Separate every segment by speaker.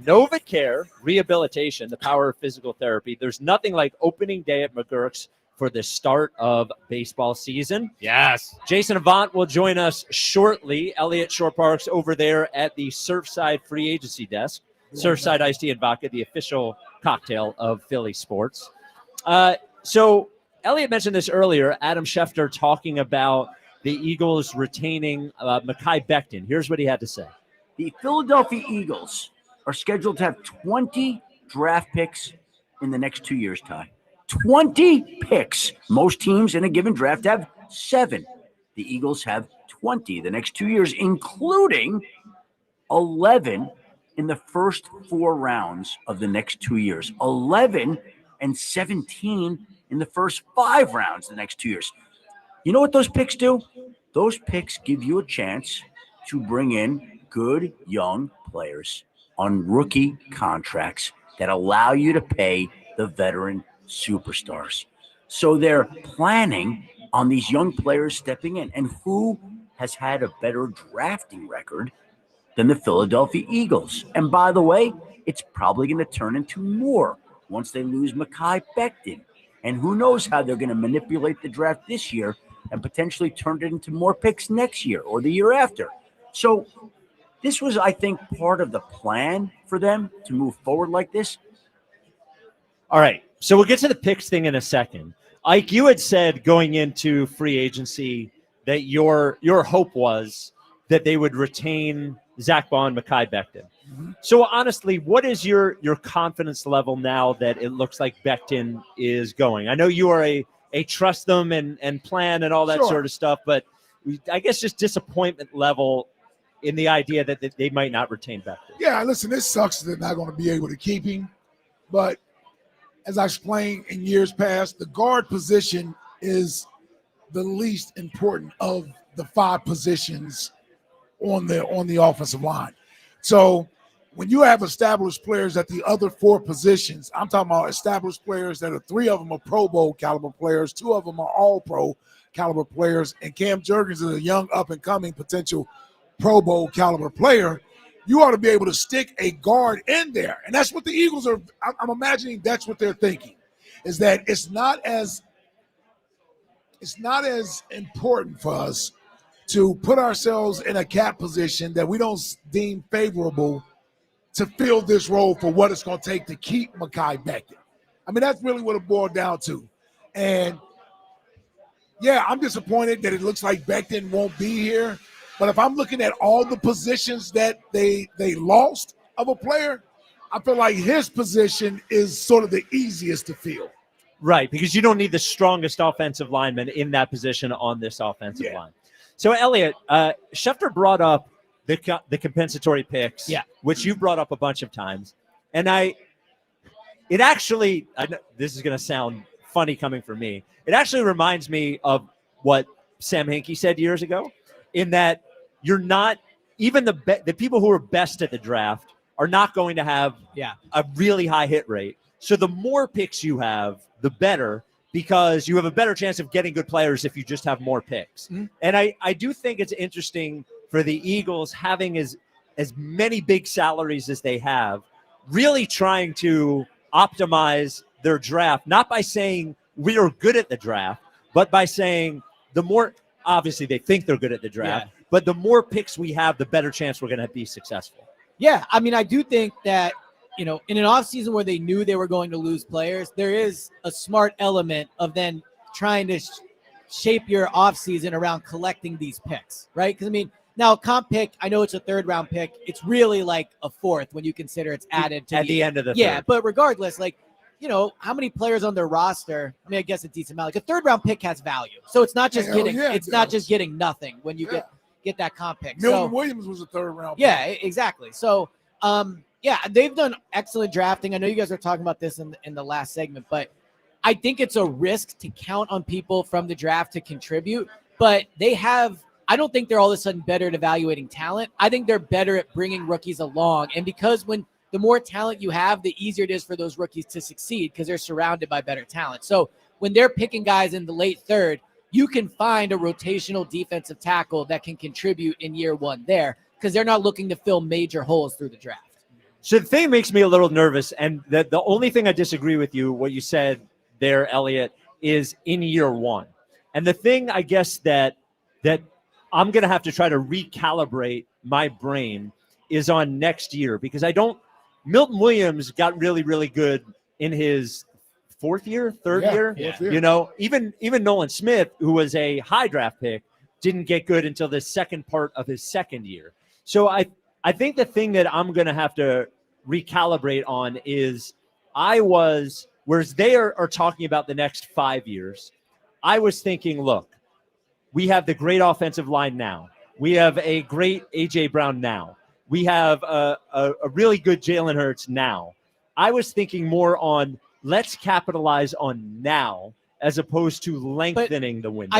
Speaker 1: NovaCare Rehabilitation, the power of physical therapy. There's nothing like opening day at MaGerks for the start of baseball season.
Speaker 2: Yes.
Speaker 1: Jason Avant will join us shortly. Elliot Shore Parks over there at the Surfside free agency desk. Surfside Iced Tea and Vodka, the official cocktail of Philly sports. So Elliot mentioned this earlier, Adam Schefter talking about the Eagles retaining Mekhi Becton. Here's what he had to say.
Speaker 3: The Philadelphia Eagles are scheduled to have 20 draft picks in the next 2 years, Ty. 20 picks. Most teams in a given draft have 7. The Eagles have 20 the next 2 years, including 11 in the first 4 rounds of the next 2 years. 11 and 17 in the first 5 rounds the next 2 years. You know what those picks do? Those picks give you a chance to bring in good young players on rookie contracts that allow you to pay the veteran superstars. So they're planning on these young players stepping in. And who has had a better drafting record than the Philadelphia Eagles? And by the way, it's probably going to turn into more once they lose Mekhi Becton. And who knows how they're going to manipulate the draft this year and potentially turn it into more picks next year or the year after. So this was, I think, part of the plan for them to move forward like this.
Speaker 1: All right. So we'll get to the picks thing in a second. Ike, you had said going into free agency that your hope was that they would retain Zach Bond, Mekhi Becton. Mm-hmm. So honestly, what is your confidence level now that it looks like Becton is going? I know you are a trust them and plan and all that sort of stuff, but I guess just disappointment level in the idea that they might not retain Becton.
Speaker 4: Yeah, listen, it sucks that they're not going to be able to keep him, but as I explained in years past, the guard position is the least important of the 5 positions on the offensive line. So when you have established players at the other 4 positions, I'm talking about established players that are 3 of them are Pro Bowl caliber players, 2 of them are all pro caliber players, and Cam Jurgens is a young up-and-coming potential Pro Bowl caliber player. You ought to be able to stick a guard in there. And that's what the Eagles are. I'm imagining that's what they're thinking, is that it's not as important for us to put ourselves in a cap position that we don't deem favorable to fill this role for what it's going to take to keep Mekhi Becton. I mean, that's really what it boiled down to. And, yeah, I'm disappointed that it looks like Becton won't be here. But if I'm looking at all the positions that they lost of a player, I feel like his position is sort of the easiest to fill.
Speaker 1: Right, because you don't need the strongest offensive lineman in that position on this offensive line. So, Elliot, Schefter brought up the compensatory picks, which you brought up a bunch of times. And this is going to sound funny coming from me. It actually reminds me of what Sam Hinkie said years ago, in that you're not, even the people who are best at the draft are not going to have a really high hit rate. So the more picks you have, the better, because you have a better chance of getting good players if you just have more picks. Mm-hmm. And I do think it's interesting for the Eagles having as many big salaries as they have, really trying to optimize their draft, not by saying we are good at the draft, but by saying the more, obviously they think they're good at the draft, but the more picks we have, the better chance we're going to be successful.
Speaker 5: Yeah, I mean, I do think that, in an offseason where they knew they were going to lose players, there is a smart element of then trying to shape your offseason around collecting these picks, right? Because, I mean, now comp pick, I know it's a 3rd-round pick. It's really like a 4th when you consider it's added to
Speaker 1: at the end of the 3rd.
Speaker 5: Yeah, but regardless, how many players on their roster? I mean, I guess a decent amount. Like a 3rd-round pick has value, so it's not just not just getting nothing when you get that comp pick.
Speaker 4: Milton Williams was a 3rd-round pick.
Speaker 5: Yeah, exactly. So, they've done excellent drafting. I know you guys are talking about this in the last segment, but I think it's a risk to count on people from the draft to contribute. But I don't think they're all of a sudden better at evaluating talent. I think they're better at bringing rookies along. And because the more talent you have, the easier it is for those rookies to succeed because they're surrounded by better talent. So when they're picking guys in the late 3rd, you can find a rotational defensive tackle that can contribute in year 1 there because they're not looking to fill major holes through the draft.
Speaker 1: So the thing that makes me a little nervous, and the only thing I disagree with you, what you said there, Elliot, is in year one. And the thing I guess that I'm going to have to try to recalibrate my brain is on next year, because Milton Williams got really, really good in his third year. You know, even Nolan Smith, who was a high draft pick, didn't get good until the second part of his second year. So I think the thing that I'm going to have to recalibrate on is whereas they are talking about the next 5 years, I was thinking, look, we have the great offensive line now. We have a great A.J. Brown now. We have a really good Jalen Hurts now. I was thinking more on let's capitalize on now as opposed to lengthening the window.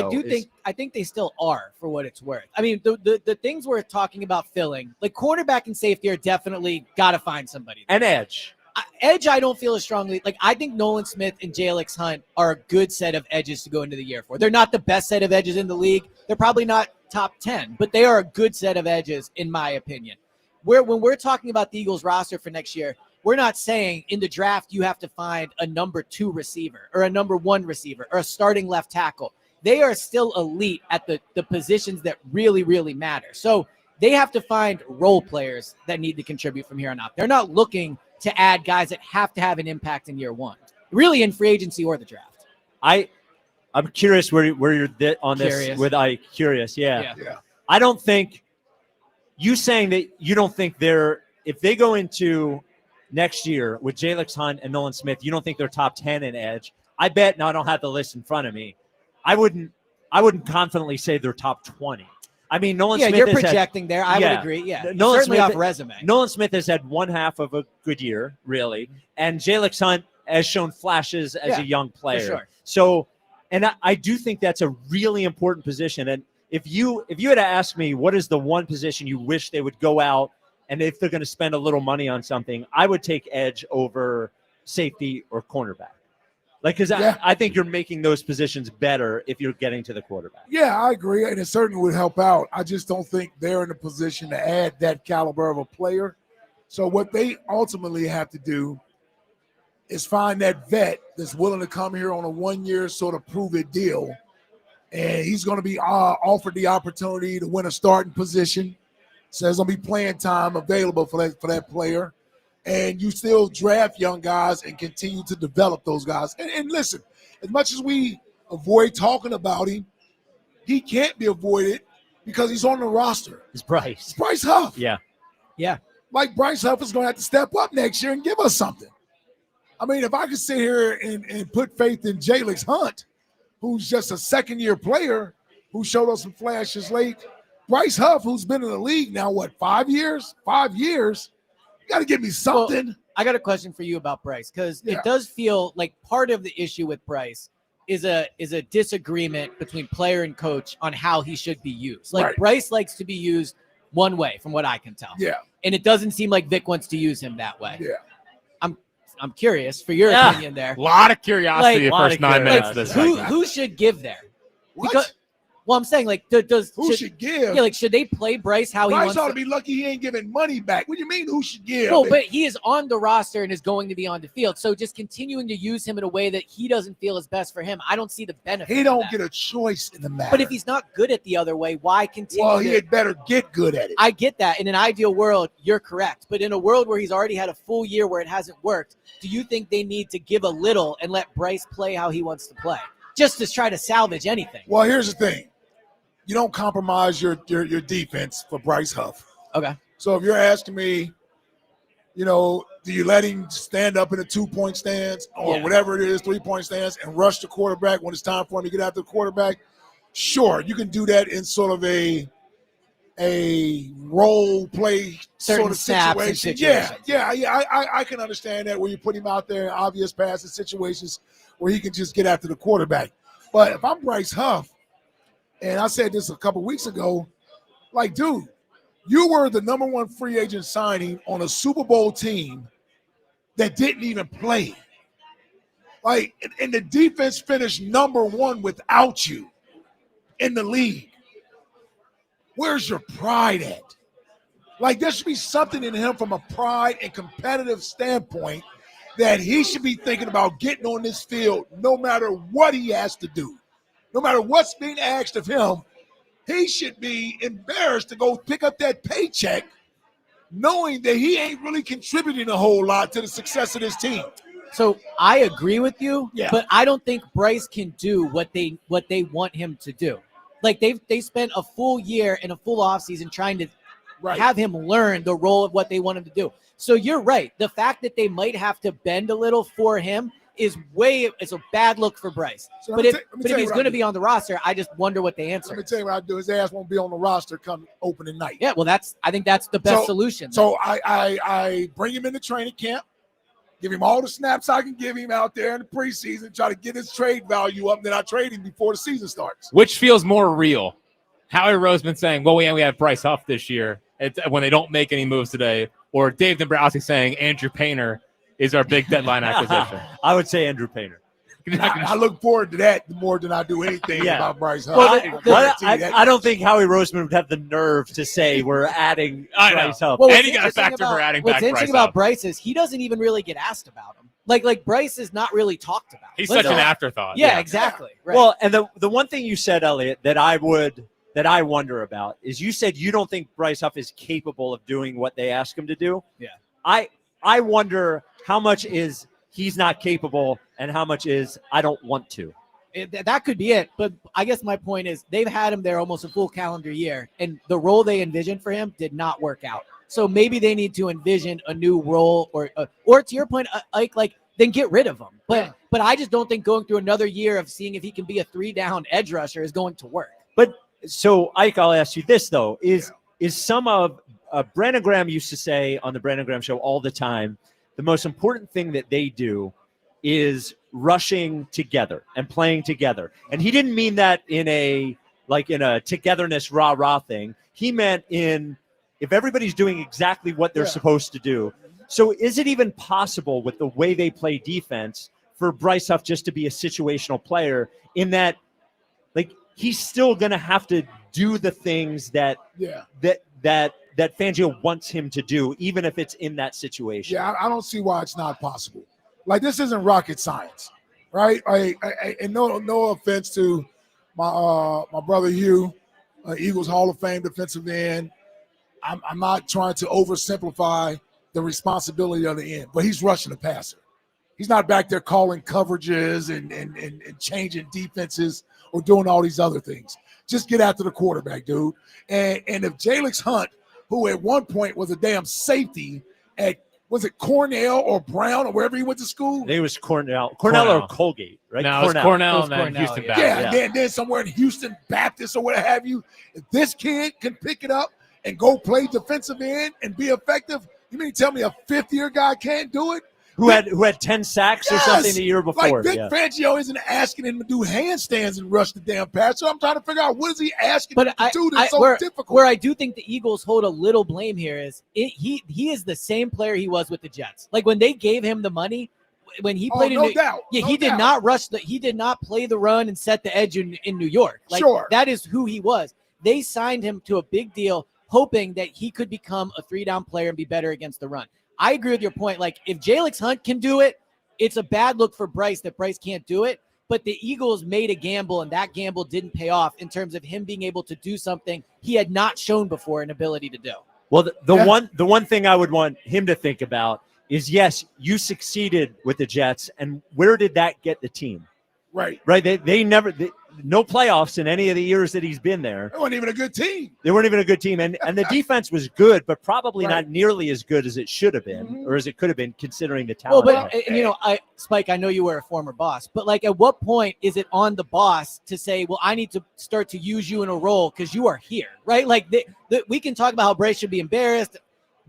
Speaker 5: I think they still are, for what it's worth. I mean, the things we're talking about filling, like quarterback and safety, are definitely got to find somebody.
Speaker 1: And edge.
Speaker 5: Edge, I don't feel as strongly. Like, I think Nolan Smith and Jalix Hunt are a good set of edges to go into the year for. They're not the best set of edges in the league. They're probably not top 10, but they are a good set of edges, in my opinion. When we're talking about the Eagles roster for next year, we're not saying in the draft you have to find a number 2 receiver or a number 1 receiver or a starting left tackle. They are still elite at the positions that really, really matter. So they have to find role players that need to contribute from here on out. They're not looking to add guys that have to have an impact in year one, really, in free agency or the draft.
Speaker 1: I'm curious where you're on this. Curious. Yeah. I don't think you saying that you don't think if they go into next year with Jalix Hunt and Nolan Smith, you don't think they're top 10 in edge. I bet. Now I don't have the list in front of me. I wouldn't confidently say they're top 20. I mean, Nolan Smith.
Speaker 5: You're projecting there. I would agree. Yeah,
Speaker 1: Nolan
Speaker 5: certainly
Speaker 1: Smith,
Speaker 5: off resume.
Speaker 1: Nolan Smith has had one half of a good year, really, and Jalix Hunt has shown flashes as a young player.
Speaker 5: For sure.
Speaker 1: So, and I do think that's a really important position. And if you had to ask me what is the one position you wish they would go out, and if they're going to spend a little money on something, I would take edge over safety or cornerback. Like, because I think you're making those positions better if you're getting to the quarterback.
Speaker 4: Yeah, I agree, and it certainly would help out. I just don't think they're in a position to add that caliber of a player. So what they ultimately have to do is find that vet that's willing to come here on a 1-year sort of prove-it deal, and he's going to be offered the opportunity to win a starting position. So there's going to be playing time available for that player. And you still draft young guys and continue to develop those guys. And listen, as much as we avoid talking about him, he can't be avoided because he's on the roster.
Speaker 1: It's Bryce.
Speaker 4: It's Bryce Huff.
Speaker 1: Yeah.
Speaker 4: Like, Bryce Huff is going to have to step up next year and give us something. I mean, if I could sit here and put faith in Jalix Hunt, who's just a second-year player who showed us some flashes late, Bryce Huff, who's been in the league now, 5 years? 5 years. You got to give me something.
Speaker 5: Well, I got a question for you about Bryce, because it does feel like part of the issue with Bryce is a disagreement between player and coach on how he should be used. Like, Bryce likes to be used one way, from what I can tell.
Speaker 4: Yeah.
Speaker 5: And it doesn't seem like Vic wants to use him that way.
Speaker 4: Yeah.
Speaker 5: I'm curious for your opinion there.
Speaker 2: A lot of curiosity the first 9 minutes of this.
Speaker 5: Who should give there?
Speaker 4: What?
Speaker 5: Well, I'm saying, like,
Speaker 4: who should give?
Speaker 5: Yeah, like, should they play Bryce how he wants?
Speaker 4: Bryce ought to be lucky he ain't giving money back. What do you mean, who should give?
Speaker 5: No, but he is on the roster and is going to be on the field. So just continuing to use him in a way that he doesn't feel is best for him, I don't see the benefit.
Speaker 4: He don't get a choice in the matter.
Speaker 5: But if he's not good at the other way, why continue?
Speaker 4: Well, he had better get good at it.
Speaker 5: I get that. In an ideal world, you're correct. But in a world where he's already had a full year where it hasn't worked, do you think they need to give a little and let Bryce play how he wants to play, just to try to salvage anything?
Speaker 4: Well, here's the thing. You don't compromise your defense for Bryce Huff.
Speaker 5: Okay.
Speaker 4: So if you're asking me, do you let him stand up in a 2-point stance or whatever it is, 3-point stance, and rush the quarterback when it's time for him to get after the quarterback? Sure, you can do that in sort of a role play sort of situation. Yeah. I can understand that, where you put him out there in obvious passing situations where he can just get after the quarterback. But if I'm Bryce Huff, and I said this a couple weeks ago, like, dude, you were the number 1 free agent signing on a Super Bowl team that didn't even play. Like, and the defense finished number 1 without you in the league. Where's your pride at? Like, there should be something in him from a pride and competitive standpoint that he should be thinking about getting on this field no matter what he has to do. No matter what's being asked of him, he should be embarrassed to go pick up that paycheck knowing that he ain't really contributing a whole lot to the success of this team.
Speaker 5: So I agree with you, but I don't think Bryce can do what they want him to do. Like they spent a full year and a full offseason trying to have him learn the role of what they want him to do. So you're right. The fact that they might have to bend a little for him is it's a bad look for Bryce. So but if he's going to be on the roster, I just wonder what the answer is.
Speaker 4: Let me tell you what I do. His ass won't be on the roster come opening night.
Speaker 5: Yeah, well, I think that's the best solution.
Speaker 4: So I bring him into training camp, give him all the snaps I can give him out there in the preseason, try to get his trade value up, then I trade him before the season starts.
Speaker 2: Which feels more real? Howie Roseman saying, well, we have Bryce Huff this year when they don't make any moves today, or Dave Dombrowski saying Andrew Painter is our big deadline acquisition.
Speaker 1: I would say Andrew Painter.
Speaker 4: I look forward to that more than I do anything about Bryce Huff.
Speaker 1: Well, I don't think Howie Roseman would have the nerve to say we're adding Bryce Huff.
Speaker 5: Well,
Speaker 2: and he got a factor for adding back Bryce Huff.
Speaker 5: What's interesting about Bryce is he doesn't even really get asked about him. Like Bryce is not really talked about.
Speaker 2: He's such an afterthought.
Speaker 5: Yeah, exactly. Right.
Speaker 1: Well, and the one thing you said, Elliot, that I wonder about is you said you don't think Bryce Huff is capable of doing what they ask him to do.
Speaker 5: Yeah.
Speaker 1: I wonder how much is he's not capable and how much is I don't want to.
Speaker 5: That could be it. But I guess my point is they've had him there almost a full calendar year, and the role they envisioned for him did not work out. So maybe they need to envision a new role or to your point, Ike, like then get rid of him. But I just don't think going through another year of seeing if he can be a 3-down edge rusher is going to work.
Speaker 1: But so, Ike, I'll ask you this, though. Is some of Brandon Graham used to say on the Brandon Graham Show all the time, the most important thing that they do is rushing together and playing together. And he didn't mean that in a togetherness rah-rah thing. He meant if everybody's doing exactly what they're supposed to do. So is it even possible with the way they play defense for Bryce Huff just to be a situational player in that, like, he's still going to have to do the things that Fangio wants him to do, even if it's in that situation?
Speaker 4: Yeah, I don't see why it's not possible. Like, this isn't rocket science, right? And no offense to my brother Hugh, Eagles Hall of Fame defensive end. I'm not trying to oversimplify the responsibility of the end, but he's rushing the passer. He's not back there calling coverages and changing defenses or doing all these other things. Just get after the quarterback, dude. And if Jalix Hunt, who at one point was a damn safety at, was it Cornell or Brown or wherever he went to school?
Speaker 1: It was Cornell or Colgate, right?
Speaker 2: No, it was Cornell and then Houston Baptist.
Speaker 4: Yeah, and then somewhere in Houston Baptist or what have you. If this kid can pick it up and go play defensive end and be effective, you mean tell me a fifth-year guy can't do it?
Speaker 1: Who had 10 sacks or something the year before.
Speaker 4: Like, Vic Fangio isn't asking him to do handstands and rush the damn pass. So I'm trying to figure out what is he asking him to do that's so difficult.
Speaker 5: Where I do think the Eagles hold a little blame here is he is the same player he was with the Jets. Like, when they gave him the money, when he played he did not rush he did not play the run and set the edge in New York. Like, that is who he was. They signed him to a big deal, hoping that he could become a 3-down player and be better against the run. I agree with your point. Like, if Jalix Hunt can do it, it's a bad look for Bryce that Bryce can't do it. But the Eagles made a gamble, and that gamble didn't pay off in terms of him being able to do something he had not shown before an ability to do.
Speaker 1: Well, the one thing I would want him to think about is, yes, you succeeded with the Jets, and where did that get the team?
Speaker 4: Right.
Speaker 1: They never no playoffs in any of the years that he's been there.
Speaker 4: They weren't even a good team.
Speaker 1: They weren't even a good team, and the defense was good, but probably not nearly as good as it should have been, or as it could have been, considering the talent.
Speaker 5: Well, but Spike, I know you were a former boss, but like, at what point is it on the boss to say, well, I need to start to use you in a role because you are here, right? Like, we can talk about how Bryce should be embarrassed.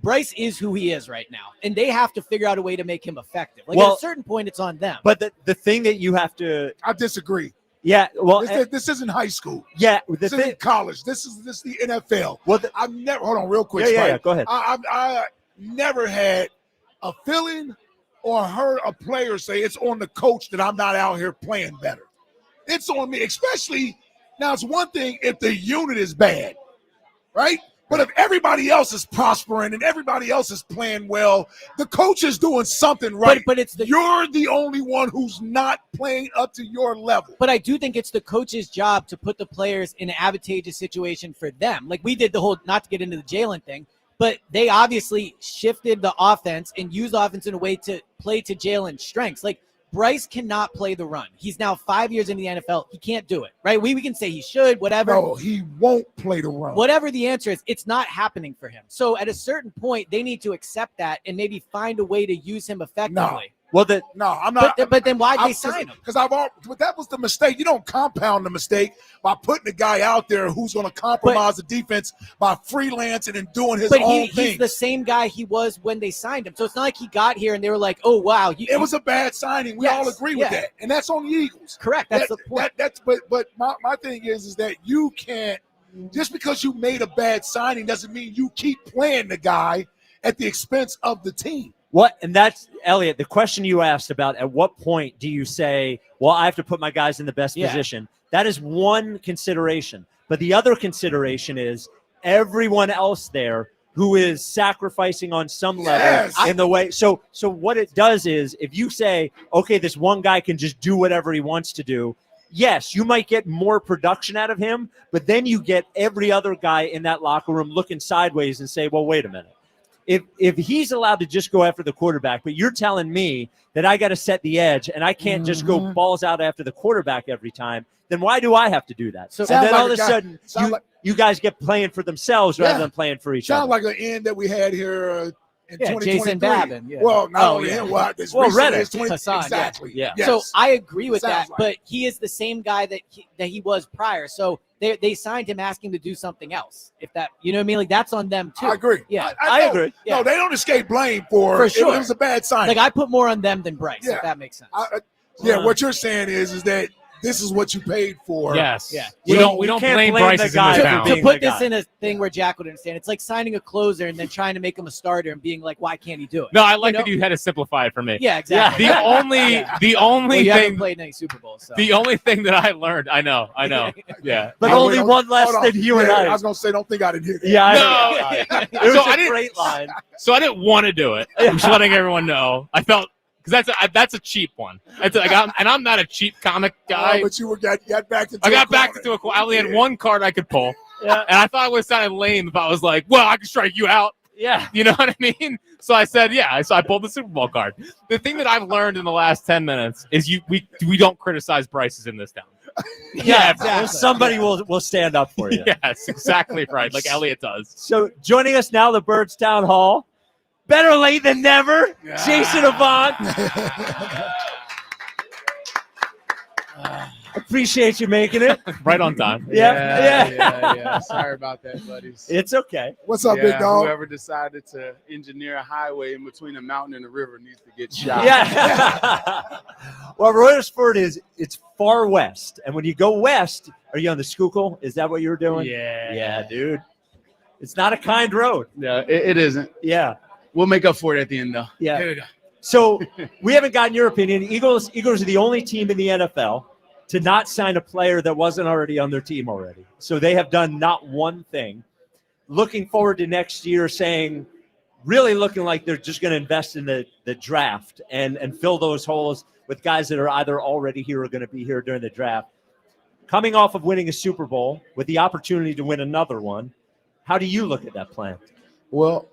Speaker 5: Bryce is who he is right now, and they have to figure out a way to make him effective. Like, at a certain point, it's on them.
Speaker 1: But the thing that you have to –
Speaker 4: I disagree.
Speaker 1: Yeah, well,
Speaker 4: this isn't high school.
Speaker 1: Yeah,
Speaker 4: this isn't college. This is the NFL.
Speaker 1: Well,
Speaker 4: I've never. Hold on, real quick.
Speaker 1: Yeah, go ahead.
Speaker 4: I never had a feeling or heard a player say it's on the coach that I'm not out here playing better. It's on me, especially now. It's one thing if the unit is bad, right? But if everybody else is prospering and everybody else is playing well, the coach is doing something right.
Speaker 5: But
Speaker 4: you're the only one who's not playing up to your level.
Speaker 5: But I do think it's the coach's job to put the players in an advantageous situation for them. Like we did the whole, not to get into the Jalen thing, but they obviously shifted the offense and used the offense in a way to play to Jalen's strengths. Like Bryce cannot play the run. He's now 5 years into the NFL. He can't do it, right? We can say he should, whatever.
Speaker 4: No, he won't play the run.
Speaker 5: Whatever the answer is, it's not happening for him. So at a certain point, they need to accept that and maybe find a way to use him effectively.
Speaker 1: Well,
Speaker 4: I'm not.
Speaker 5: But then why'd they sign him?
Speaker 4: Because but that was the mistake. You don't compound the mistake by putting a guy out there who's going to compromise the defense by freelancing and doing his own thing.
Speaker 5: He's the same guy he was when they signed him. So it's not like he got here and they were like, "Oh wow,
Speaker 4: it was a bad signing." We all agree with that, and that's on the Eagles.
Speaker 5: Correct. That's the point.
Speaker 4: But my thing is that you can't, just because you made a bad signing doesn't mean you keep playing the guy at the expense of the team.
Speaker 1: What, and that's, Elliot, the question you asked about at what point do you say, well, I have to put my guys in the best position? That is one consideration. But the other consideration is everyone else there who is sacrificing on some level in the way. So what it does is if you say, okay, this one guy can just do whatever he wants to do, yes, you might get more production out of him, but then you get every other guy in that locker room looking sideways and say, well, wait a minute. If he's allowed to just go after the quarterback, but you're telling me that I got to set the edge and I can't just go balls out after the quarterback every time, then why do I have to do that? So and then all of a sudden, you guys get playing for themselves rather than playing for each other.
Speaker 4: Sounds like an end that we had here in 2023.
Speaker 5: Jason Babin. Yeah.
Speaker 4: Well, not only him.
Speaker 5: Reddick.
Speaker 4: Exactly.
Speaker 5: Yeah.
Speaker 4: Yes.
Speaker 5: So I agree with
Speaker 4: Sounds
Speaker 5: that, but he is the same guy that he was prior. So they signed him asking him to do something else. If that, you know what I mean? Like that's on them too.
Speaker 4: I agree.
Speaker 5: Yeah,
Speaker 4: I
Speaker 1: agree.
Speaker 4: Yeah. No, they don't escape blame for
Speaker 5: sure.
Speaker 4: It was a bad sign.
Speaker 5: Like I put more on them than Bryce. If that makes sense.
Speaker 4: What you're saying is that this is what you paid for.
Speaker 2: Yes.
Speaker 5: Yeah.
Speaker 2: We don't blame Bryce's
Speaker 5: to
Speaker 2: in
Speaker 5: put this in a thing where Jack would understand. It's like signing a closer and then trying to make him a starter and being like, why can't he do it?
Speaker 2: No, I like that you had to simplify it for me.
Speaker 5: Yeah, exactly.
Speaker 2: The only
Speaker 5: you
Speaker 2: thing
Speaker 5: haven't played in any Super Bowl. So.
Speaker 2: The only thing that I learned, I know. Yeah.
Speaker 1: But only one less than you and I.
Speaker 4: I was gonna say, don't think I didn't hear that.
Speaker 1: Yeah, it was a great line.
Speaker 2: So I didn't want to do it. I'm just letting everyone know. I felt because that's a cheap one. And I'm not a cheap comic guy.
Speaker 4: But you got back into.
Speaker 2: I got back into a. I only had one card I could pull. Yeah. And I thought it would sound lame if I was like, well, I can strike you out.
Speaker 1: Yeah.
Speaker 2: You know what I mean? So I said, yeah. So I pulled the Super Bowl card. The thing that I've learned in the last 10 minutes is we don't criticize Bryce's in this town.
Speaker 1: Yeah, exactly. Somebody will stand up for you.
Speaker 2: Yes, exactly right, like Elliot does.
Speaker 1: So joining us now, the Birds Town Hall. Better late than never, Jason Avant. Appreciate you making it.
Speaker 2: Right on time.
Speaker 6: Yeah. Sorry about that, buddies.
Speaker 1: It's okay.
Speaker 4: What's up, big dog?
Speaker 6: Whoever decided to engineer a highway in between a mountain and a river needs to get shot.
Speaker 1: Yeah. Well, Royersford it's far west, and when you go west, are you on the Schuylkill? Is that what you were doing?
Speaker 6: Yeah.
Speaker 1: Yeah, dude. It's not a kind road.
Speaker 6: Yeah, it isn't.
Speaker 1: Yeah.
Speaker 6: We'll make up for it at the end, though.
Speaker 1: Yeah.
Speaker 6: Here we go.
Speaker 1: So we haven't gotten your opinion. Eagles are the only team in the NFL to not sign a player that wasn't already on their team already. So they have done not one thing. Looking forward to next year, really looking like they're just going to invest in the draft and fill those holes with guys that are either already here or going to be here during the draft. Coming off of winning a Super Bowl with the opportunity to win another one, how do you look at that plan?
Speaker 6: Well,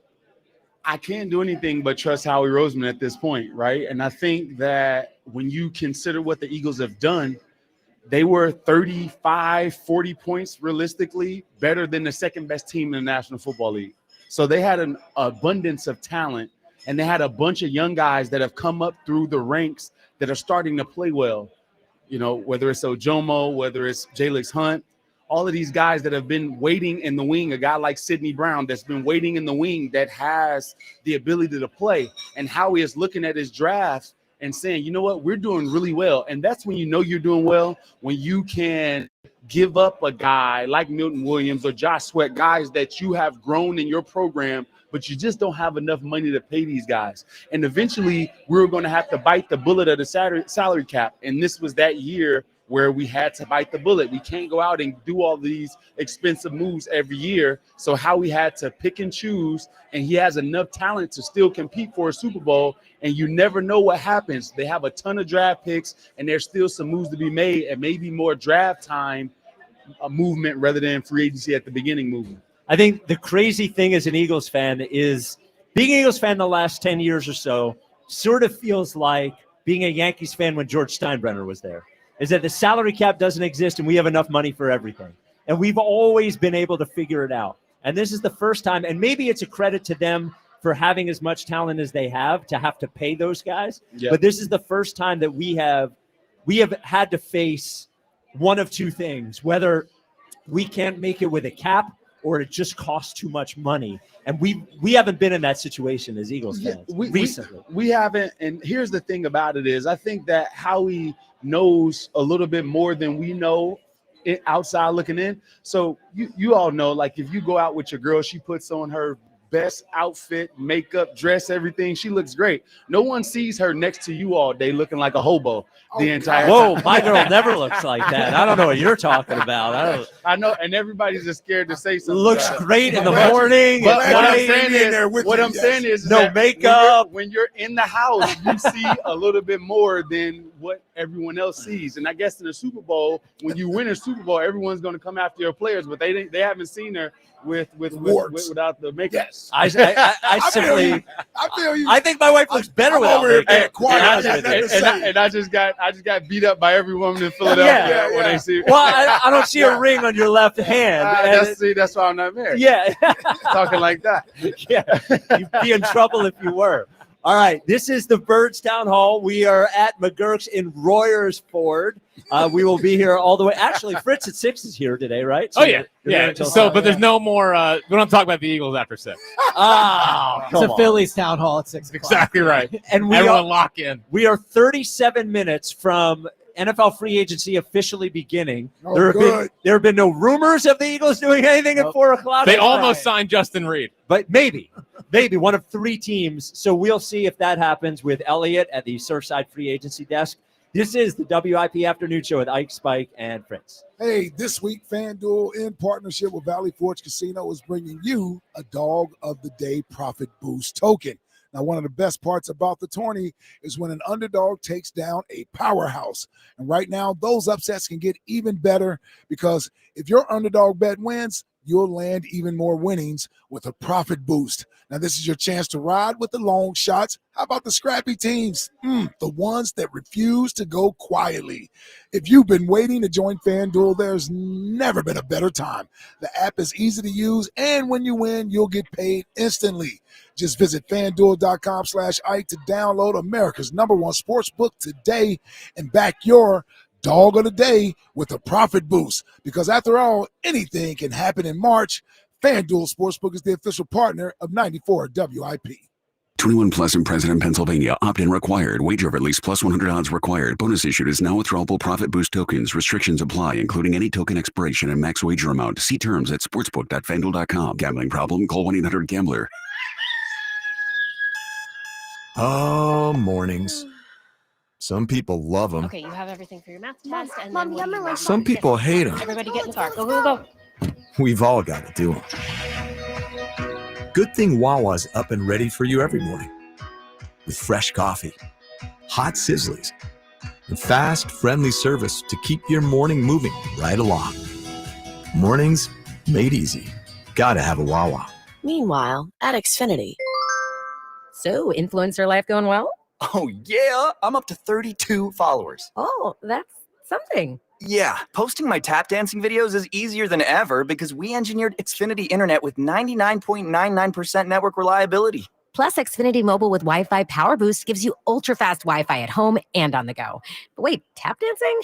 Speaker 6: I can't do anything but trust Howie Roseman at this point, right? And I think that when you consider what the Eagles have done, they were 35, 40 points realistically better than the second best team in the National Football League. So they had an abundance of talent, and they had a bunch of young guys that have come up through the ranks that are starting to play well. You know, whether it's Ojomo, whether it's Jalix Hunt, all of these guys that have been waiting in the wing, a guy like Sidney Brown that's been waiting in the wing that has the ability to play. And Howie is looking at his draft and saying, you know what, we're doing really well. And that's when you know you're doing well, when you can give up a guy like Milton Williams or Josh Sweat, guys that you have grown in your program, but you just don't have enough money to pay these guys. And eventually we're going to have to bite the bullet of the salary cap. And this was that year where we had to bite the bullet. We can't go out and do all these expensive moves every year. So Howie had to pick and choose, and he has enough talent to still compete for a Super Bowl. And you never know what happens. They have a ton of draft picks, and there's still some moves to be made, and maybe more draft time movement rather than free agency at the beginning movement.
Speaker 1: I think the crazy thing as an Eagles fan is being an Eagles fan the last 10 years or so sort of feels like being a Yankees fan when George Steinbrenner was there, is that the salary cap doesn't exist and we have enough money for everything. And we've always been able to figure it out. And this is the first time, and maybe it's a credit to them for having as much talent as they have to pay those guys. Yep. But this is the first time that we have had to face one of two things, whether we can't make it with a cap or it just costs too much money. And we haven't been in that situation as Eagles fans recently.
Speaker 6: We haven't. And here's the thing about it is I think that Howie knows a little bit more than we know outside looking in. So you all know, like if you go out with your girl, she puts on her best outfit, makeup, dress, everything. She looks great. No one sees her next to you all day looking like a hobo the entire time.
Speaker 1: Whoa, my girl never looks like that. I don't know what you're talking about.
Speaker 6: I know, and everybody's just scared to say something.
Speaker 1: Looks great in the morning.
Speaker 6: But what I'm saying is
Speaker 1: no makeup.
Speaker 6: When you're in the house, you see a little bit more than what everyone else sees. And I guess in the Super Bowl, when you win a Super Bowl, everyone's going to come after your players, but they haven't seen her without the makeup.
Speaker 1: Yes. I simply
Speaker 4: I feel you.
Speaker 1: I think my wife looks better without makeup.
Speaker 6: And I just got beat up by every woman in Philadelphia when they see.
Speaker 1: Well, I don't see a ring on your left hand.
Speaker 6: That's why I'm not married.
Speaker 1: Yeah,
Speaker 6: talking like that.
Speaker 1: Yeah, you'd be in trouble if you were. All right, this is the Birds Town Hall. We are at MaGerks in Royersford. We will be here all the way. Actually, Fritz at 6 is here today, right? So
Speaker 2: yeah. So, but there's no more. We don't talk about the Eagles after 6.
Speaker 5: It's a Phillies Town Hall at 6 o'clock.
Speaker 2: Exactly right.
Speaker 1: And
Speaker 2: everyone lock in.
Speaker 1: We are 37 minutes from NFL free agency officially beginning. There have been no rumors of the Eagles doing anything at 4 o'clock.
Speaker 2: They almost signed Justin Reed,
Speaker 1: but maybe one of 3 teams. So we'll see if that happens with Elliott at the Surfside free agency desk. This is the WIP Afternoon Show with Ike, Spike, and Fritz.
Speaker 4: Hey, this week, FanDuel, in partnership with Valley Forge Casino, is bringing you a Dog of the Day Profit Boost token. Now, one of the best parts about the tourney is when an underdog takes down a powerhouse. And right now, those upsets can get even better because if your underdog bet wins, you'll land even more winnings with a profit boost. Now, this is your chance to ride with the long shots. How about the scrappy teams? The ones that refuse to go quietly. If you've been waiting to join FanDuel, there's never been a better time. The app is easy to use, and when you win, you'll get paid instantly. Just visit FanDuel.com/Ike to download America's #1 sportsbook today and back your Dog of the Day with a profit boost. Because after all, anything can happen in March. FanDuel Sportsbook is the official partner of 94 WIP.
Speaker 7: 21 plus in President, Pennsylvania. Opt-in required. Wager of at least plus 100 odds required. Bonus issued is now withdrawable profit boost tokens. Restrictions apply, including any token expiration and max wager amount. See terms at sportsbook.fanduel.com. Gambling problem? Call 1-800-GAMBLER.
Speaker 8: Oh, mornings. Some people love them.
Speaker 9: Okay, you have everything for your math test. And
Speaker 10: Mom,
Speaker 9: then
Speaker 8: some people hate them.
Speaker 9: Everybody get in the car. Go, go, go.
Speaker 8: We've all got to do them. Good thing Wawa's up and ready for you every morning. With fresh coffee, hot sizzlies, and fast, friendly service to keep your morning moving right along. Mornings made easy. Gotta have a Wawa.
Speaker 10: Meanwhile, at Xfinity.
Speaker 11: So, influencer life going well?
Speaker 12: Oh, yeah. I'm up to 32 followers.
Speaker 11: Oh, that's something.
Speaker 12: Yeah, posting my tap dancing videos is easier than ever because we engineered Xfinity Internet with 99.99% network reliability.
Speaker 11: Plus, Xfinity Mobile with Wi-Fi Power Boost gives you ultra-fast Wi-Fi at home and on the go. But wait, tap dancing?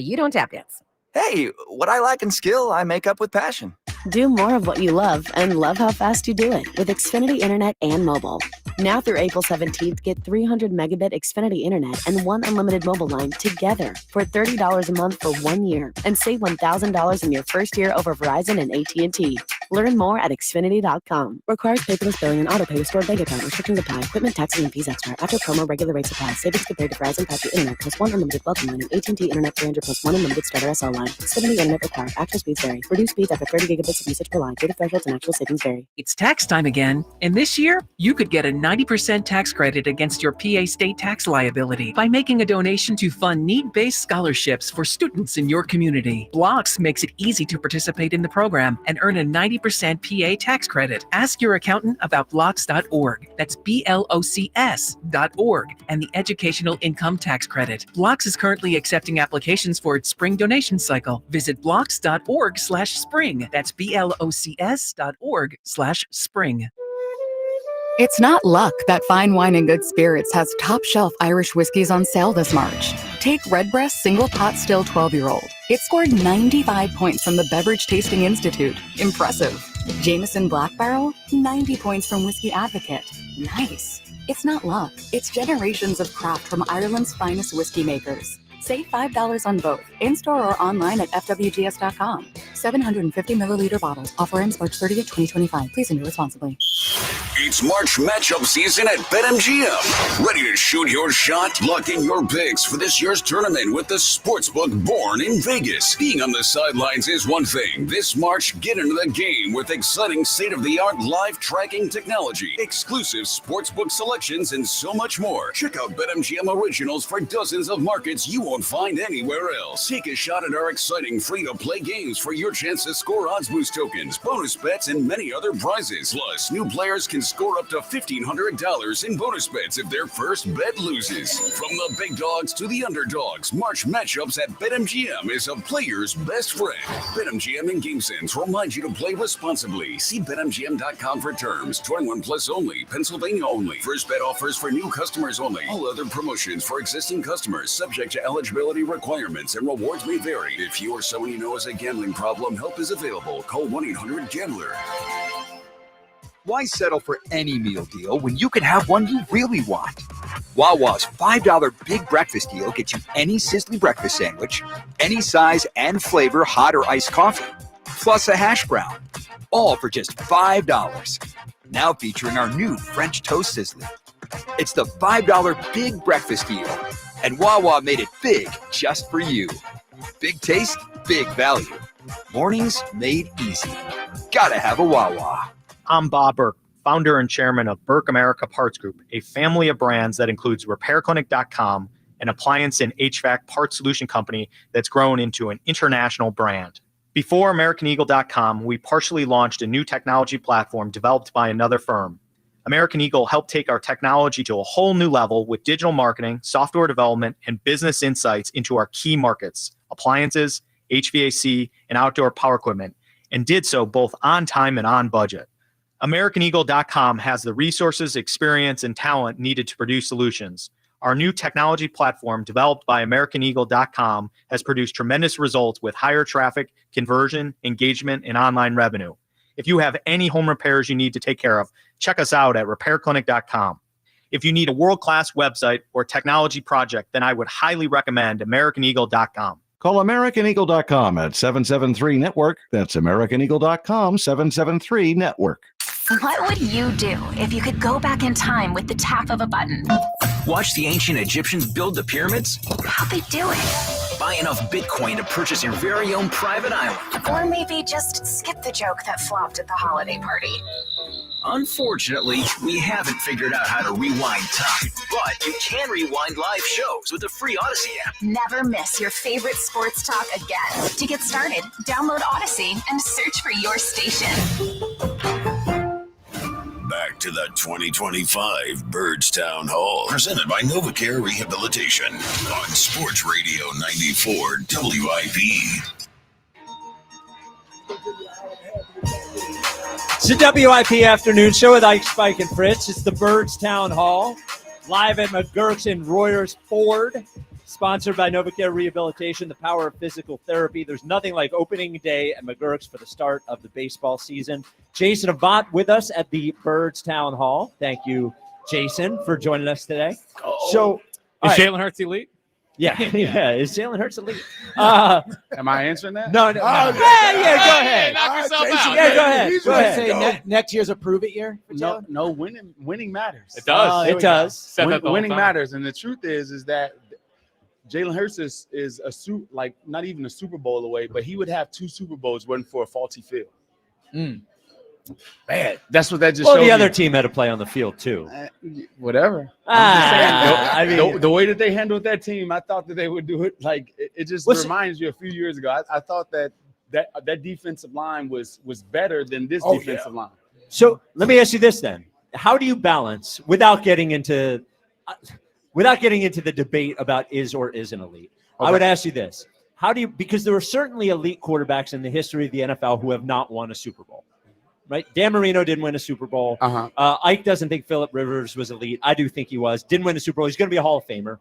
Speaker 11: You don't tap dance.
Speaker 12: Hey, what I lack in skill, I make up with passion.
Speaker 10: Do more of what you love and love how fast you do it with Xfinity Internet and mobile. Now through April 17th, get 300 megabit Xfinity Internet and 1 unlimited mobile line together for $30 a month for 1 year and save $1,000 in your first year over Verizon and AT&T. Learn more at Xfinity.com. Requires paperless billing and auto pay with stored bank account. Restrictions apply. Equipment, taxes, and fees extra. After promo, regular rates apply. Savings compared to Verizon 5G Internet plus 1 unlimited welcome line and AT&T Internet 300 plus 1 unlimited starter SL line. Xfinity Internet required. Actual speeds vary. Reduced speeds after 30 gigabits of usage per line. Data thresholds and actual savings vary.
Speaker 13: It's tax time again, and this year, you could get a 90% tax credit against your PA state tax liability by making a donation to fund need-based scholarships for students in your community. Blocks makes it easy to participate in the program and earn a 90% PA tax credit. Ask your accountant about blocks.org. That's BLOCS.org and the Educational Income Tax Credit. Blocks is currently accepting applications for its spring donation cycle. Visit blocks.org/spring. That's BLOCS.org/spring.
Speaker 14: It's not luck that Fine Wine and Good Spirits has top-shelf Irish whiskeys on sale this March. Take Redbreast Single Pot Still 12-year-old. It scored 95 points from the Beverage Tasting Institute. Impressive. Jameson Black Barrel, 90 points from Whiskey Advocate. Nice. It's not luck. It's generations of craft from Ireland's finest whiskey makers. Save $5 on both, in-store or online at FWGS.com. 750 milliliter bottles. Offer ends March 30th, 2025. Please enjoy responsibly.
Speaker 7: It's March matchup season at BetMGM. Ready to shoot your shot? Lock in your picks for this year's tournament with the sportsbook born in Vegas. Being on the sidelines is one thing. This March, get into the game with exciting state-of-the-art live tracking technology, exclusive sportsbook selections, and so much more. Check out BetMGM Originals for dozens of markets you won't find anywhere else. Take a shot at our exciting free-to-play games for your chance to score odds boost tokens, bonus bets, and many other prizes. Plus, new players can score up to $1,500 in bonus bets if their first bet loses. From the big dogs to the underdogs, March matchups at BetMGM is a player's best friend. BetMGM and GameSense remind you to play responsibly. See BetMGM.com for terms. 21 plus only. Pennsylvania only. First bet offers for new customers only. All other promotions for existing customers subject to eligibility requirements and rewards may vary. If you or someone you know has a gambling problem, help is available. Call 1-800-GAMBLER.
Speaker 15: Why settle for any meal deal when you can have one you really want? Wawa's $5 Big Breakfast Deal gets you any Sizzly breakfast sandwich, any size and flavor hot or iced coffee, plus a hash brown, all for just $5. Now featuring our new French Toast Sizzly. It's the $5 Big Breakfast Deal, and Wawa made it big just for you. Big taste, big value. Mornings made easy. Gotta have a Wawa.
Speaker 16: I'm Bob Burke, founder and chairman of Burke America Parts Group, a family of brands that includes RepairClinic.com, an appliance and HVAC parts solution company that's grown into an international brand. Before AmericanEagle.com, we partially launched a new technology platform developed by another firm. American Eagle helped take our technology to a whole new level with digital marketing, software development, and business insights into our key markets, appliances, HVAC, and outdoor power equipment, and did so both on time and on budget. AmericanEagle.com has the resources, experience, and talent needed to produce solutions. Our new technology platform, developed by AmericanEagle.com, has produced tremendous results with higher traffic, conversion, engagement, and online revenue. If you have any home repairs you need to take care of, check us out at RepairClinic.com. If you need a world-class website or technology project, then I would highly recommend AmericanEagle.com.
Speaker 17: Call AmericanEagle.com at 773-NETWORK. That's AmericanEagle.com, 773-NETWORK.
Speaker 18: What would you do if you could go back in time with the tap of a button?
Speaker 19: Watch the ancient Egyptians build the pyramids?
Speaker 18: How'd they do it?
Speaker 19: Buy enough Bitcoin to purchase your very own private island.
Speaker 18: Or maybe just skip the joke that flopped at the holiday party.
Speaker 19: Unfortunately, we haven't figured out how to rewind time, but you can rewind live shows with the free Odyssey app.
Speaker 18: Never miss your favorite sports talk again. To get started, download Odyssey and search for your station.
Speaker 7: Back to the 2025 Birds Town Hall, presented by NovaCare Rehabilitation on Sports Radio 94 WIP.
Speaker 1: It's the WIP Afternoon Show with Ike, Spike, and Fritz. It's the Birds Town Hall, live at MaGerks in Royersford, sponsored by NovaCare Rehabilitation, the power of physical therapy. There's nothing like opening day at MaGerks for the start of the baseball season. Jason Avant with us at the Birds Town Hall. Thank you, Jason, for joining us today.
Speaker 2: Is Jalen Hurts elite?
Speaker 1: Yeah. Is Jalen Hurts elite?
Speaker 6: Am I answering that?
Speaker 1: No. Yeah, go ahead.
Speaker 2: Knock yourself out.
Speaker 1: Yeah, go ahead.
Speaker 4: He's
Speaker 1: Go
Speaker 4: ready
Speaker 1: ahead.
Speaker 4: to
Speaker 5: Say next year's a prove it year. For
Speaker 6: No,
Speaker 5: Jalen?
Speaker 6: no. Winning matters.
Speaker 2: It does.
Speaker 5: there
Speaker 1: It
Speaker 5: we go.
Speaker 1: does.
Speaker 2: Said that the whole
Speaker 6: Winning
Speaker 2: time.
Speaker 6: matters, and the truth is that Jalen Hurts is a like not even a Super Bowl away, but he would have 2 Super Bowls wasn't for a faulty field. Man, that's what that just
Speaker 1: Well,
Speaker 6: showed
Speaker 1: the other
Speaker 6: me.
Speaker 1: team had to play on the field too.
Speaker 6: Whatever.
Speaker 1: I mean,
Speaker 6: the way that they handled that team, I thought that they would do it. Like it just reminds you a few years ago. I thought that defensive line was better than this defensive line.
Speaker 1: So let me ask you this then: how do you balance without getting into the debate about is or isn't elite? I would ask you this: how do you? Because there are certainly elite quarterbacks in the history of the NFL who have not won a Super Bowl. Right? Dan Marino didn't win a Super Bowl. Ike doesn't think Phillip Rivers was elite. I do think he was. Didn't win a Super Bowl. He's going to be a Hall of Famer.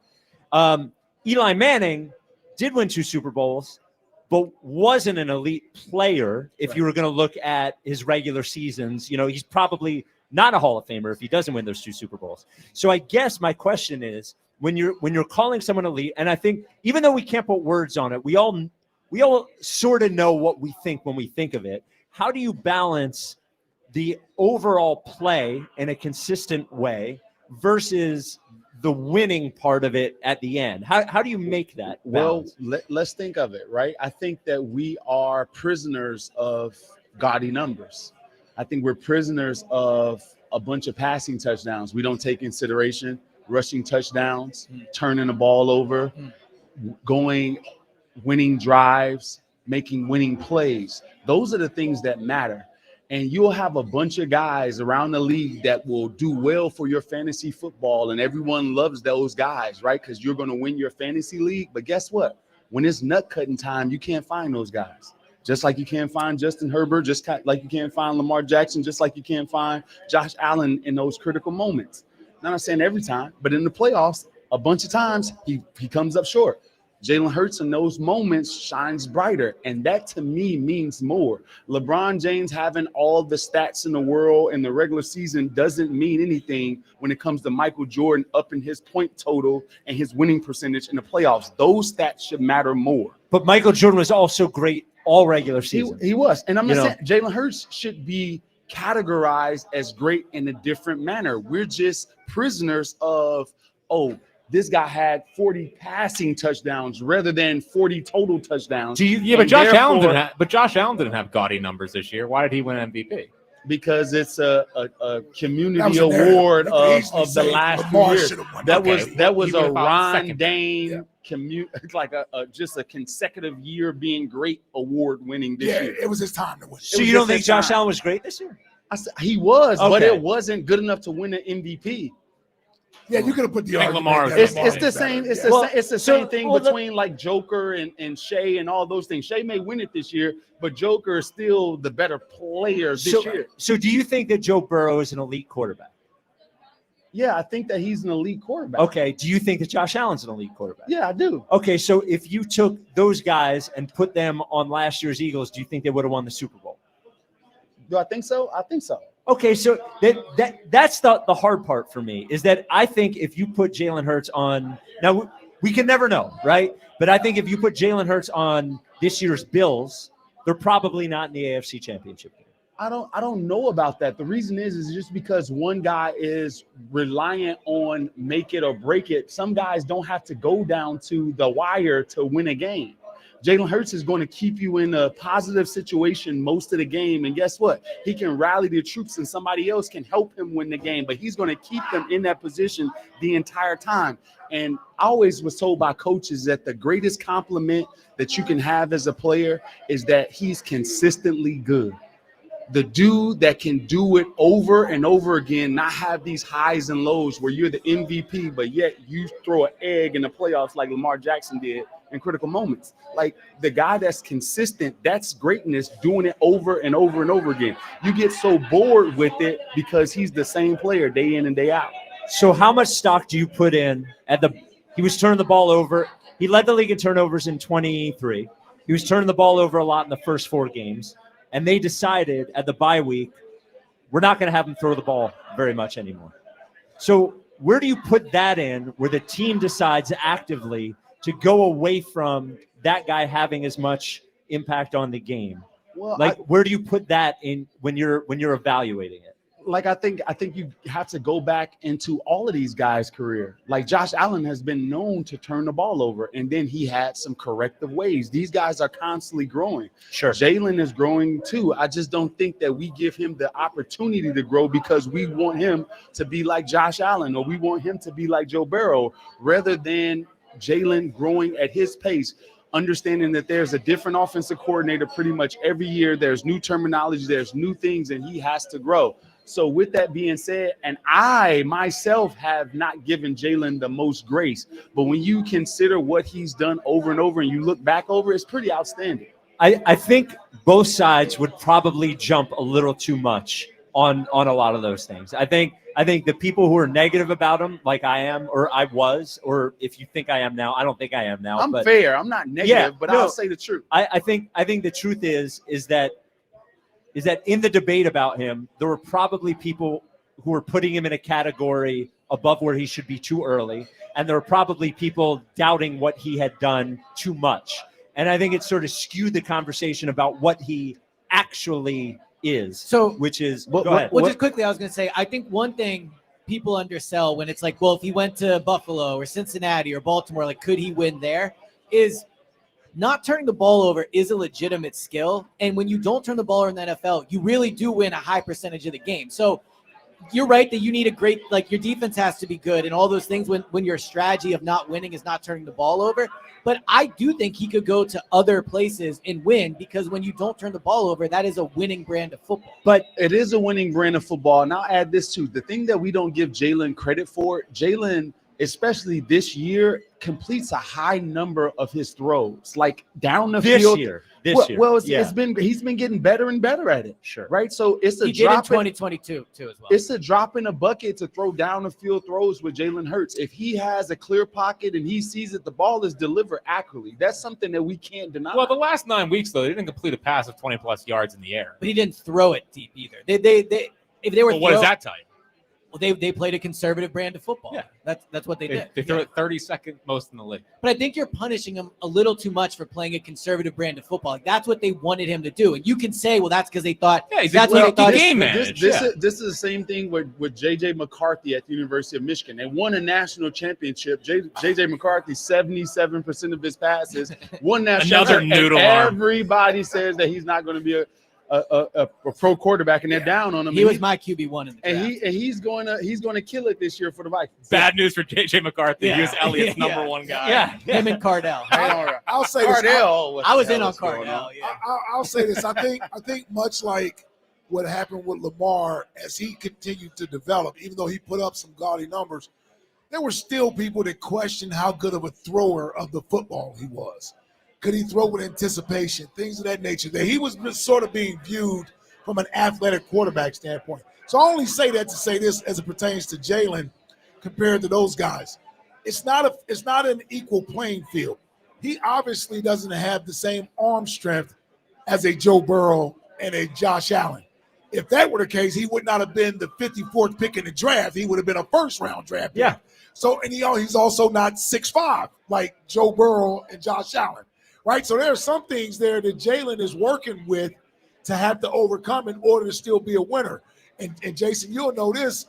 Speaker 1: Eli Manning did win 2 Super Bowls, but wasn't an elite player. If you were going to look at his regular seasons, he's probably not a Hall of Famer if he doesn't win those 2 Super Bowls. So I guess my question is, when you're calling someone elite, and I think even though we can't put words on it, we all sort of know what we think when we think of it. How do you balance the overall play in a consistent way versus the winning part of it at the end? How do you make that balance?
Speaker 6: Well, let's think of it, right? I think that we are prisoners of gaudy numbers. I think we're prisoners of a bunch of passing touchdowns. We don't take consideration rushing touchdowns, turning the ball over, winning drives, making winning plays. Those are the things that matter. And you'll have a bunch of guys around the league that will do well for your fantasy football, and everyone loves those guys, right? Because you're going to win your fantasy league. But guess what? When it's nut cutting time, you can't find those guys. Just like you can't find Justin Herbert, just like you can't find Lamar Jackson, just like you can't find Josh Allen in those critical moments. Now, I'm not saying every time, but in the playoffs, a bunch of times he comes up short. Jalen Hurts in those moments shines brighter, and that to me means more. LeBron James having all the stats in the world in the regular season doesn't mean anything when it comes to Michael Jordan upping his point total and his winning percentage in the playoffs. Those stats should matter more.
Speaker 1: But Michael Jordan was also great all regular season.
Speaker 6: He was, and I'm not saying Jalen Hurts should be categorized as great in a different manner. We're just prisoners of, this guy had 40 passing touchdowns rather than 40 total touchdowns.
Speaker 2: But Josh Allen didn't have gaudy numbers this year. Why did he win MVP?
Speaker 6: Because it's a community award of the last 2 years. That was a Ron Dane like just a consecutive year being great award winning this year.
Speaker 4: It was his time to win.
Speaker 1: So you don't think Josh Allen was great this year?
Speaker 6: He was, but it wasn't good enough to win an MVP.
Speaker 4: Yeah, you could have put the
Speaker 2: Lamar.
Speaker 6: It's the same. It's the same thing between like Joker and Shea and all those things. Shea may win it this year, but Joker is still the better player this year.
Speaker 1: So do you think that Joe Burrow is an elite quarterback?
Speaker 6: Yeah, I think that he's an elite quarterback.
Speaker 1: Okay. Do you think that Josh Allen's an elite quarterback?
Speaker 6: Yeah, I do.
Speaker 1: Okay, so if you took those guys and put them on last year's Eagles, do you think they would have won the Super Bowl?
Speaker 6: Do I think so? I think so.
Speaker 1: Okay, so that's the hard part for me is that I think if you put Jalen Hurts on – now, we can never know, right? But I think if you put Jalen Hurts on this year's Bills, they're probably not in the AFC Championship game.
Speaker 6: I don't know about that. The reason is just because one guy is reliant on make it or break it. Some guys don't have to go down to the wire to win a game. Jalen Hurts is going to keep you in a positive situation most of the game. And guess what? He can rally the troops and somebody else can help him win the game, but he's going to keep them in that position the entire time. And I always was told by coaches that the greatest compliment that you can have as a player is that he's consistently good. The dude that can do it over and over again, not have these highs and lows where you're the MVP, but yet you throw an egg in the playoffs like Lamar Jackson did in critical moments. Like the guy that's consistent, that's greatness, doing it over and over and over again. You get so bored with it because he's the same player day in and day out.
Speaker 1: So how much stock do you put in he was turning the ball over. He led the league in turnovers in 23. He was turning the ball over a lot in the first 4 games. And they decided at the bye week, we're not going to have him throw the ball very much anymore. So where do you put that in where the team decides actively to go away from that guy having as much impact on the game?
Speaker 6: Well,
Speaker 1: like, where do you put that in when you're evaluating it?
Speaker 6: Like, I think you have to go back into all of these guys' career. Like, Josh Allen has been known to turn the ball over, and then he had some corrective ways. These guys are constantly growing.
Speaker 1: Sure.
Speaker 6: Jalen is growing too. I just don't think that we give him the opportunity to grow because we want him to be like Josh Allen or we want him to be like Joe Burrow rather than Jalen growing at his pace. Understanding that there's a different offensive coordinator pretty much every year. There's new terminology, there's new things, and he has to grow. So with that being said, and I myself have not given Jalen the most grace, but when you consider what he's done over and over and you look back over, it's pretty outstanding.
Speaker 1: I think both sides would probably jump a little too much on a lot of those things. I think the people who are negative about him, like I am, or I was, or if you think I am now, I don't think I am now.
Speaker 6: I'm
Speaker 1: but
Speaker 6: fair. I'm not negative, but
Speaker 1: no,
Speaker 6: I'll say the truth.
Speaker 1: I think the truth is that in the debate about him, there were probably people who were putting him in a category above where he should be too early, and there were probably people doubting what he had done too much. And I think it sort of skewed the conversation about what he actually is.
Speaker 5: So,
Speaker 1: which is,
Speaker 5: go
Speaker 1: ahead.
Speaker 5: Well, just quickly, I was going to say, I think one thing people undersell when it's like, well, if he went to Buffalo or Cincinnati or Baltimore, like, could he win there? Is not turning the ball over is a legitimate skill. And when you don't turn the ball over in the NFL, you really do win a high percentage of the game. So you're right that you need a great, like, your defense has to be good and all those things when your strategy of not winning is not turning the ball over. But I do think he could go to other places and win because when you don't turn the ball over, that is a winning brand of football.
Speaker 6: But it is a winning brand of football. And I'll add this too. The thing that we don't give Jalen credit for, Jalen, especially this year, completes a high number of his throws, like down the field.
Speaker 1: This year.
Speaker 6: Well, he's been getting better and better at it.
Speaker 1: Sure.
Speaker 6: Right. So it's a
Speaker 5: He did in 2022 too as well.
Speaker 6: It's a drop in a bucket to throw down the field throws with Jalen Hurts. If he has a clear pocket and he sees that the ball is delivered accurately, that's something that we can't deny.
Speaker 2: Well, the last 9 weeks, though, they didn't complete a pass of 20-plus yards in the air.
Speaker 5: But he didn't throw it deep either. If they were
Speaker 2: Well, what does that tell you?
Speaker 5: Well, they played a conservative brand of football. Yeah, that's what they did.
Speaker 2: They threw it 32nd most in the league.
Speaker 5: But I think you're punishing him a little too much for playing a conservative brand of football. Like, that's what they wanted him to do. And you can say, well, that's because they thought that's what they thought.
Speaker 6: This is the same thing with J.J. McCarthy at the University of Michigan. They won a national championship. J.J. McCarthy, 77% of his passes, won that
Speaker 2: Another noodle arm.
Speaker 6: Everybody says that he's not going to be a pro quarterback, and they're down on him.
Speaker 5: He was my QB1 in the draft.
Speaker 6: And he's going to kill it this year for the Vikings.
Speaker 2: Bad news for J.J. McCarthy. He was Elliott's number one guy.
Speaker 5: Yeah, him and Cardell.
Speaker 4: I'll say this.
Speaker 5: I was in on Cardell.
Speaker 4: I'll say this. I think much like what happened with Lamar as he continued to develop, even though he put up some gaudy numbers, there were still people that questioned how good of a thrower of the football he was. Could he throw with anticipation, things of that nature, that he was sort of being viewed from an athletic quarterback standpoint. So I only say that to say this as it pertains to Jalen compared to those guys. It's not an equal playing field. He obviously doesn't have the same arm strength as a Joe Burrow and a Josh Allen. If that were the case, he would not have been the 54th pick in the draft. He would have been a first-round draft pick.
Speaker 1: Yeah.
Speaker 4: So, and he's also not 6'5", like Joe Burrow and Josh Allen. Right, so there are some things there that Jalen is working with to have to overcome in order to still be a winner. And Jason, you'll know this.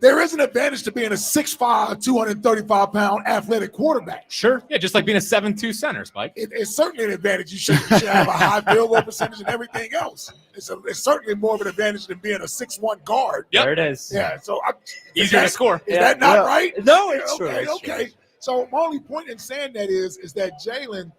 Speaker 4: There is an advantage to being a 6'5", 235-pound athletic quarterback.
Speaker 2: Sure. Yeah, just like being a 7'2" center, Spike.
Speaker 4: It's certainly an advantage. You should have a high field goal percentage and everything else. It's certainly more of an advantage than being a 6'1" guard.
Speaker 2: Yep.
Speaker 1: There it is.
Speaker 4: Yeah, so
Speaker 2: easier to score.
Speaker 4: Is that not right?
Speaker 1: No, it's true.
Speaker 4: Okay. So my only point in saying that is that Jalen,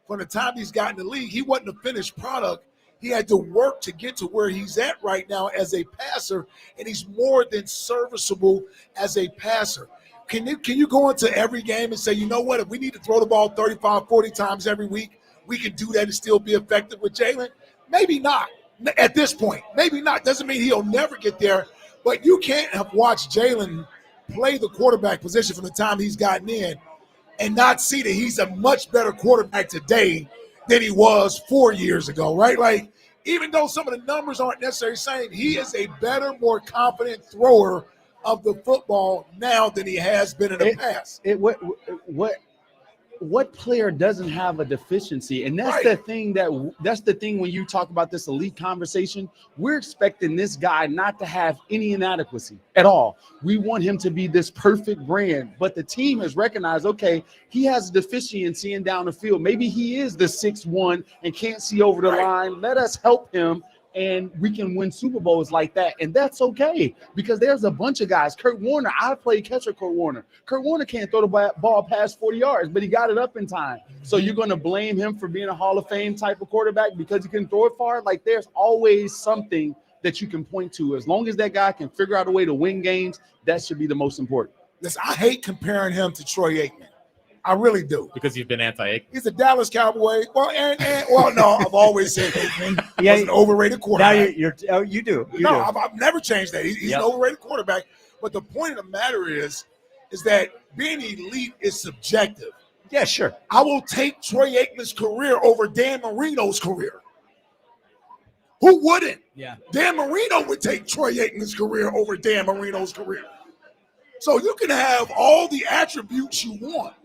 Speaker 4: from the time he's got in the league, he wasn't a finished product. He had to work to get to where he's at right now as a passer, and he's more than serviceable as a passer. Can you go into every game and say, you know what, if we need to throw the ball 35, 40 times every week, we can do that and still be effective with Jalen? Maybe not at this point. Maybe not. Doesn't mean he'll never get there, but you can't have watched Jalen play the quarterback position from the time he's gotten in and not see that he's a much better quarterback today than he was 4 years ago, right? Like, even though some of the numbers aren't necessarily saying, he is a better, more confident thrower of the football now than he has been in the past.
Speaker 6: what player doesn't have a deficiency? And that's the thing that's the thing when you talk about this elite conversation, we're expecting this guy not to have any inadequacy at all. We want him to be this perfect brand, but the team has recognized, okay, he has a deficiency in down the field. Maybe he is the 6'1" and can't see over the line. Let us help him, and we can win Super Bowls like that. And that's okay, because there's a bunch of guys. Kurt Warner, I played catcher Kurt Warner. Kurt Warner can't throw the ball past 40 yards, but he got it up in time. So you're going to blame him for being a Hall of Fame type of quarterback because he can throw it far? Like, there's always something that you can point to. As long as that guy can figure out a way to win games, that should be the most important.
Speaker 4: Listen, I hate comparing him to Troy Aikman. I really do.
Speaker 2: Because you've been anti-Aikman.
Speaker 4: He's a Dallas Cowboy. Well, well, no, I've always said Aikman was an overrated quarterback.
Speaker 1: Now you do.
Speaker 4: I've never changed that. He's an overrated quarterback. But the point of the matter is that being elite is subjective.
Speaker 1: Yeah, sure.
Speaker 4: I will take Troy Aikman's career over Dan Marino's career. Who wouldn't?
Speaker 5: Yeah.
Speaker 4: Dan Marino would take Troy Aikman's career over Dan Marino's career. So you can have all the attributes you want.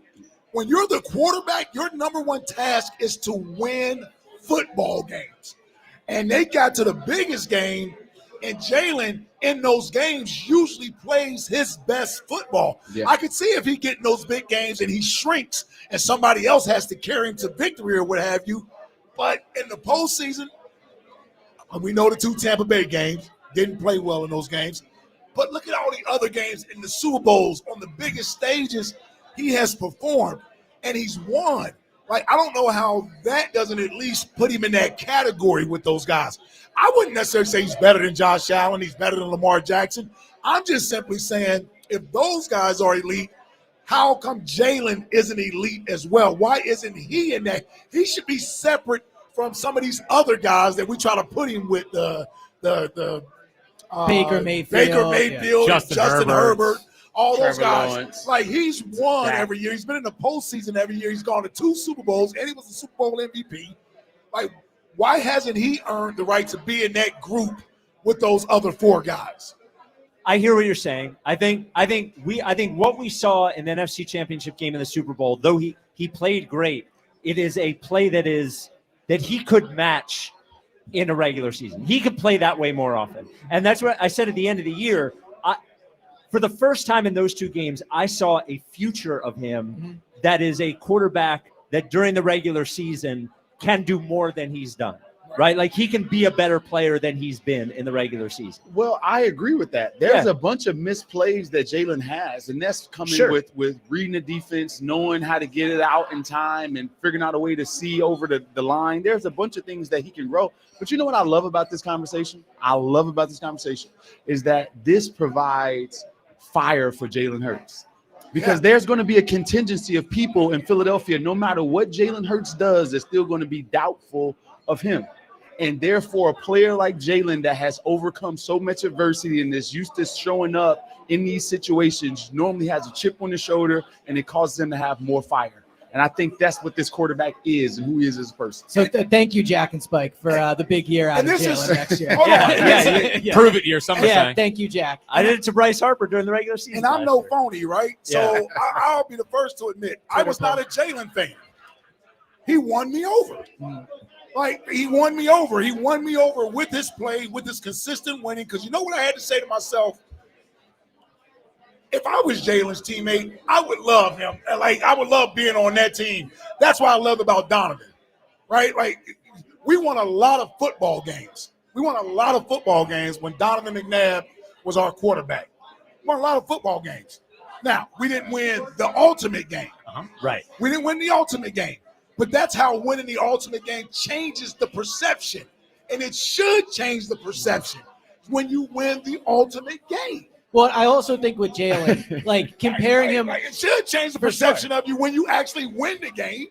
Speaker 4: When you're the quarterback, your number one task is to win football games. And they got to the biggest game, and Jalen in those games usually plays his best football.
Speaker 6: Yeah.
Speaker 4: I could see if he get in those big games and he shrinks and somebody else has to carry him to victory or what have you. But in the postseason, we know the 2 Tampa Bay games, didn't play well in those games. But look at all the other games in the Super Bowls on the biggest stages. He has performed, and he's won. Like, I don't know how that doesn't at least put him in that category with those guys. I wouldn't necessarily say he's better than Josh Allen. He's better than Lamar Jackson. I'm just simply saying, if those guys are elite, how come Jalen isn't elite as well? Why isn't he in that? He should be separate from some of these other guys that we try to put him with
Speaker 5: Baker Mayfield,
Speaker 4: Justin Herbert. All those
Speaker 6: Trevor
Speaker 4: guys,
Speaker 6: Lawrence.
Speaker 4: like, he's won every year. He's been in the postseason every year. He's gone to 2 Super Bowls, and he was a Super Bowl MVP. Like, why hasn't he earned the right to be in that group with those other 4 guys?
Speaker 1: I hear what you're saying. I think what we saw in the NFC Championship game in the Super Bowl, though he played great, it is a play that he could match in a regular season. He could play that way more often, and that's what I said at the end of the year. For the first time in those 2 games, I saw a future of him that is a quarterback that during the regular season can do more than he's done, right? Like, he can be a better player than he's been in the regular season.
Speaker 6: Well, I agree with that. There's a bunch of missed plays that Jalen has, and that's coming with reading the defense, knowing how to get it out in time, and figuring out a way to see over the line. There's a bunch of things that he can grow. But you know what I love about this conversation? Is that this provides fire for Jalen Hurts, because there's going to be a contingency of people in Philadelphia, no matter what Jalen Hurts does, they're still going to be doubtful of him. And therefore, a player like Jalen that has overcome so much adversity and is used to showing up in these situations normally has a chip on his shoulder, and it causes him to have more fire. And I think that's what this quarterback is and who he is as a person.
Speaker 5: So thank you, Jack and Spike, for the big year out of Jalen next year.
Speaker 1: Yeah.
Speaker 2: Prove it year, some are
Speaker 5: Yeah,
Speaker 2: saying.
Speaker 5: thank you, Jack.
Speaker 1: I did it to Bryce Harper during the regular season.
Speaker 4: And I'm no phony, right? So I'll be the first to admit, I was not a Jalen fan. He won me over. Like, he won me over. He won me over with his play, with his consistent winning. Because you know what I had to say to myself? If I was Jalen's teammate, I would love him. Like, I would love being on that team. That's what I loved about Donovan, right? Like, we won a lot of football games. We won a lot of football games when Donovan McNabb was our quarterback. We won a lot of football games. Now, we didn't win the ultimate game.
Speaker 1: Right.
Speaker 4: We didn't win the ultimate game. But that's how winning the ultimate game changes the perception. And it should change the perception when you win the ultimate game.
Speaker 5: Well, I also think with Jalen, like, comparing him.
Speaker 4: It should change the perception of you when you actually win the game.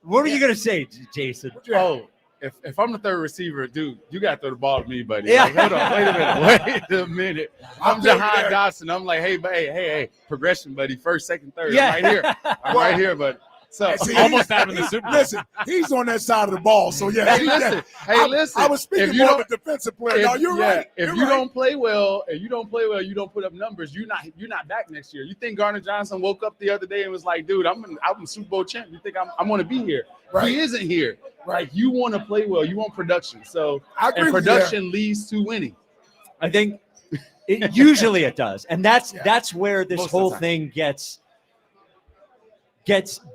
Speaker 1: What were you going to say, Jason?
Speaker 6: Oh, if I'm the third receiver, dude, you got to throw the ball to me, buddy.
Speaker 1: Yeah.
Speaker 6: Like, hold on, wait a minute. I'm Jahan Dotson. I'm like, hey, progression, buddy. First, second, third.
Speaker 1: Yeah.
Speaker 6: I'm right here. I'm right here, buddy. So
Speaker 2: almost having the Super Bowl.
Speaker 4: Listen, he's on that side of the ball. So yeah,
Speaker 6: listen.
Speaker 4: I was speaking more of a defensive player. No, you're right.
Speaker 6: If you don't play well, you don't put up numbers. You're not back next year. You think Gardner Johnson woke up the other day and was like, dude, I'm Super Bowl champ. You think I'm going to be here? Right. He isn't here. Right. You want to play well. You want production. So and production leads to winning.
Speaker 1: I think usually it does, and that's where this whole thing gets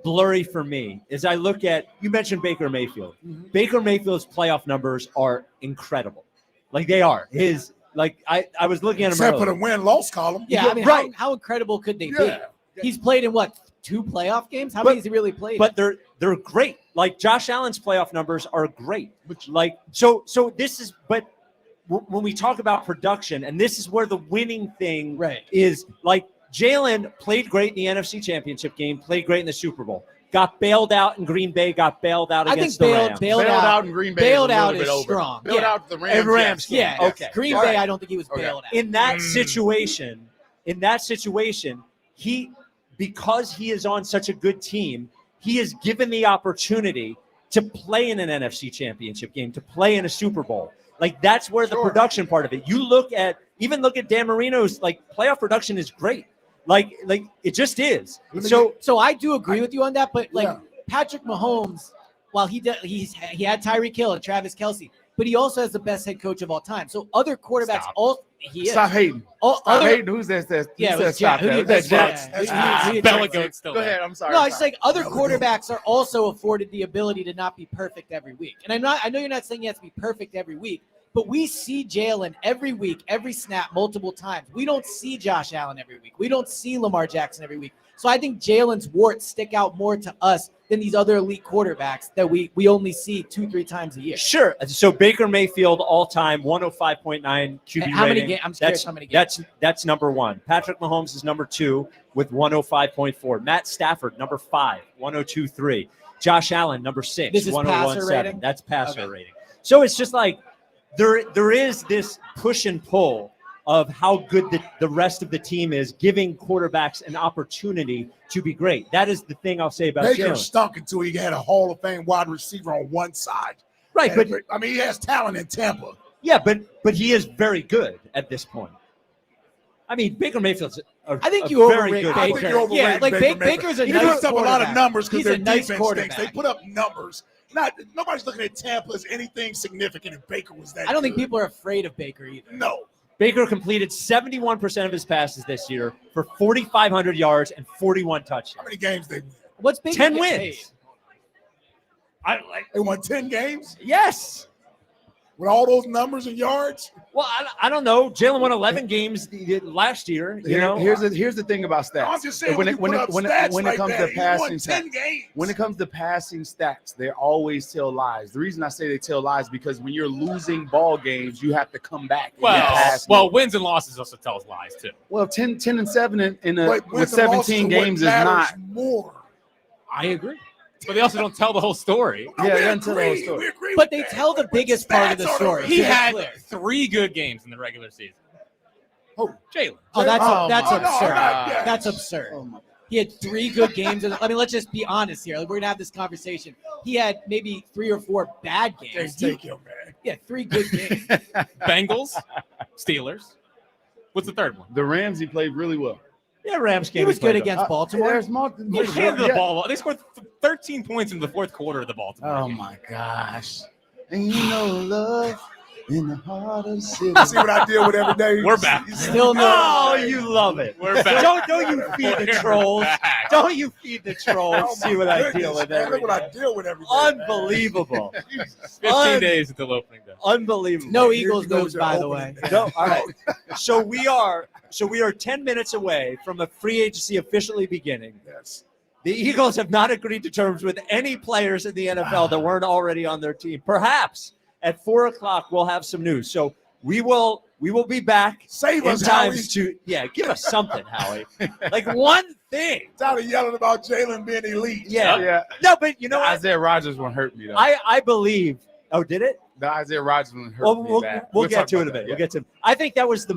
Speaker 1: blurry for me. As I look at, you mentioned Baker Mayfield. Baker Mayfield's playoff numbers are incredible. Like they are. I was looking at him
Speaker 4: except
Speaker 1: earlier.
Speaker 4: for the win-loss column.
Speaker 5: Yeah, I mean, how incredible could they be? He's played in what, 2 playoff games? How many has he really played?
Speaker 1: But they're great. Like Josh Allen's playoff numbers are great. Like so this is. But when we talk about production, and this is where the winning thing is. Like Jalen played great in the NFC Championship game, played great in the Super Bowl. Got bailed out in Green Bay. Got bailed out against the Rams.
Speaker 5: Bailed out
Speaker 6: in Green Bay.
Speaker 5: Bailed out is strong.
Speaker 6: Bailed out the Rams.
Speaker 1: Rams.
Speaker 5: Yeah.
Speaker 1: Okay.
Speaker 5: Green Bay, I don't think he was bailed out.
Speaker 1: In that situation, because he is on such a good team, he is given the opportunity to play in an NFC Championship game, to play in a Super Bowl. Like that's where the production part of it. You look at Dan Marino's playoff production is great. Like it just is.
Speaker 5: So I do agree with you on that, but Patrick Mahomes, while he had Tyreek Hill and Travis Kelce, but he also has the best head coach of all time. So other quarterbacks
Speaker 6: Stop hating. Stop hating. Who's that?
Speaker 2: Still
Speaker 6: Go ahead. I'm sorry.
Speaker 5: No, it's like other quarterbacks are also afforded the ability to not be perfect every week. And I know you're not saying you have to be perfect every week, but we see Jalen every week, every snap, multiple times. We don't see Josh Allen every week. We don't see Lamar Jackson every week. So I think Jalen's warts stick out more to us than these other elite quarterbacks that we only see 2-3 times a year.
Speaker 1: Sure. So Baker Mayfield all-time 105.9 QB
Speaker 5: how many
Speaker 1: rating.
Speaker 5: games? I'm curious how many games.
Speaker 1: That's number 1. Patrick Mahomes is number 2 with 105.4. Matt Stafford, number 5, 102.3. Josh Allen, number 6,
Speaker 5: This is passer
Speaker 1: 101.7.
Speaker 5: rating?
Speaker 1: That's passer rating. So it's just like there is this push and pull of how good the rest of the team is, giving quarterbacks an opportunity to be great. That is the thing I'll say about
Speaker 4: Baker
Speaker 1: Jalen.
Speaker 4: stunk until he had a Hall of Fame wide receiver on one side.
Speaker 1: Right, but
Speaker 4: I mean, he has talent in Tampa.
Speaker 1: Yeah, but he is very good at this point. I mean, Baker Mayfield's
Speaker 5: I think you overrate
Speaker 1: good.
Speaker 5: Baker.
Speaker 4: I think you overrate
Speaker 5: Baker's a
Speaker 4: he
Speaker 5: nice
Speaker 4: puts up a lot of numbers because their
Speaker 5: nice
Speaker 4: defense
Speaker 5: quarterback.
Speaker 4: stinks. They put up numbers. Nobody's looking at Tampa as anything significant if Baker was that
Speaker 5: I don't think
Speaker 4: good.
Speaker 5: people are afraid of Baker either.
Speaker 4: No.
Speaker 1: Baker completed 71% of his passes this year for 4,500 yards and 41 touchdowns.
Speaker 4: How many games they win?
Speaker 5: What's Baker
Speaker 1: 10
Speaker 5: get
Speaker 1: wins.
Speaker 5: paid?
Speaker 4: They won 10 games
Speaker 1: Yes.
Speaker 4: with all those numbers and yards.
Speaker 1: Well, I don't know. Jalen won 11 games last year.
Speaker 6: Here's the thing about stats.
Speaker 4: I'm just saying
Speaker 6: when
Speaker 4: when
Speaker 6: it
Speaker 4: comes
Speaker 6: to passing
Speaker 4: stats,
Speaker 6: stats, when it comes to passing stats, they always tell lies. The reason I say they tell lies because when you're losing ball games, you have to come back.
Speaker 2: Wins and losses also tells lies too.
Speaker 6: Well, 10-7 with 17 games is not
Speaker 4: more.
Speaker 2: I agree. But they also don't tell the whole story.
Speaker 6: They don't tell the whole story.
Speaker 5: But they tell the biggest part of the story.
Speaker 2: He had 3 good games in the regular season.
Speaker 6: Oh,
Speaker 2: Jalen.
Speaker 5: Oh, that's absurd.
Speaker 4: No,
Speaker 5: That's absurd. He had 3 good games. I mean, let's just be honest here. We're going to have this conversation. He had maybe 3 or 4 bad games.
Speaker 4: Take him, man.
Speaker 5: Yeah, 3 good games.
Speaker 2: Bengals, Steelers. What's the third one?
Speaker 6: The Rams, he played really well.
Speaker 1: Yeah, Rams game.
Speaker 5: He was good against Baltimore.
Speaker 6: There's multiple.
Speaker 2: He handed the ball. They scored 13 points in the fourth quarter of the Baltimore
Speaker 6: Oh
Speaker 2: game.
Speaker 6: my gosh! And you know love in the heart of the city.
Speaker 4: See what I deal with every day?
Speaker 2: We're back.
Speaker 5: Still
Speaker 1: Oh, you love it.
Speaker 2: We're back.
Speaker 1: Don't you feed the
Speaker 2: We're
Speaker 1: trolls.
Speaker 2: back.
Speaker 1: Don't you feed the trolls.
Speaker 4: Oh,
Speaker 1: See
Speaker 4: my
Speaker 1: what I
Speaker 4: goodness,
Speaker 1: deal with
Speaker 4: man.
Speaker 1: every
Speaker 4: Look what I
Speaker 1: day.
Speaker 4: deal with every day.
Speaker 1: Unbelievable.
Speaker 2: 15 days until opening day.
Speaker 1: Unbelievable.
Speaker 5: No Eagles
Speaker 4: goes
Speaker 5: moves,
Speaker 4: your
Speaker 5: by the
Speaker 4: opening
Speaker 5: way.
Speaker 1: No, all right. So we are 10 minutes away from the free agency officially beginning.
Speaker 4: Yes.
Speaker 1: The Eagles have not agreed to terms with any players in the NFL that weren't already on their team. Perhaps at 4:00 we'll have some news. So we will be back.
Speaker 4: Save
Speaker 1: in
Speaker 4: us,
Speaker 1: times
Speaker 4: Howie.
Speaker 1: to give us something, Howie. Like one thing.
Speaker 4: Tired of yelling about Jalen being elite.
Speaker 1: Yeah. No, but you know what?
Speaker 6: Isaiah Rodgers won't hurt me though.
Speaker 1: I believe. Oh, did it?
Speaker 6: The Isaiah Rodgers won't hurt
Speaker 1: Well,
Speaker 6: me
Speaker 1: we'll
Speaker 6: bad.
Speaker 1: get to
Speaker 6: talk
Speaker 1: it in a
Speaker 6: about
Speaker 1: bit.
Speaker 6: that,
Speaker 1: We'll get to it. I think that was the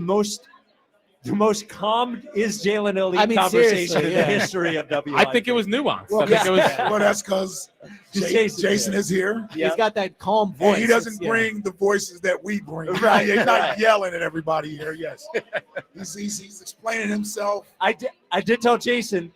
Speaker 1: the most calm is Jalen elite
Speaker 5: I mean,
Speaker 1: conversation
Speaker 5: seriously,
Speaker 1: in
Speaker 5: yeah.
Speaker 1: the history of WIP.
Speaker 2: I think it was nuanced.
Speaker 4: Well,
Speaker 2: I think it was.
Speaker 4: well, that's because Jason is here.
Speaker 5: He's got that calm voice.
Speaker 4: And he doesn't
Speaker 5: It's-
Speaker 4: bring the voices that we bring.
Speaker 1: Right,
Speaker 4: He's not
Speaker 1: right.
Speaker 4: yelling at everybody here. Yes, he's explaining himself.
Speaker 1: I did tell Jason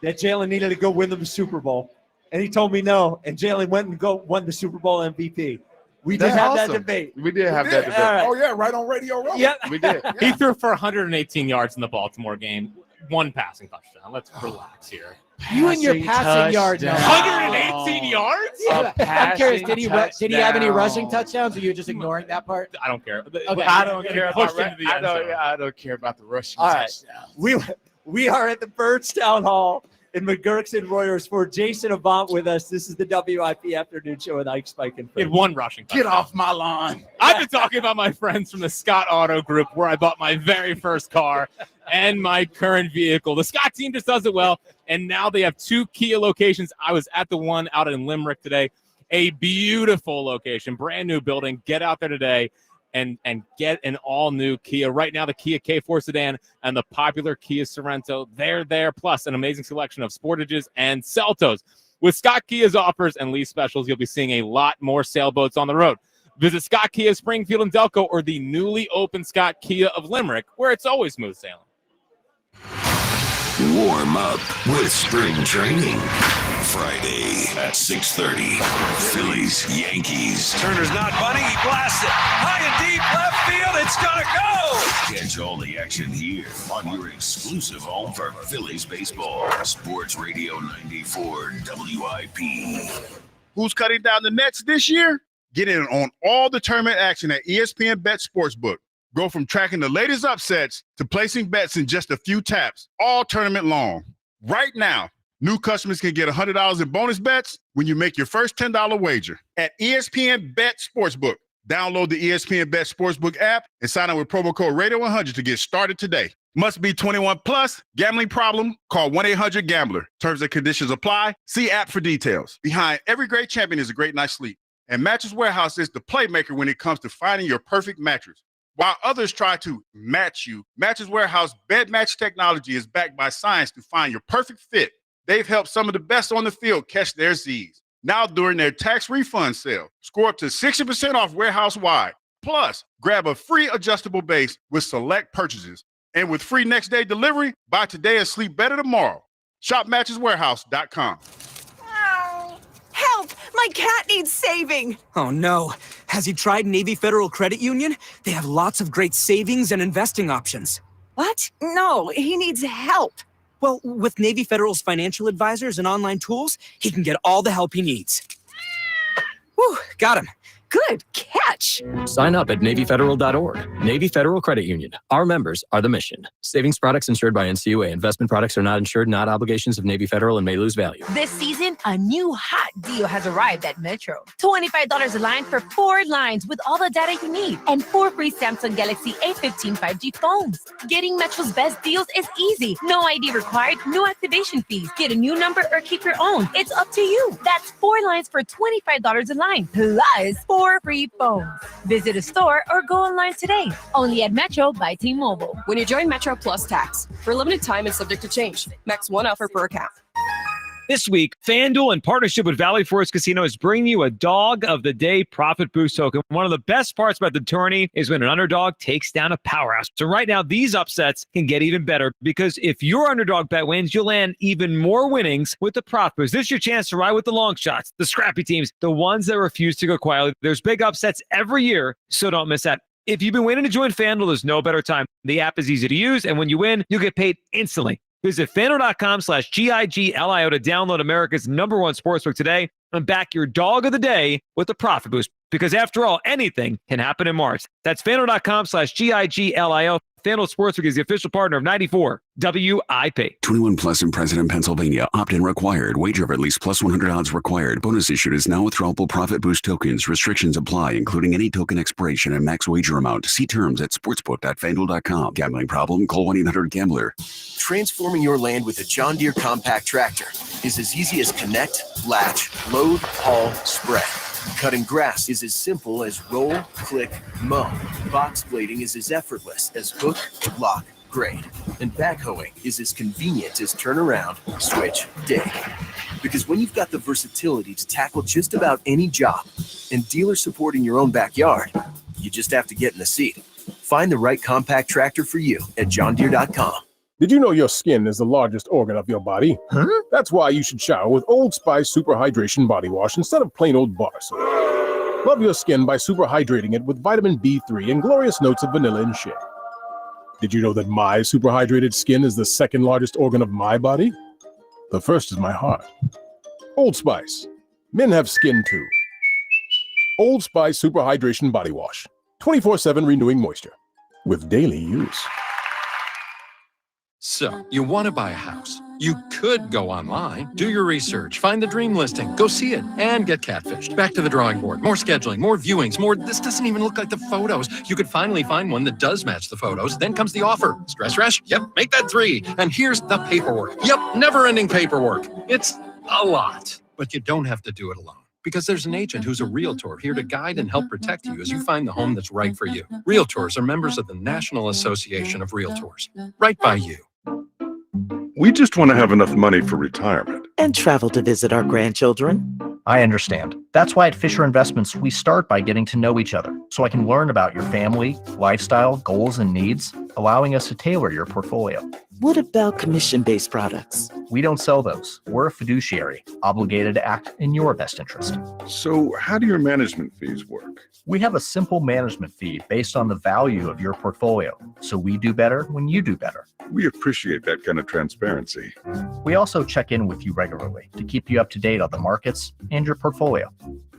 Speaker 1: that Jalen needed to go win them the Super Bowl, and he told me no. And Jalen went and won the Super Bowl MVP. We did
Speaker 6: That's
Speaker 1: have
Speaker 6: awesome.
Speaker 1: that debate.
Speaker 6: We did have that debate.
Speaker 1: All right.
Speaker 4: Oh yeah, right on Radio Row.
Speaker 1: Yeah,
Speaker 6: We did.
Speaker 2: He threw for 118 yards in the Baltimore game, 1 passing touchdown. Let's relax here.
Speaker 5: You and your passing yard. No.
Speaker 2: 118 yards?
Speaker 5: Yeah, I'm curious. Did he
Speaker 6: passing
Speaker 5: have any
Speaker 6: touchdown.
Speaker 5: rushing touchdowns, or you were just ignoring that part?
Speaker 2: I don't care.
Speaker 5: Okay.
Speaker 6: I don't care
Speaker 2: Pushed
Speaker 6: about.
Speaker 2: into the end zone.
Speaker 6: I don't care about the rushing
Speaker 1: All right.
Speaker 6: touchdown.
Speaker 1: We are at the Birds Town Hall in MaGerks and Royersford. Jason Avant with us. This is the WIP Afternoon Show with Ike, Spike, and
Speaker 2: He had
Speaker 1: Fred.
Speaker 2: 1 rushing touchdown.
Speaker 6: Get off my lawn.
Speaker 2: I've been talking about my friends from the Scott Auto Group, where I bought my very first car and my current vehicle. The Scott team just does it well, and now they have 2 Kia locations. I was at the one out in Limerick today. A beautiful location, brand new building. Get out there today and get an all-new Kia. Right now, the Kia K4 sedan and the popular Kia Sorento, they're there, plus an amazing selection of Sportages and Celtos. With Scott Kia's offers and lease specials, you'll be seeing a lot more sailboats on the road. Visit Scott Kia Springfield and Delco or the newly opened Scott Kia of Limerick, where it's always smooth sailing.
Speaker 7: Warm up with spring training. Friday at 6:30. Phillies, Yankees.
Speaker 19: Turner's not bunting. He blasts it high and deep left field. It's gonna go.
Speaker 7: Catch all the action here on your exclusive home for Phillies baseball. Sports Radio 94 WIP.
Speaker 20: Who's cutting down the nets this year? Get in on all the tournament action at ESPN Bet Sportsbook. Go from tracking the latest upsets to placing bets in just a few taps, all tournament long. Right now, new customers can get $100 in bonus bets when you make your first $10 wager at ESPN Bet Sportsbook. Download the ESPN Bet Sportsbook app and sign up with promo code Radio100 to get started today. Must be 21 plus. Gambling problem? Call 1-800-GAMBLER. Terms and conditions apply. See app for details. Behind every great champion is a great night's sleep. And Mattress Warehouse is the playmaker when it comes to finding your perfect mattress. While others try to match you, Mattress Warehouse bed match technology is backed by science to find your perfect fit. They've helped some of the best on the field catch their Z's. Now during their tax refund sale, score up to 60% off warehouse-wide. Plus, grab a free adjustable base with select purchases. And with free next day delivery, buy today and sleep better tomorrow. Shop mattresswarehouse.com.
Speaker 21: Help! My cat needs saving!
Speaker 22: Oh no. Has he tried Navy Federal Credit Union? They have lots of great savings and investing options.
Speaker 21: What? No, he needs help.
Speaker 22: Well, with Navy Federal's financial advisors and online tools, he can get all the help he needs. Whew, got him.
Speaker 21: Good catch.
Speaker 23: Sign up at NavyFederal.org. Navy Federal Credit Union. Our members are the mission. Savings products insured by NCUA. Investment products are not insured, not obligations of Navy Federal, and may lose value.
Speaker 11: This season, a new hot deal has arrived at Metro. $25 a line for 4 lines with all the data you need and 4 free Samsung Galaxy A15 5G phones. Getting Metro's best deals is easy. No ID required, no activation fees. Get a new number or keep your own. It's up to you. That's 4 lines for $25 a line, plus 4 free phones. Visit a store or go online today. Only at Metro by T-Mobile.
Speaker 24: When you join Metro Plus Tax, for a limited time and subject to change. Max 1 offer per account.
Speaker 25: This week, FanDuel, in partnership with Valley Forge Casino, is bringing you a Dog of the Day Profit Boost token. One of the best parts about the tourney is when an underdog takes down a powerhouse. So right now, these upsets can get even better because if your underdog bet wins, you'll land even more winnings with the Profit Boost. This is your chance to ride with the long shots, the scrappy teams, the ones that refuse to go quietly. There's big upsets every year, so don't miss that. If you've been waiting to join FanDuel, there's no better time. The app is easy to use, and when you win, you'll get paid instantly. Visit FanDuel.com/GIGLIO to download America's #1 sportsbook today and back your Dog of the Day with the Profit Boost. Because after all, anything can happen in March. That's FanDuel.com/GIGLIO. FanDuel Sportsbook is the official partner of 94 WIP.
Speaker 7: 21 plus in President, Pennsylvania. Opt-in required. Wager of at least plus 100 odds required. Bonus issued is now withdrawable profit boost tokens. Restrictions apply, including any token expiration and max wager amount. See terms at sportsbook.fanduel.com. Gambling problem? Call 1-800-GAMBLER.
Speaker 26: Transforming your land with a John Deere compact tractor is as easy as connect, latch, load, haul, spread. Cutting grass is as simple as roll, click, mow. Box blading is as effortless as hook, lock, grade. And backhoeing is as convenient as turn around, switch, dig. Because when you've got the versatility to tackle just about any job and dealer support in your own backyard, you just have to get in the seat. Find the right compact tractor for you at johndeere.com.
Speaker 3: Did you know your skin is the largest organ of your body? Huh? That's why you should shower with Old Spice Super Hydration Body Wash instead of plain old bar soap. Love your skin by super hydrating it with vitamin B3 and glorious notes of vanilla and shea. Did you know that my super hydrated skin is the second largest organ of my body? The first is my heart. Old Spice. Men have skin too. Old Spice Super Hydration Body Wash. 24/7 renewing moisture. With daily use.
Speaker 8: So, you want to buy a house. You could go online, do your research, find the dream listing, go see it, and get catfished. Back to the drawing board. More scheduling, more viewings, more. This doesn't even look like the photos. You could finally find one that does match the photos. Then comes the offer. Stress rush? Yep, make that 3. And here's the paperwork. Yep, never-ending paperwork. It's a lot. But you don't have to do it alone. Because there's an agent who's a realtor here to guide and help protect you as you find the home that's right for you. Realtors are members of the National Association of Realtors. Right by you.
Speaker 9: We just want to have enough money for retirement.
Speaker 10: And travel to visit our grandchildren.
Speaker 23: I understand. That's why at Fisher Investments, we start by getting to know each other so I can learn about your family, lifestyle, goals, and needs, allowing us to tailor your portfolio.
Speaker 10: What about commission-based products?
Speaker 23: We don't sell those. We're a fiduciary, obligated to act in your best interest.
Speaker 9: So how do your management fees work?
Speaker 23: We have a simple management fee based on the value of your portfolio, so we do better when you do better.
Speaker 9: We appreciate that kind of transparency.
Speaker 23: We also check in with you regularly to keep you up to date on the markets and your portfolio.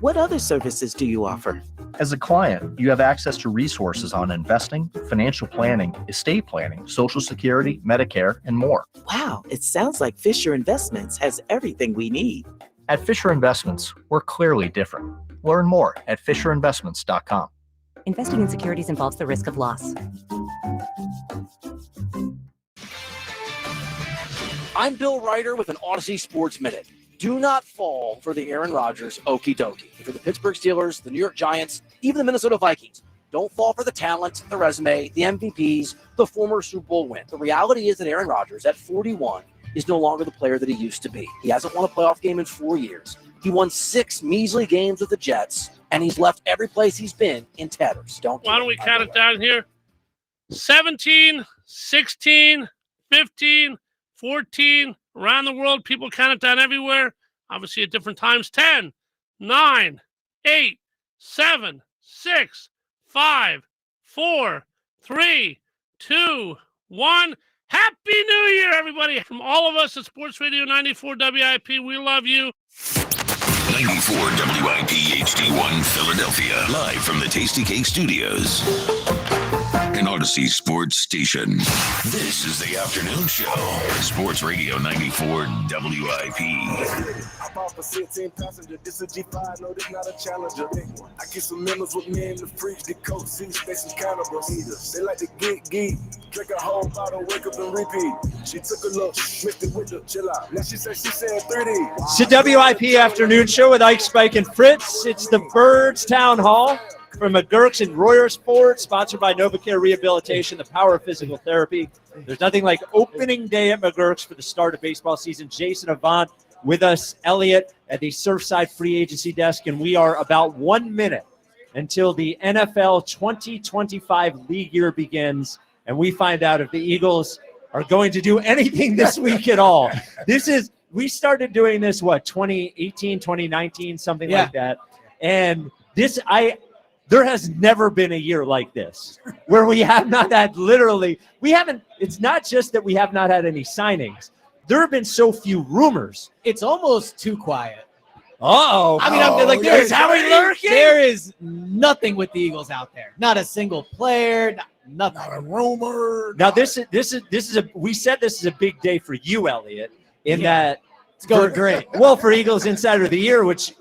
Speaker 10: What other services do you offer?
Speaker 23: As a client, you have access to resources on investing, financial planning, estate planning, Social Security, Medicare, and more.
Speaker 10: Wow, it sounds like Fisher Investments has everything we need.
Speaker 23: At Fisher Investments, we're clearly different. Learn more at fisherinvestments.com.
Speaker 12: Investing in securities involves the risk of loss.
Speaker 13: I'm Bill Ryder with an Odyssey Sports Minute. Do not fall for the Aaron Rodgers okie dokie. For the Pittsburgh Steelers, the New York Giants, even the Minnesota Vikings, don't fall for the talent, the resume, the MVPs, the former Super Bowl win. The reality is that Aaron Rodgers, at 41, is no longer the player that he used to be. He hasn't won a playoff game in 4 years. He won 6 measly games with the Jets, and he's left every place he's been in tatters.
Speaker 27: Why don't we count it down here? 17, 16, 15, 14. Around the world, people count it down everywhere. Obviously at different times. 10, 9, 8, 7, 6, 5, 4, 3, 2, 1. Happy New Year, everybody. From all of us at Sports Radio 94 WIP, we love you.
Speaker 7: 94 WIP HD1 Philadelphia. Live from the Tasty Cake Studios. An Odyssey Sports Station. This is the afternoon show. Sports Radio 94 WIP.
Speaker 28: I bought for 16 passenger. This is G5. No, this not a challenger. I get some members with me in the fridge. The coat seats, they some cannibals. They like to get geek. Drink a whole bottle, wake up and repeat. She took a look, mixed it with the chill out. Now she said 3D.
Speaker 1: It's the WIP Afternoon Show with Ike, Spike, and Fritz. It's the Birds Town Hall from MaGerks and Royersford, sponsored by NovaCare Rehabilitation, the power of physical therapy. There's nothing like opening day at MaGerks for the start of baseball season. Jason Avant with us, Elliot at the Surfside Free Agency desk, and we are about 1 minute until the NFL 2025 league year begins, and we find out if the Eagles are going to do anything this week at all. We started doing this, 2018, 2019, something like that. And there has never been a year like this where we have not had it's not just that we have not had any signings. There have been so few rumors.
Speaker 5: It's almost too quiet.
Speaker 1: Uh-oh.
Speaker 5: I mean, there is nothing with the Eagles out there. Not a single player, nothing.
Speaker 4: Not a rumor.
Speaker 1: Now we said this is a big day for you, Elliot, that
Speaker 5: it's going great.
Speaker 1: Well, for Eagles Insider of the Year, which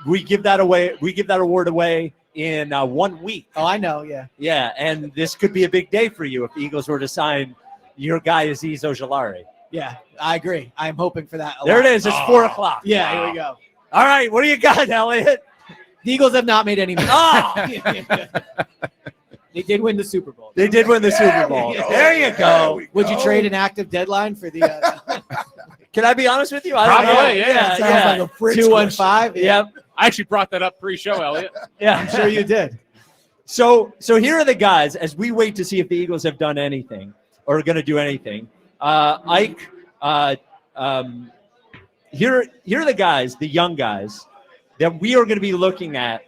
Speaker 1: we give that away, we give that award away in 1 week.
Speaker 5: Oh, I know, yeah.
Speaker 1: Yeah, and this could be a big day for you if the Eagles were to sign your guy Azeez Ojulari.
Speaker 5: Yeah, I agree. I'm hoping for that.
Speaker 1: There it is. It's 4 o'clock.
Speaker 5: Yeah, Here we go.
Speaker 1: All right, what do you got, Elliot?
Speaker 5: The Eagles have not made any moves.
Speaker 1: Oh!
Speaker 5: They did win the Super Bowl.
Speaker 1: They did win the Super Bowl. There you go.
Speaker 5: Would you trade an active deadline for the
Speaker 1: Can I be honest with you? I don't know.
Speaker 2: Probably, yeah.
Speaker 4: Sounds like a Fritz
Speaker 5: 215?
Speaker 1: Yep.
Speaker 2: I actually brought that up pre-show, Elliot.
Speaker 1: Yeah,
Speaker 5: I'm sure you did.
Speaker 1: So here are the guys as we wait to see if the Eagles have done anything or are going to do anything. Ike, here are the guys, the young guys that we are going to be looking at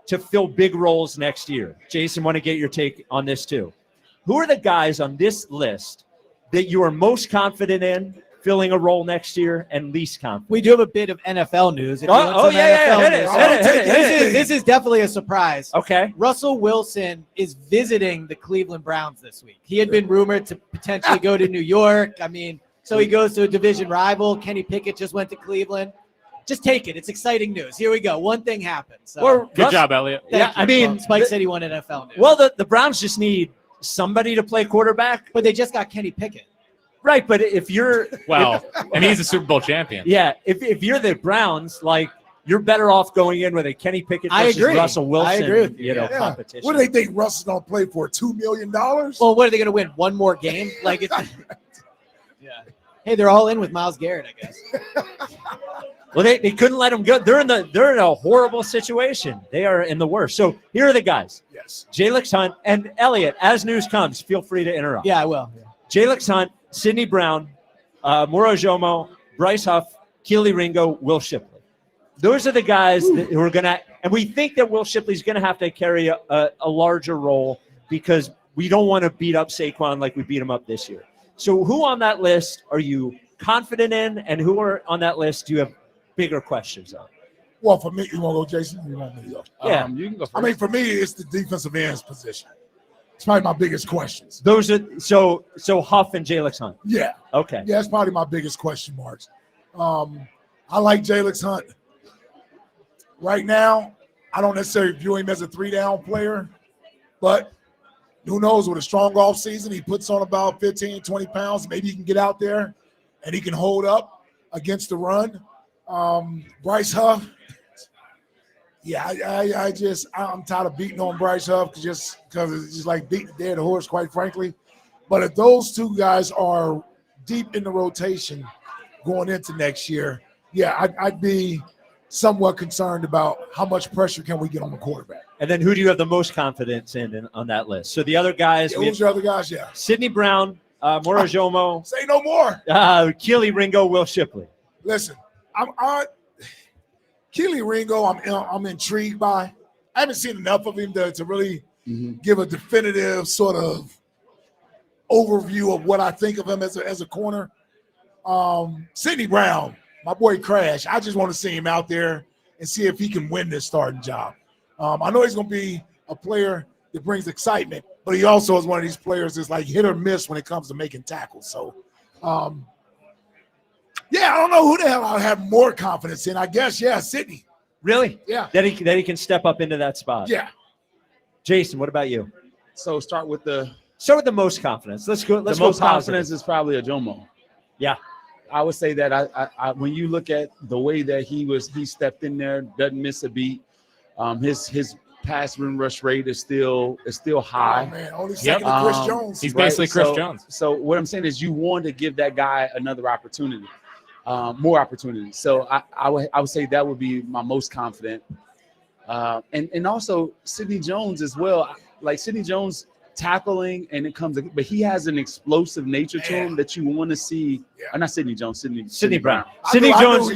Speaker 1: to fill big roles next year. Jason, want to get your take on this too. Who are the guys on this list that you are most confident in filling a role next year and least confident?
Speaker 5: We do have a bit of NFL news. If you want
Speaker 1: Oh,
Speaker 5: some
Speaker 1: yeah.
Speaker 5: NFL
Speaker 1: Hit it.
Speaker 5: news. This is definitely a surprise.
Speaker 1: Okay.
Speaker 5: Russell Wilson is visiting the Cleveland Browns this week. He had been rumored to potentially go to New York. I mean, so he goes to a division rival. Kenny Pickett just went to Cleveland. Just take it. It's exciting news. Here we go. One thing happened. So
Speaker 2: Good job, Elliot.
Speaker 1: Yeah, I mean,
Speaker 5: Spike said he wanted NFL news.
Speaker 1: Well, the Browns just need somebody to play quarterback.
Speaker 5: But they just got Kenny Pickett.
Speaker 1: Right, but if you're
Speaker 2: and he's a Super Bowl champion.
Speaker 1: Yeah, if you're the Browns, like you're better off going in with a Kenny Pickett
Speaker 5: I
Speaker 1: versus
Speaker 5: agree.
Speaker 1: Russell Wilson.
Speaker 5: I agree with you.
Speaker 1: Competition.
Speaker 4: What do they think Russell's going to play for? $2 million?
Speaker 5: Well, what are they going to win? One more game? Like, it's, yeah. Hey, they're all in with Myles Garrett, I guess.
Speaker 1: Well, they couldn't let him go. They're in a horrible situation. They are in the worst. So here are the guys.
Speaker 4: Yes.
Speaker 1: Jalix Hunt and Elliot. As news comes, feel free to interrupt.
Speaker 5: Yeah, I will. Yeah.
Speaker 1: Jalix Hunt, Sidney Brown, Moro Jomo, Bryce Huff, Keely Ringo, Will Shipley. Those are the guys who are going to – and we think that Will Shipley's going to have to carry a larger role because we don't want to beat up Saquon like we beat him up this year. So who on that list are you confident in, and who are on that list do you have bigger questions on?
Speaker 4: Well, for me, you want to go, Jason? You want me to go?
Speaker 1: Yeah.
Speaker 2: You can go first.
Speaker 4: I mean, for me, it's the defensive ends position. It's probably my biggest questions.
Speaker 1: Those are so Huff and Jalix Hunt.
Speaker 4: Yeah.
Speaker 1: Okay.
Speaker 4: Yeah, that's probably my biggest question marks. I like Jalix Hunt. Right now, I don't necessarily view him as a 3-down player, but who knows, with a strong off season, he puts on about 15, 20 pounds. Maybe he can get out there and he can hold up against the run. Bryce Huff. Yeah, I'm tired of beating on Bryce Huff because it's just like beating a dead horse, quite frankly. But if those two guys are deep in the rotation going into next year, yeah, I'd be somewhat concerned about how much pressure can we get on the quarterback.
Speaker 1: And then who do you have the most confidence in on that list? So the other guys.
Speaker 4: Yeah, who's your other guys? Yeah.
Speaker 1: Sidney Brown, Moro Jomo.
Speaker 4: Say no more.
Speaker 1: Keely Ringo, Will Shipley.
Speaker 4: Listen, Keely Ringo, I'm intrigued by. I haven't seen enough of him to really give a definitive sort of overview of what I think of him as a corner. Sidney Brown, my boy Crash, I just want to see him out there and see if he can win this starting job. I know he's going to be a player that brings excitement, but he also is one of these players that's like hit or miss when it comes to making tackles. So, yeah, I don't know who the hell I have more confidence in. I guess, yeah, Sidney.
Speaker 1: Really?
Speaker 4: Yeah.
Speaker 1: That he can step up into that spot.
Speaker 4: Yeah.
Speaker 1: Jason, what about you?
Speaker 6: So start with the
Speaker 1: most confidence. Let's go. Let's
Speaker 6: the
Speaker 1: go
Speaker 6: most
Speaker 1: positive.
Speaker 6: confidence is probably a Jomo.
Speaker 1: Yeah.
Speaker 6: I would say that I when you look at the way that he stepped in there, doesn't miss a beat. His pass run rush rate is still high.
Speaker 4: Oh, man, only second to Chris Jones.
Speaker 2: He's basically Chris Jones.
Speaker 6: So what I'm saying is you want to give that guy another opportunity, more opportunity. So I would say that would be my most confident. And also Sidney Jones as well. Like Sidney Jones tackling and it comes, but he has an explosive nature to him that you want to see. Not Sidney Jones, Sidney Brown.
Speaker 1: Sidney Jones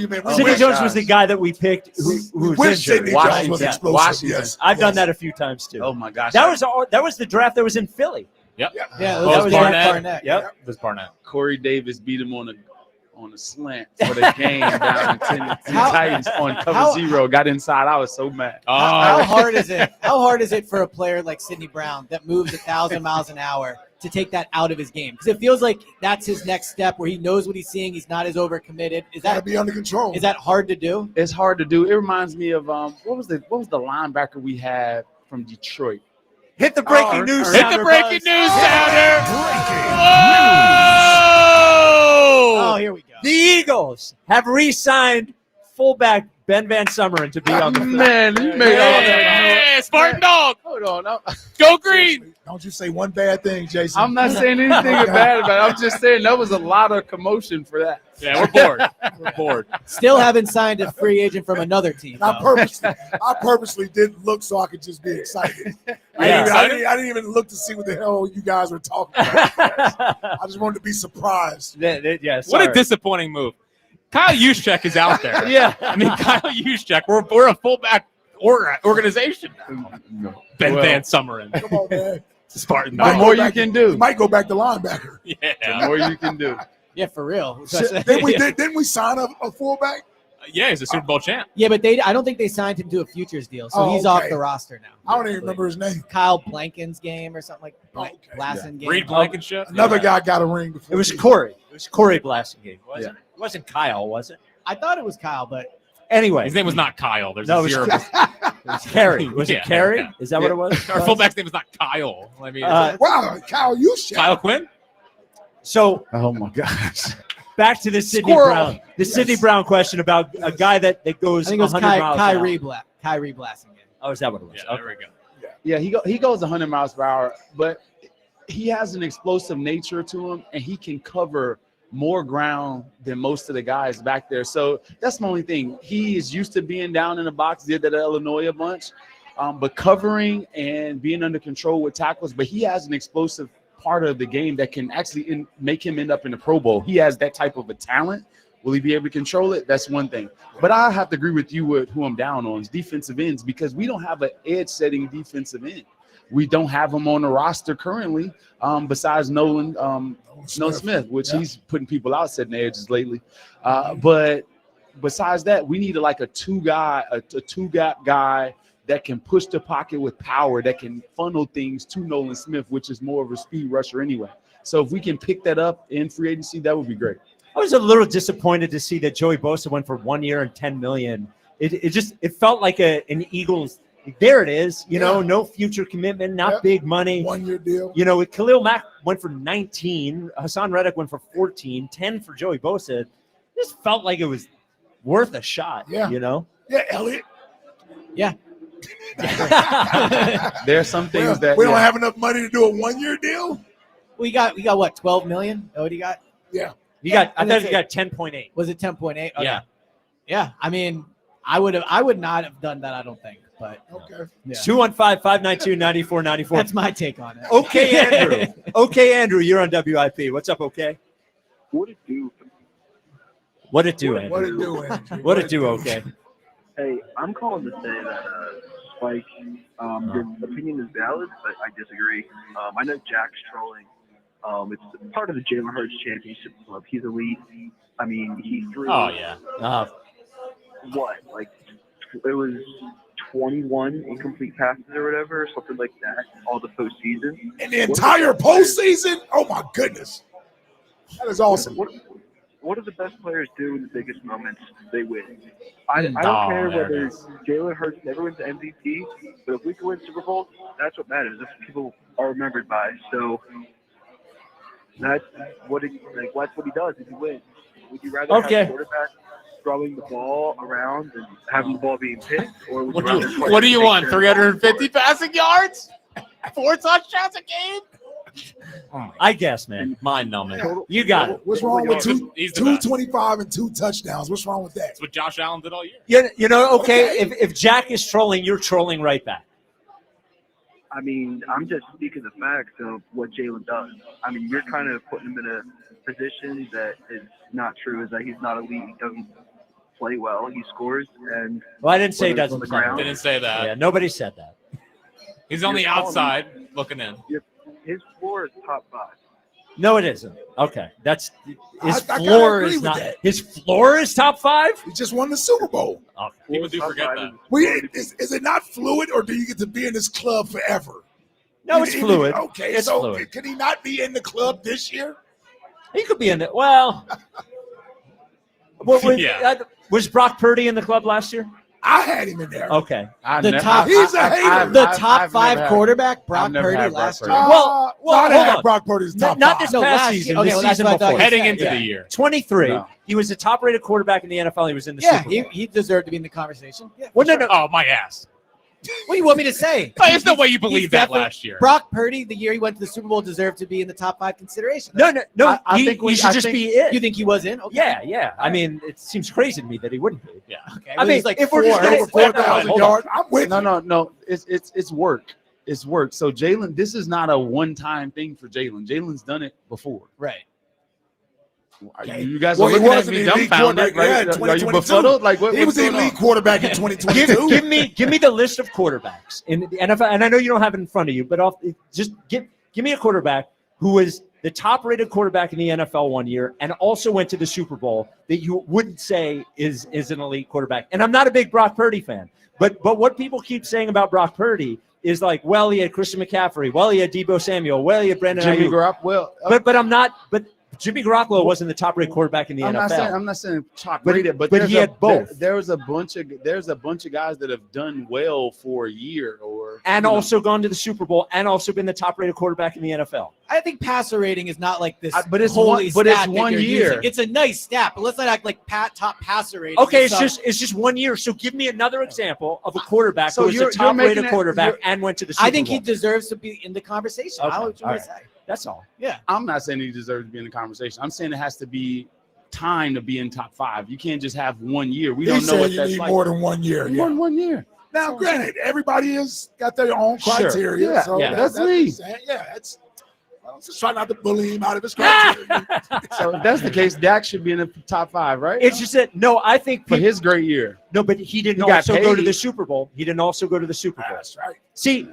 Speaker 1: was the guy that we picked who was injured.
Speaker 6: Washington.
Speaker 4: Yes.
Speaker 1: I've done that a few times too.
Speaker 6: Oh my gosh.
Speaker 1: That was the draft that was in Philly.
Speaker 2: Yep.
Speaker 5: Yeah,
Speaker 2: that was Barnett.
Speaker 1: Yep.
Speaker 2: It was Barnett.
Speaker 6: Corey Davis beat him on a slant for the game down in Tennessee Titans on cover 0. Got inside. I was so mad.
Speaker 5: How hard is it? How hard is it for a player like Sidney Brown that moves 1,000 miles an hour to take that out of his game? Because it feels like that's his next step, where he knows what he's seeing. He's not as overcommitted. Is that
Speaker 4: be under control?
Speaker 5: Is that hard to do?
Speaker 6: It's hard to do. It reminds me of what was the linebacker we had from Detroit?
Speaker 1: Hit the breaking news.
Speaker 2: Hit the breaking news sounder.
Speaker 1: Oh, here we go. The Eagles have re-signed fullback Ben Van Summeren to be on the field.
Speaker 6: Man, you made all that.
Speaker 2: Hey, Spartan dog.
Speaker 6: Hold on.
Speaker 2: Go green.
Speaker 4: Don't you say one bad thing, Jason.
Speaker 6: I'm not saying anything bad about it. I'm just saying there was a lot of commotion for that.
Speaker 2: Yeah, we're bored. We're bored.
Speaker 5: Still haven't signed a free agent from another team.
Speaker 4: I purposely didn't look so I could just be excited. I didn't even look to see what the hell you guys were talking about. I just wanted to be surprised.
Speaker 1: Yeah,
Speaker 2: What a disappointing move. Kyle Juszczyk is out there.
Speaker 1: Yeah.
Speaker 2: I mean, Kyle Juszczyk, we're a fullback organization now. Ben Van Summeren.
Speaker 4: Come on, man.
Speaker 2: Spartan.
Speaker 6: The more you can do.
Speaker 4: You might go back to linebacker.
Speaker 2: Yeah.
Speaker 6: The more you can do.
Speaker 5: Yeah, for real.
Speaker 4: Didn't we sign a fullback?
Speaker 2: Yeah, he's a Super Bowl champ.
Speaker 5: Yeah, but I don't think they signed him to a futures deal, so he's off the roster now.
Speaker 4: I don't even remember his name.
Speaker 5: Kyle Blanken's game or something like Blasson game.
Speaker 2: Reed Blankenship.
Speaker 4: Another guy got a ring before.
Speaker 1: It was Corey. It was Corey Blasingame. It wasn't Kyle, was it?
Speaker 5: I thought it was Kyle, but
Speaker 1: anyway.
Speaker 2: His name was not Kyle. There's
Speaker 1: No,
Speaker 2: a zero.
Speaker 1: it was Carey. Was it Carey?
Speaker 2: Yeah.
Speaker 1: Is that what it was?
Speaker 2: Our fullback's name is not Kyle. I mean,
Speaker 4: wow, Kyle Juszczyk.
Speaker 2: Kyle Quinn?
Speaker 1: So,
Speaker 6: oh my gosh.
Speaker 1: Back to the Sidney Brown. The Sidney Brown question about a guy that goes
Speaker 5: I think it was
Speaker 1: 100 miles an hour.
Speaker 5: Kyrie Blasson game.
Speaker 1: Oh, is that what it was?
Speaker 2: Yeah, there we go.
Speaker 6: Yeah, he goes 100 miles per hour, but he has an explosive nature to him, and he can cover more ground than most of the guys back there. So that's my only thing. He is used to being down in the box, did that at Illinois a bunch, but covering and being under control with tackles. But he has an explosive part of the game that can actually make him end up in the Pro Bowl. He has that type of a talent. Will he be able to control it? That's one thing. But I have to agree with you with who I'm down on is defensive ends, because we don't have an edge-setting defensive end. We don't have him on the roster currently, besides Nolan Smith, which he's putting people out setting the edges lately. But besides that, we need a two-gap guy that can push the pocket with power, that can funnel things to Nolan Smith, which is more of a speed rusher anyway. So if we can pick that up in free agency, that would be great.
Speaker 1: I was a little disappointed to see that Joey Bosa went for 1 year and $10 million. It felt like an Eagles. There it is. No future commitment, not big money.
Speaker 4: 1 year deal.
Speaker 1: Khalil Mack went for 19. Hassan Reddick went for 14. 10 for Joey Bosa. Just felt like it was worth a shot.
Speaker 4: Yeah. Yeah, Elliott.
Speaker 5: Yeah.
Speaker 6: There are some things
Speaker 4: we don't have enough money to do a 1 year deal.
Speaker 5: We got what, 12 million? Oh, what do you got?
Speaker 4: Yeah.
Speaker 1: I thought you got 10.8.
Speaker 5: Was it 10.8? Okay.
Speaker 1: Yeah.
Speaker 5: Yeah. I mean, I would not have done that, I don't think. But
Speaker 4: okay.
Speaker 5: Yeah.
Speaker 1: 215-592-9494.
Speaker 5: That's my take on it.
Speaker 1: Okay, Andrew. Okay, Andrew, you're on WIP. What's up, okay?
Speaker 14: What it do?
Speaker 1: What it do, Andrew?
Speaker 4: What it do, Andrew?
Speaker 1: What it do, okay?
Speaker 14: Hey, I'm calling to say that Spike, your opinion is valid, but I disagree. I know Jack's trolling. It's part of the Jalen Hurts Championship Club. He's elite. I mean, he threw.
Speaker 1: Oh yeah.
Speaker 14: What? Like it was 21 incomplete passes or whatever, something like that. All the postseason.
Speaker 4: And the entire postseason? Oh my goodness. That is awesome.
Speaker 14: What do the best players do in the biggest moments? They win. I don't care whether Jalen Hurts never wins the MVP, but if we can win Super Bowl, that's what matters. That's what people are remembered by. So that's what he does if he wins. Would you rather have a quarterback throwing the ball around and having the ball being picked, or would
Speaker 2: what do you want? 350 passing yards? 4 touchdowns a game?
Speaker 1: I guess, man. Mind numbing. You got it.
Speaker 4: What's wrong with 225 and 2 touchdowns? What's wrong with that?
Speaker 2: That's what Josh Allen did all year.
Speaker 1: Okay. If Jack is trolling, you're trolling right back.
Speaker 14: I mean, I'm just speaking the facts of what Jalen does. I mean, you're kind of putting him in a position that is not true, is that he's not elite. He doesn't play well. He scores. And
Speaker 1: well, I didn't say he doesn't play.
Speaker 2: Didn't say that.
Speaker 1: Yeah, nobody said that.
Speaker 2: He's on the outside looking in.
Speaker 14: His floor is top 5.
Speaker 1: No, it isn't. Okay, that's his floor is not. His floor is top 5.
Speaker 4: He just won the Super Bowl.
Speaker 1: Okay.
Speaker 2: People do forget that.
Speaker 4: Is it not fluid, or do you get to be in this club forever?
Speaker 1: No, it's fluid.
Speaker 4: Okay,
Speaker 1: it's
Speaker 4: so
Speaker 1: fluid.
Speaker 4: Could he not be in the club this year?
Speaker 1: He could be in it. Well, was Brock Purdy in the club last year?
Speaker 4: I had him in there.
Speaker 1: Okay.
Speaker 5: The top five quarterback, Brock Purdy last year.
Speaker 1: Well,
Speaker 4: I
Speaker 1: hold
Speaker 4: had
Speaker 1: on.
Speaker 4: Brock Purdy's top
Speaker 1: Not
Speaker 4: five.
Speaker 1: this past
Speaker 5: last
Speaker 1: season.
Speaker 5: year. Okay,
Speaker 1: the
Speaker 5: well, that's
Speaker 1: season
Speaker 5: what I thought
Speaker 1: before.
Speaker 5: you
Speaker 2: Heading
Speaker 5: said.
Speaker 2: into
Speaker 5: Yeah.
Speaker 2: the year.
Speaker 1: 23.
Speaker 6: No.
Speaker 1: He was the top-rated quarterback in the NFL. He was in the
Speaker 5: Yeah,
Speaker 1: Super Bowl.
Speaker 5: he deserved to be in the conversation. Yeah,
Speaker 1: Well, no.
Speaker 2: Oh, my ass.
Speaker 5: What do you want me to say?
Speaker 2: There's no way you
Speaker 5: He's
Speaker 2: believe that
Speaker 5: definitely-
Speaker 2: last year.
Speaker 5: Brock Purdy, the year he went to the Super Bowl, deserved to be in the top 5 consideration.
Speaker 1: No.
Speaker 6: I
Speaker 1: he,
Speaker 6: think we-
Speaker 1: he should
Speaker 6: I
Speaker 1: just
Speaker 6: think-
Speaker 1: be it.
Speaker 5: You think he was in? Okay.
Speaker 1: Yeah. I mean, it seems crazy to me that he wouldn't be.
Speaker 2: Yeah.
Speaker 5: Okay.
Speaker 1: I mean,
Speaker 5: he's like
Speaker 1: if we're just
Speaker 5: four.
Speaker 1: gonna-
Speaker 4: Over 4,000
Speaker 1: Hold on.
Speaker 4: yards. I'm with you.
Speaker 6: No. It's work. It's work. So Jalen, this is not a one-time thing for Jalen. Jalen's done it before.
Speaker 5: Right.
Speaker 6: You guys
Speaker 4: Well,
Speaker 6: are
Speaker 4: he
Speaker 6: looking
Speaker 4: was
Speaker 6: at
Speaker 4: an
Speaker 6: me
Speaker 4: elite
Speaker 6: dumbfounded,
Speaker 4: quarterback. Yeah,
Speaker 6: right?
Speaker 4: in
Speaker 6: Are you
Speaker 4: 2022.
Speaker 6: befuddled? Like what?
Speaker 4: He was
Speaker 6: what's
Speaker 4: the
Speaker 6: going
Speaker 4: elite
Speaker 6: on?
Speaker 4: quarterback in 2022.
Speaker 1: give me the list of quarterbacks in the NFL, and I know you don't have it in front of you, but just give me a quarterback who was the top-rated quarterback in the NFL one year and also went to the Super Bowl that you wouldn't say is an elite quarterback. And I'm not a big Brock Purdy fan, but what people keep saying about Brock Purdy is like, well, he had Christian McCaffrey, well, he had Deebo Samuel, well, he had Brandon
Speaker 6: Jimmy
Speaker 1: Ayuk.
Speaker 6: Garoppolo.
Speaker 1: But I'm not. But Jimmy Garoppolo wasn't the top-rated quarterback in the NFL.
Speaker 6: I'm not saying top
Speaker 1: But-
Speaker 6: rated,
Speaker 1: but
Speaker 6: there's
Speaker 1: he had both.
Speaker 6: There's a bunch of guys that have done well for a year or
Speaker 1: and
Speaker 6: you know.
Speaker 1: also gone to the Super Bowl and also been the top-rated quarterback in the NFL.
Speaker 5: I think passer rating is not like this.
Speaker 6: But it's
Speaker 5: holy
Speaker 6: one- but it's
Speaker 5: stat that
Speaker 6: 1
Speaker 5: you're
Speaker 6: year.
Speaker 5: using. It's a nice stat, but let's not act like top passer rating.
Speaker 1: Okay,
Speaker 5: is
Speaker 1: it's just 1 year. So give me another example of a quarterback
Speaker 6: So
Speaker 1: who was
Speaker 6: you're-
Speaker 1: the
Speaker 6: you're making
Speaker 1: top-rated
Speaker 6: it-
Speaker 1: quarterback
Speaker 6: you're-
Speaker 1: and went to the Super Bowl.
Speaker 5: I think he deserves to be in the conversation.
Speaker 1: Okay,
Speaker 5: I what you
Speaker 1: all
Speaker 5: want to
Speaker 1: right.
Speaker 5: say.
Speaker 1: That's all.
Speaker 5: Yeah.
Speaker 6: I'm not saying he deserves to be in the conversation. I'm saying it has to be time to be in top 5. You can't just have 1 year. We
Speaker 4: He
Speaker 6: don't know
Speaker 4: said
Speaker 6: what
Speaker 4: you
Speaker 6: that's
Speaker 4: need
Speaker 6: like.
Speaker 4: more than 1 year.
Speaker 6: More than 1 year.
Speaker 4: Now, granted, everybody has got their own
Speaker 1: Sure.
Speaker 4: criteria.
Speaker 6: Yeah,
Speaker 4: So
Speaker 6: yeah, that's me.
Speaker 4: That's I'm just trying not to bully him out of his criteria.
Speaker 6: So if that's the case, Dak should be in the top 5, right?
Speaker 1: It's just that I think
Speaker 6: for his great year.
Speaker 1: No, but he didn't
Speaker 6: He got
Speaker 1: also go to
Speaker 6: paid.
Speaker 1: the Super Bowl. He didn't also go to the Super Bowl.
Speaker 4: That's right.
Speaker 1: See,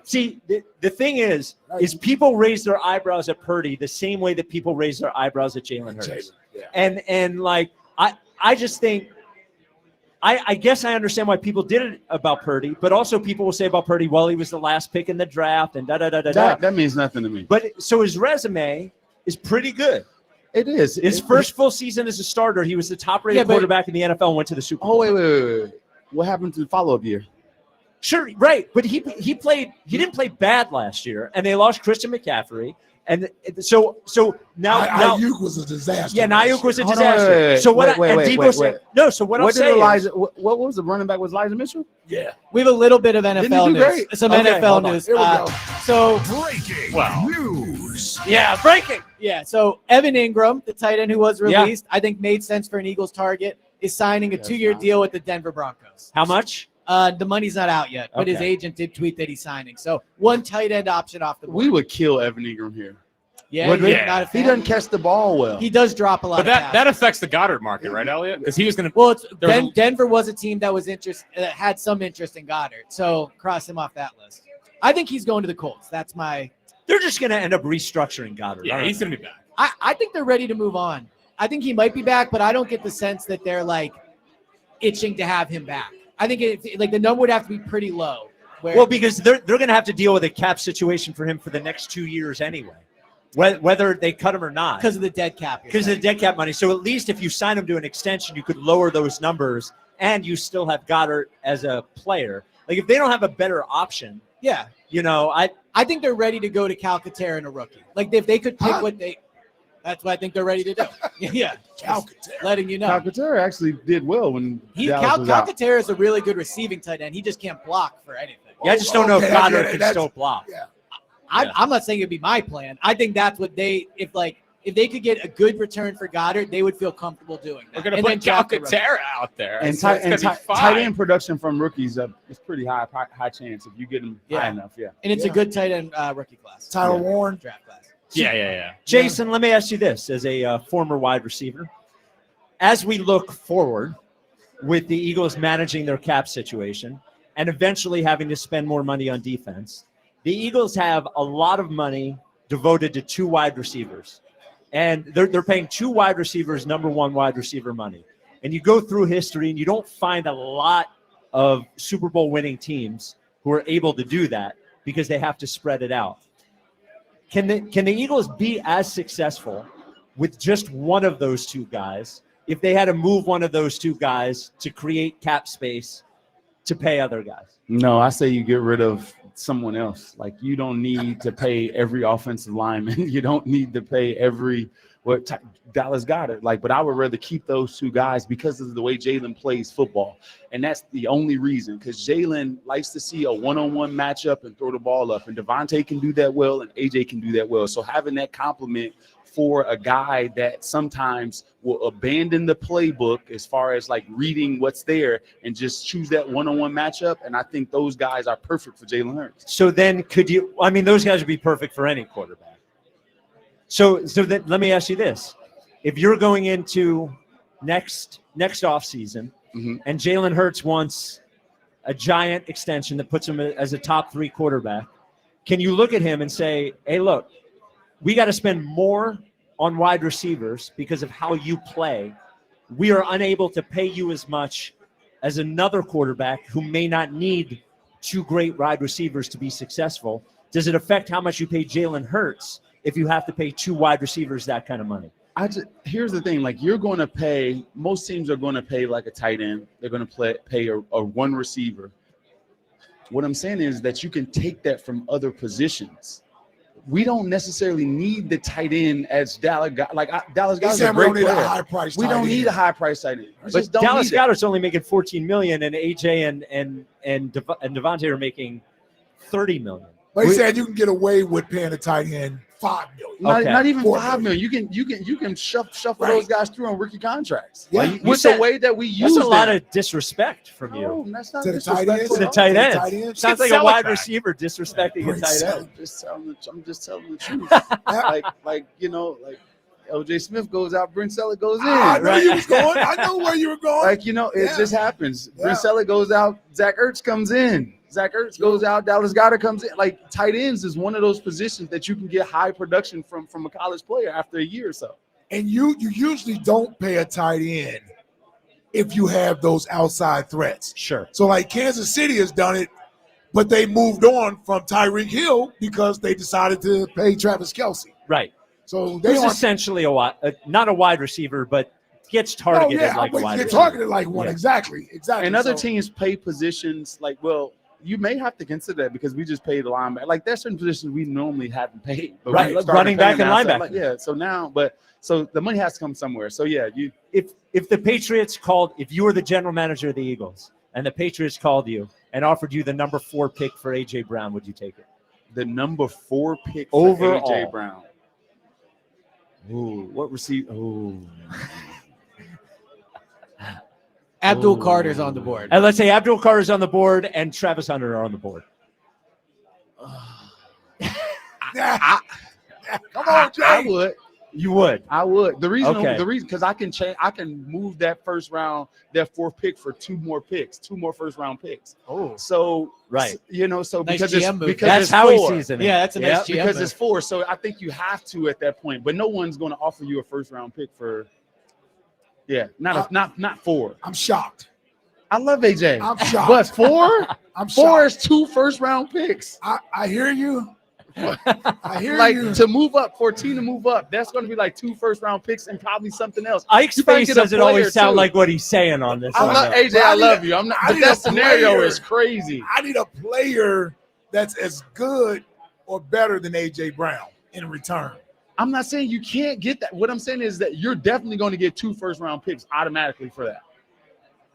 Speaker 1: the thing is people raise their eyebrows at Purdy the same way that people raise their eyebrows at Jalen Hurts. And like I just think I guess I understand why people did it about Purdy, but also people will say about Purdy, well, he was the last pick in the draft and
Speaker 6: That means nothing to me.
Speaker 1: But so his resume is pretty good.
Speaker 6: It is.
Speaker 1: His first full season as a starter, he was the top-rated
Speaker 6: Yeah, but-
Speaker 1: quarterback in the NFL and went to the Super Bowl.
Speaker 6: Oh, wait. What happened to the follow-up year?
Speaker 1: Sure, right, but he didn't play bad last year, and they lost Christian McCaffrey, and so now
Speaker 4: Ayuk was a disaster.
Speaker 1: yeah, and Ayuk was a
Speaker 6: Hold on,
Speaker 1: disaster.
Speaker 6: wait.
Speaker 1: So what?
Speaker 6: Wait,
Speaker 1: and
Speaker 6: wait,
Speaker 1: Deebo
Speaker 6: wait,
Speaker 1: said
Speaker 6: wait.
Speaker 1: no. So what I'm
Speaker 6: What did
Speaker 1: saying
Speaker 6: Elijah?
Speaker 1: is,
Speaker 6: What was the running back? Was Elijah Mitchell?
Speaker 4: Yeah.
Speaker 5: We have a little bit of
Speaker 6: Didn't
Speaker 5: NFL
Speaker 6: he do
Speaker 5: news.
Speaker 6: great?
Speaker 5: Some
Speaker 1: Okay,
Speaker 5: NFL
Speaker 1: hold on.
Speaker 5: news.
Speaker 4: Here we go.
Speaker 5: So
Speaker 9: Breaking news.
Speaker 1: yeah, breaking.
Speaker 5: yeah, so Evan Ingram, the tight end who was
Speaker 1: Yeah.
Speaker 5: released, I think made sense for an Eagles target, is signing a 2-year deal with the Denver Broncos.
Speaker 1: How much?
Speaker 5: The money's not out yet, but his
Speaker 1: Okay.
Speaker 5: agent did tweet that he's signing. So one tight end option off the board.
Speaker 6: We would kill Evan Ingram here.
Speaker 5: Yeah,
Speaker 2: Would
Speaker 5: you're
Speaker 2: we?
Speaker 5: not a
Speaker 6: He
Speaker 5: fan?
Speaker 6: doesn't catch the ball well.
Speaker 5: He does drop a lot.
Speaker 2: But
Speaker 5: of
Speaker 2: that
Speaker 5: passes.
Speaker 2: affects the Goddard market, right, Elliot? Because he was going to.
Speaker 5: Well,
Speaker 2: there was a-
Speaker 5: Denver was a team that was had some interest in Goddard, so cross him off that list. I think he's going to the Colts. That's my.
Speaker 1: They're just going to end up restructuring Goddard.
Speaker 2: Yeah,
Speaker 1: aren't
Speaker 2: he's
Speaker 1: they?
Speaker 2: going to be back.
Speaker 5: I think they're ready to move on. I think he might be back, but I don't get the sense that they're like itching to have him back. I think like the number would have to be pretty low.
Speaker 1: Well, because they're going to have to deal with a cap situation for him for the next 2 years anyway, whether they cut him or not.
Speaker 5: because of the dead cap.
Speaker 1: Because of the dead cap money. So at least if you sign him to an extension, you could lower those numbers, and you still have Goddard as a player. Like if they don't have a better option,
Speaker 5: Yeah,
Speaker 1: I
Speaker 5: think they're ready to go to Calcaterra and a rookie. Like if they could pick what they. That's what I think they're ready to do. Yeah,
Speaker 4: Calcaterra.
Speaker 5: letting you know.
Speaker 6: Calcaterra actually did well when Dallas was out.
Speaker 5: Calcaterra is a really good receiving tight end. He just can't block for anything.
Speaker 1: yeah, I just don't know
Speaker 4: Okay,
Speaker 1: if
Speaker 4: I get
Speaker 1: Goddard
Speaker 4: it.
Speaker 1: can
Speaker 4: That's-
Speaker 1: still block.
Speaker 4: Yeah.
Speaker 5: I'm not saying it'd be my plan. I think that's what if they could get a good return for Goddard, they would feel comfortable doing that.
Speaker 2: We're going
Speaker 5: And
Speaker 2: to
Speaker 5: then
Speaker 2: put
Speaker 5: draft a rookie.
Speaker 2: Calcaterra out there.
Speaker 6: And
Speaker 2: So it's gonna be
Speaker 6: tight
Speaker 2: fine.
Speaker 6: end production from rookies is pretty high chance if you get them high
Speaker 5: Yeah.
Speaker 6: enough. Yeah.
Speaker 5: And it's a good tight end rookie class.
Speaker 4: Tyler Warren.
Speaker 5: Draft class.
Speaker 2: Yeah.
Speaker 1: Jason, let me ask you this as a former wide receiver. As we look forward with the Eagles managing their cap situation and eventually having to spend more money on defense, the Eagles have a lot of money devoted to 2 wide receivers. And they're paying 2 wide receivers number 1 wide receiver money. And you go through history and you don't find a lot of Super Bowl winning teams who are able to do that because they have to spread it out. Can the Eagles be as successful with just one of those 2 guys if they had to move one of those 2 guys to create cap space to pay other guys?
Speaker 6: No, I say you get rid of someone else. Like, you don't need to pay every offensive lineman. You don't need to pay every Dallas got it. Like, but I would rather keep those two guys because of the way Jalen plays football. And that's the only reason, because Jalen likes to see a one-on-one matchup and throw the ball up. And Devontae can do that well, and AJ can do that well. So having that compliment for a guy that sometimes will abandon the playbook as far as like reading what's there and just choose that one-on-one matchup. And I think those guys are perfect for Jalen Hurts.
Speaker 1: So then those guys would be perfect for any quarterback. So then let me ask you this. If you're going into next offseason and Jalen Hurts wants a giant extension that puts him as a top 3 quarterback, can you look at him and say, hey, look, we got to spend more on wide receivers because of how you play. We are unable to pay you as much as another quarterback who may not need 2 great wide receivers to be successful. Does it affect how much you pay Jalen Hurts if you have to pay 2 wide receivers that kind of money?
Speaker 6: Here's the thing. Like, you're going to pay, most teams are going to pay like a tight end. They're going to pay a one receiver. What I'm saying is that you can take that from other positions. We don't necessarily need the tight end as Dallas got. Like, Dallas got a great player. We don't need a high price tight end.
Speaker 1: But Dallas Goedert's only making $14 million, and AJ and Devontae are making $30 million.
Speaker 4: But he said you can get away with paying a tight end $5 million.
Speaker 6: Not even $5 million. You can shuffle those guys through on rookie contracts.
Speaker 1: Yeah.
Speaker 6: With the way that we use
Speaker 1: that's a lot of disrespect from you.
Speaker 6: No, that's not
Speaker 4: To the tight ends?
Speaker 1: To the tight end. Sounds like a wide receiver disrespecting a tight end.
Speaker 6: I'm just telling the truth. like LJ Smith goes out, Brent Selleck goes in.
Speaker 4: I know you was going. I know where you were going.
Speaker 6: It just happens. Brent Selleck goes out, Zach Ertz comes in. Zach Ertz goes out, Dallas Goedert comes in. Like, tight ends is one of those positions that you can get high production from a college player after a year or so.
Speaker 4: And you usually don't pay a tight end if you have those outside threats.
Speaker 1: Sure.
Speaker 4: So like Kansas City has done it, but they moved on from Tyreek Hill because they decided to pay Travis Kelce.
Speaker 1: Right.
Speaker 4: So
Speaker 1: He's essentially not a wide receiver, but gets targeted like a wide receiver.
Speaker 4: Targeted like one.
Speaker 1: Yeah.
Speaker 4: Exactly.
Speaker 6: And other teams pay positions like, well, you may have to consider that because we just paid the linebacker. Like, there's certain positions we normally haven't paid. But
Speaker 1: running back and linebacker.
Speaker 6: So the money has to come somewhere. So yeah,
Speaker 1: if the Patriots if you were the general manager of the Eagles and the Patriots called you and offered you the number 4 pick for AJ Brown, would you take it?
Speaker 6: The number 4 pick for
Speaker 1: overall.
Speaker 6: AJ Brown. Ooh, what receiver? Ooh.
Speaker 5: Abdul Carter's on the board.
Speaker 1: And let's say Abdul Carter's on the board and Travis Hunter are on the board.
Speaker 4: Come on, Jay.
Speaker 6: I would.
Speaker 1: You would.
Speaker 6: I would. The reason
Speaker 1: Okay.
Speaker 6: because I can move that first round, that 4th pick for 2 more picks, 2 more first round picks.
Speaker 1: Oh,
Speaker 6: so
Speaker 1: right.
Speaker 6: So
Speaker 5: Nice
Speaker 6: because
Speaker 5: GM move.
Speaker 6: because
Speaker 1: That's
Speaker 6: it's
Speaker 1: how
Speaker 6: 4.
Speaker 1: he sees it.
Speaker 5: Yeah, that's a nice GM
Speaker 6: because
Speaker 5: move.
Speaker 6: it's 4. So I think you have to at that point. But no one's going to offer you a first round pick for. Yeah, not 4.
Speaker 4: I'm shocked.
Speaker 6: I love AJ.
Speaker 4: I'm shocked.
Speaker 6: But 4?
Speaker 4: I'm
Speaker 6: 4
Speaker 4: shocked.
Speaker 6: is 2 first round picks.
Speaker 4: I hear you. I hear
Speaker 6: like
Speaker 4: you.
Speaker 6: to move up, 14 to move up. That's going to be like 2 first round picks and probably something else.
Speaker 1: Ike's
Speaker 6: You might
Speaker 1: face
Speaker 6: get a
Speaker 1: doesn't always
Speaker 6: player,
Speaker 1: sound
Speaker 6: too.
Speaker 1: like what he's saying on this.
Speaker 6: I love AJ. I love you. I'm not. But that scenario is crazy.
Speaker 4: I need a player that's as good or better than AJ Brown in return.
Speaker 6: I'm not saying you can't get that. What I'm saying is that you're definitely going to get 2 first round picks automatically for that.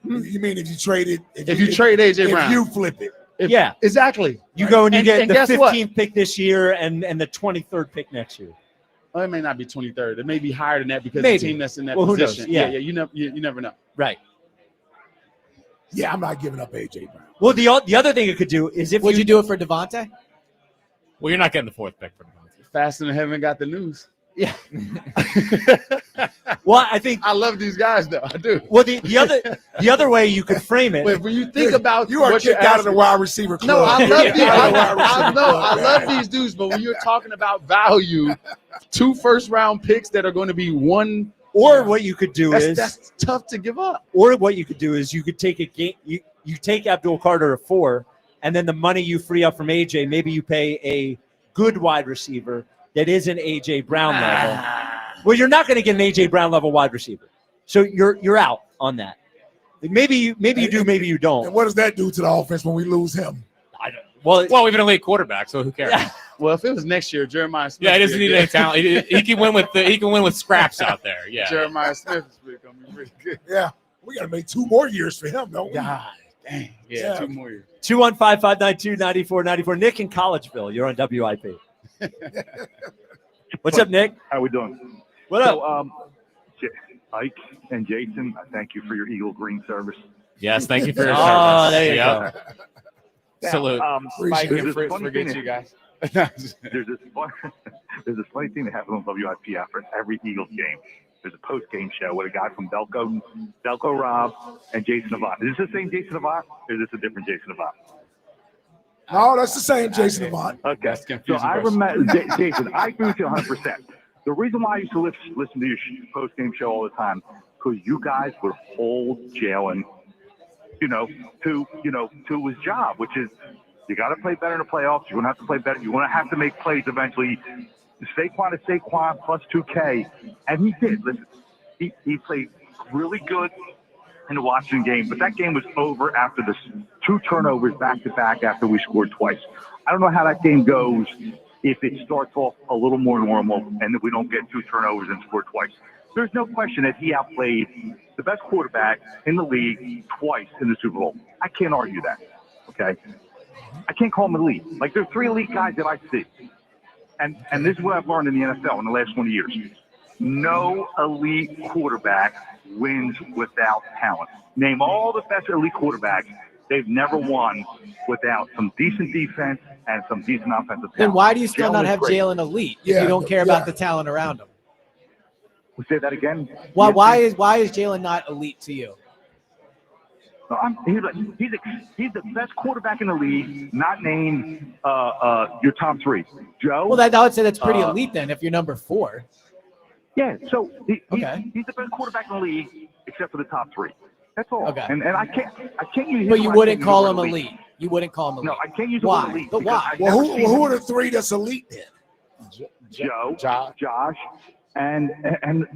Speaker 4: You mean if you trade it?
Speaker 6: If you trade AJ Brown,
Speaker 4: if you flip it.
Speaker 1: Yeah,
Speaker 6: exactly.
Speaker 1: You go and you get the
Speaker 6: guess
Speaker 1: 15th pick this year and the 23rd pick next year.
Speaker 6: Well, it may not be 23rd. It may be higher than that because
Speaker 1: Maybe.
Speaker 6: the team that's in that
Speaker 1: Well, who knows?
Speaker 6: position.
Speaker 1: Yeah.
Speaker 6: You never know.
Speaker 1: Right.
Speaker 4: Yeah, I'm not giving up AJ Brown.
Speaker 1: Well, the other thing it could do is if
Speaker 5: Would you do it for Devontae?
Speaker 2: Well, you're not getting the 4th pick for Devontae.
Speaker 6: Fast and haven't got the news.
Speaker 1: Yeah. Well, I think
Speaker 6: I love these guys though. I do.
Speaker 1: Well, the other way you could frame it.
Speaker 6: But when you think about
Speaker 4: you are kicked out of the wide receiver club.
Speaker 6: No, I love these.
Speaker 4: I
Speaker 6: love these dudes. But when you're talking about value, 2 first round picks that are going to be 1.
Speaker 1: Or what you could do
Speaker 6: that's tough to give up.
Speaker 1: Or what you could do is you could take a game. You take Abdul Carter at 4, and then the money you free up from AJ, maybe you pay a good wide receiver that isn't AJ Brown level. Well, you're not going to get an AJ Brown level wide receiver, so you're out on that. Maybe you do, maybe you don't.
Speaker 4: And what does that do to the offense when we lose him?
Speaker 2: Well, we've been an elite quarterback, so who cares?
Speaker 6: Well, if it was next year, Jeremiah Smith.
Speaker 2: Yeah, he doesn't need any talent. He can win with scraps out there. Yeah,
Speaker 6: Jeremiah Smith is going to be pretty good.
Speaker 4: Yeah, we got to make 2 more years for him, don't we?
Speaker 6: God dang. Yeah, 2 more years.
Speaker 1: 215-592-9494. Nick in Collegeville, you're on WIP. What's up, Nick?
Speaker 15: How we doing?
Speaker 1: What up?
Speaker 15: Ike and Jason, I thank you for your Eagle Green service.
Speaker 2: Yes, thank you for your
Speaker 1: service. There you go.
Speaker 2: Salute.
Speaker 6: Spike and Fritz forget you guys.
Speaker 15: There's this funny thing that happens on WIP after every Eagles game. There's a post-game show with a guy from Delco Rob, and Jason Avant. Is this the same Jason Avant, or is this a different Jason Avant?
Speaker 4: No, that's the same Jason Avant.
Speaker 15: Okay. So I remember, Jason, I agree with you 100%. The reason why I used to listen to your post-game show all the time, because you guys would hold Jalen, to his job, which is you got to play better in the playoffs. You're going to have to play better. You're going to have to make plays eventually. Saquon is Saquon plus 2K, and he did. Listen, he played really good in the Washington game, but that game was over after the 2 turnovers back-to-back after we scored twice. I don't know how that game goes if it starts off a little more normal and that we don't get 2 turnovers and score twice. There's no question that he outplayed the best quarterback in the league twice in the Super Bowl. I can't argue that, okay? I can't call him elite. Like, there's 3 elite guys that I see. And this is what I've learned in the NFL in the last 20 years. No elite quarterback wins without talent. Name all the best elite quarterbacks. They've never won without some decent defense and some decent offensive talent.
Speaker 5: Then why do you still not
Speaker 15: Jalen's
Speaker 5: have
Speaker 15: great.
Speaker 5: Jalen elite if you don't care about the talent around him?
Speaker 15: We'll say that again.
Speaker 5: Why is Jalen not elite to you?
Speaker 15: No, he's the best quarterback in the league, not named your top 3. Joe?
Speaker 5: Well, I would say that's pretty elite then if you're number 4.
Speaker 15: Yeah, so he's the best quarterback in the league except for the top 3. That's all.
Speaker 5: Okay.
Speaker 15: And I can't use him.
Speaker 5: But you wouldn't call him elite. You wouldn't call him elite.
Speaker 15: No, I can't use him
Speaker 5: why?
Speaker 15: elite.
Speaker 5: But why?
Speaker 4: Well, who are the 3 that's elite then?
Speaker 15: Joe, Josh, and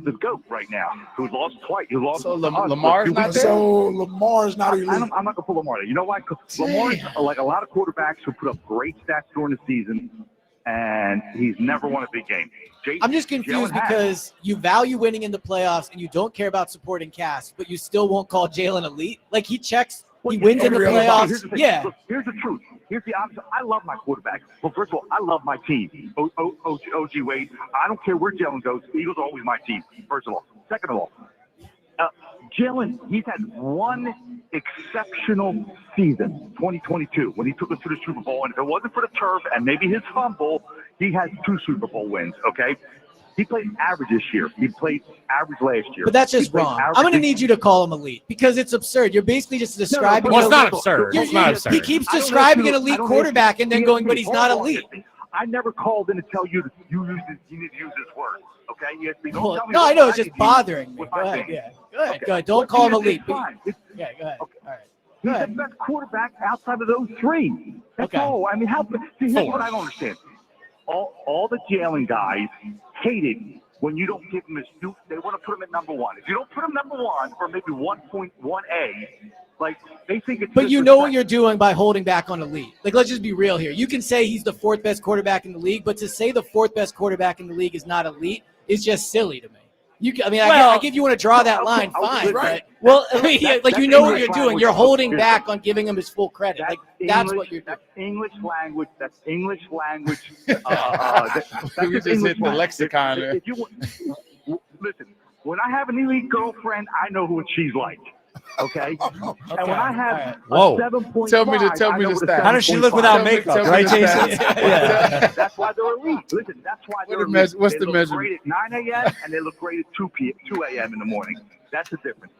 Speaker 15: the GOAT right now, who lost twice. He lost.
Speaker 6: So Lamar's not there?
Speaker 4: So Lamar's not elite.
Speaker 15: I'm not going to pull Lamar there. You know why? Because Lamar's like a lot of quarterbacks who put up great stats during the season, and he's never won a big game.
Speaker 5: I'm just confused because you value winning in the playoffs and you don't care about supporting cast, but you still won't call Jalen elite. Like he checks, he wins in the playoffs.
Speaker 15: Here's the thing.
Speaker 5: Yeah.
Speaker 15: Look, here's the truth. Here's the opposite. I love my quarterback. Well, first of all, I love my team. OG Wade. I don't care where Jalen goes. Eagles are always my team, first of all. Second of all, Jalen, he's had one exceptional season, 2022, when he took us to the Super Bowl. And if it wasn't for the turf and maybe his fumble, he has 2 Super Bowl wins, okay? He played average this year. He played average last year.
Speaker 5: But that's just wrong. I'm going to need you to call him elite because it's absurd. You're basically just describing.
Speaker 2: Well, it's not absurd. It's not absurd.
Speaker 5: He keeps describing an elite quarterback and then going, but he's not elite.
Speaker 15: I never called in to tell you that you need to use this word. Okay?
Speaker 5: Well, no, I know. It's just bothering me. Go ahead. Yeah. Go ahead. Don't call him elite. Yeah, go ahead.
Speaker 15: Okay. All right. He's the best quarterback outside of those 3. That's all. I mean, here's what I don't understand. All the Jalen guys hated when you don't give him his due. They want to put him at number 1. If you don't put him number 1 or maybe 1.1A, like they think it's.
Speaker 5: But you know what you're doing by holding back on elite. Like, let's just be real here. You can say he's the 4th best quarterback in the league, but to say the 4th best quarterback in the league is not elite is just silly to me. I give you want to draw that line, fine. Right. But, you know what you're doing. You're holding back on giving him his full credit. That's what you're doing.
Speaker 15: That's English language. That's English language.
Speaker 6: You just hit the lexicon there.
Speaker 15: Listen, when I have an elite girlfriend, I know what she's like. Okay? And when I have a 7.5,
Speaker 6: tell me the stats.
Speaker 1: How does she look without makeup, right, Jason?
Speaker 15: Yeah. That's why they're elite. Listen, that's why they're elite.
Speaker 6: What's
Speaker 15: they
Speaker 6: the
Speaker 15: look
Speaker 6: measure?
Speaker 15: great at 9 a.m. and they look great at 2 a.m. in the morning. That's the difference.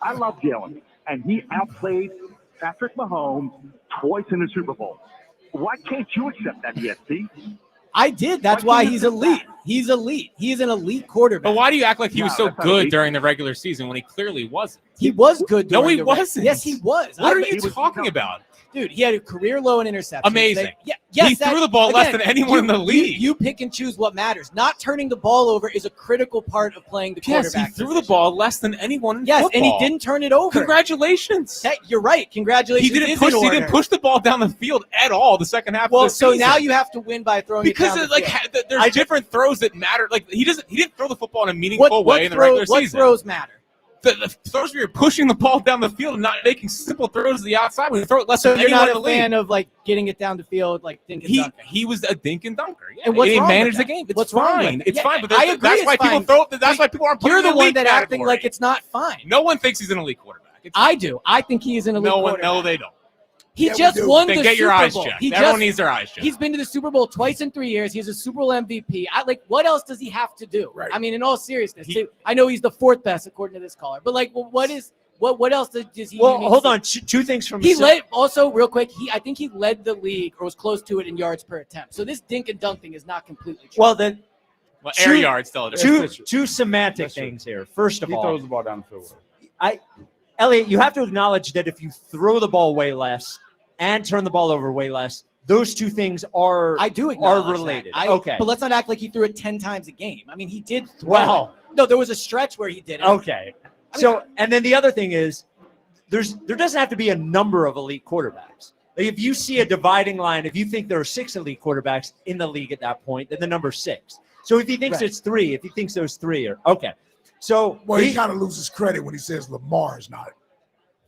Speaker 15: I love Jalen, and he outplayed Patrick Mahomes twice in the Super Bowl. Why can't you accept that, ESP?
Speaker 5: I did. That's why he's elite. He's elite. He's an elite quarterback.
Speaker 2: But why do you act like he was so
Speaker 15: that's not
Speaker 2: good
Speaker 15: elite.
Speaker 2: during the regular season when he clearly wasn't?
Speaker 5: He was good.
Speaker 2: No,
Speaker 5: during
Speaker 2: he
Speaker 5: the reg-
Speaker 2: wasn't.
Speaker 5: Yes, he was.
Speaker 2: What are you talking about?
Speaker 5: Dude, he had a career low in interceptions.
Speaker 2: Amazing.
Speaker 5: Yes,
Speaker 2: He threw the ball less than anyone in the league.
Speaker 5: You pick and choose what matters. Not turning the ball over is a critical part of playing the
Speaker 2: Yes,
Speaker 5: quarterback.
Speaker 2: he threw the ball less than anyone in
Speaker 5: Yes,
Speaker 2: football.
Speaker 5: and he didn't turn it over.
Speaker 2: Congratulations.
Speaker 5: Hey, you're right. Congratulations.
Speaker 2: He didn't push the ball down the field at all the second half of the season.
Speaker 5: So now you have to win by throwing it down the field.
Speaker 2: There's different throws that matter. Like he didn't throw the football in a meaningful way in the regular season.
Speaker 5: What throws matter?
Speaker 2: The throws where you're pushing the ball down the field and not making simple throws to the outside when you throw it less
Speaker 5: So
Speaker 2: than
Speaker 5: you're
Speaker 2: anyone
Speaker 5: not
Speaker 2: in
Speaker 5: a
Speaker 2: the league.
Speaker 5: fan of like getting it down the field, like dink and dunk.
Speaker 2: He was a dink and dunker. Yeah.
Speaker 5: And what's
Speaker 2: he
Speaker 5: wrong
Speaker 2: managed
Speaker 5: with
Speaker 2: the
Speaker 5: that?
Speaker 2: game. It's
Speaker 5: What's wrong with
Speaker 2: fine.
Speaker 5: that?
Speaker 2: It's
Speaker 5: Yeah,
Speaker 2: fine. But
Speaker 5: I agree.
Speaker 2: that's
Speaker 5: It's
Speaker 2: why people
Speaker 5: fine.
Speaker 2: throw. That's why people aren't putting
Speaker 5: You're
Speaker 2: him in
Speaker 5: the one
Speaker 2: elite
Speaker 5: that acting
Speaker 2: category.
Speaker 5: like it's not fine.
Speaker 2: No one thinks he's an elite quarterback.
Speaker 5: I do. I think he is an elite quarterback.
Speaker 2: No, they don't.
Speaker 5: He
Speaker 2: Yeah,
Speaker 5: just
Speaker 2: we do.
Speaker 5: won
Speaker 2: Then
Speaker 5: the
Speaker 2: get your
Speaker 5: Super
Speaker 2: eyes
Speaker 5: Bowl.
Speaker 2: checked.
Speaker 5: He
Speaker 2: Everyone
Speaker 5: just-
Speaker 2: needs their eyes checked.
Speaker 5: He's been to the Super Bowl twice in 3 years. He's a Super Bowl MVP. What else does he have to do?
Speaker 4: Right.
Speaker 5: I mean, in all seriousness, I know he's the fourth best according to this caller, but like, what else does he?
Speaker 1: Well,
Speaker 5: unique
Speaker 1: hold
Speaker 5: to?
Speaker 1: on. Two things from
Speaker 5: He led also real quick. I think he led the league or was close to it in yards per attempt. So this dink and dunk thing is not completely true.
Speaker 1: Well, then
Speaker 2: air yards still.
Speaker 1: Two semantic things here. First of
Speaker 6: He
Speaker 1: all,
Speaker 6: throws the ball down the field.
Speaker 1: Elliot, you have to acknowledge that if you throw the ball way less and turn the ball over way less, those two things are related. Okay.
Speaker 5: But let's not act like he threw it 10 times a game. I mean, he did throw
Speaker 1: Well,
Speaker 5: it. No, there was a stretch where he did it.
Speaker 1: Okay. And then the other thing is there doesn't have to be a number of elite quarterbacks. Like if you see a dividing line, if you think there are 6 elite quarterbacks in the league at that point, then the number's 6. So if he thinks it's 3, if he thinks those 3 are okay. So
Speaker 4: he kind of loses credit when he says Lamar is not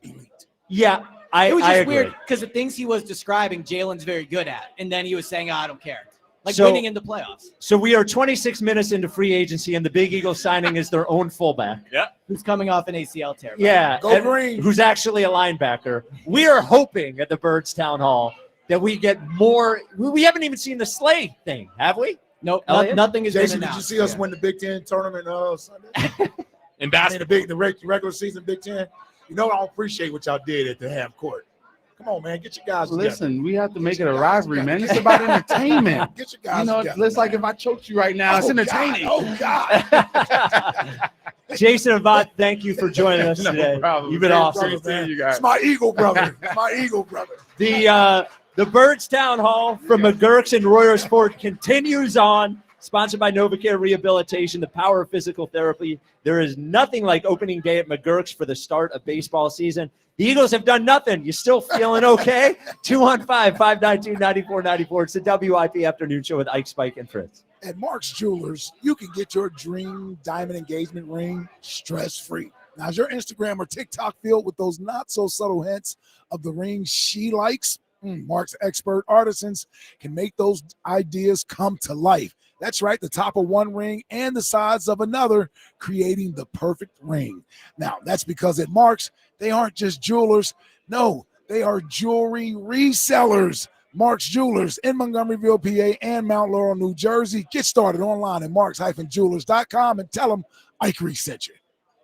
Speaker 4: elite.
Speaker 1: Yeah,
Speaker 5: It was
Speaker 1: I
Speaker 5: just
Speaker 1: agree.
Speaker 5: weird because the things he was describing, Jalen's very good at, and then he was saying, "I don't care," like
Speaker 1: So-
Speaker 5: winning in the playoffs.
Speaker 1: So we are 26 minutes into free agency, and the Big Eagles signing is their own fullback.
Speaker 2: Yeah.
Speaker 5: Who's coming off an ACL tear? by
Speaker 1: Yeah,
Speaker 5: the way.
Speaker 1: and who's actually a linebacker. We are hoping at the Birds Town Hall that we get more. We haven't even seen the Slay thing, have we?
Speaker 5: Nope,
Speaker 1: Elliot?
Speaker 5: nothing is
Speaker 4: Jason, did you see us win the Big Ten tournament Sunday?
Speaker 2: In
Speaker 4: the regular season Big Ten? You know, I don't appreciate what y'all did at the half court. Come on, man, get your guys together.
Speaker 6: Listen, we have to make it a rivalry, man. It's about entertainment.
Speaker 4: Get your guys together.
Speaker 6: It's like if I choked you right now, it's entertaining.
Speaker 4: God.
Speaker 1: Jason Avant, thank you for joining us
Speaker 6: No
Speaker 1: today.
Speaker 6: problem.
Speaker 1: You've been
Speaker 6: Great
Speaker 1: awesome.
Speaker 6: to see you guys.
Speaker 4: It's my Eagle brother. My Eagle brother.
Speaker 1: The Birds Town Hall from MaGerks and Royersford continues on. Sponsored by NovaCare Rehabilitation, the power of physical therapy. There is nothing like opening day at MaGerks for the start of baseball season. The Eagles have done nothing. You still feeling okay? 215-592-9494. It's the WIP Afternoon Show with Ike, Spike, and Fritz.
Speaker 4: At Mark's Jewelers, you can get your dream diamond engagement ring stress-free. Now, is your Instagram or TikTok filled with those not-so-subtle hints of the ring she likes? Mark's expert artisans can make those ideas come to life. That's right, the top of one ring and the sides of another, creating the perfect ring. Now, that's because at Mark's, they aren't just jewelers. No, they are jewelry resellers. Mark's Jewelers in Montgomeryville, PA, and Mount Laurel, New Jersey. Get started online at marks-jewelers.com and tell them Ike Reese sent you.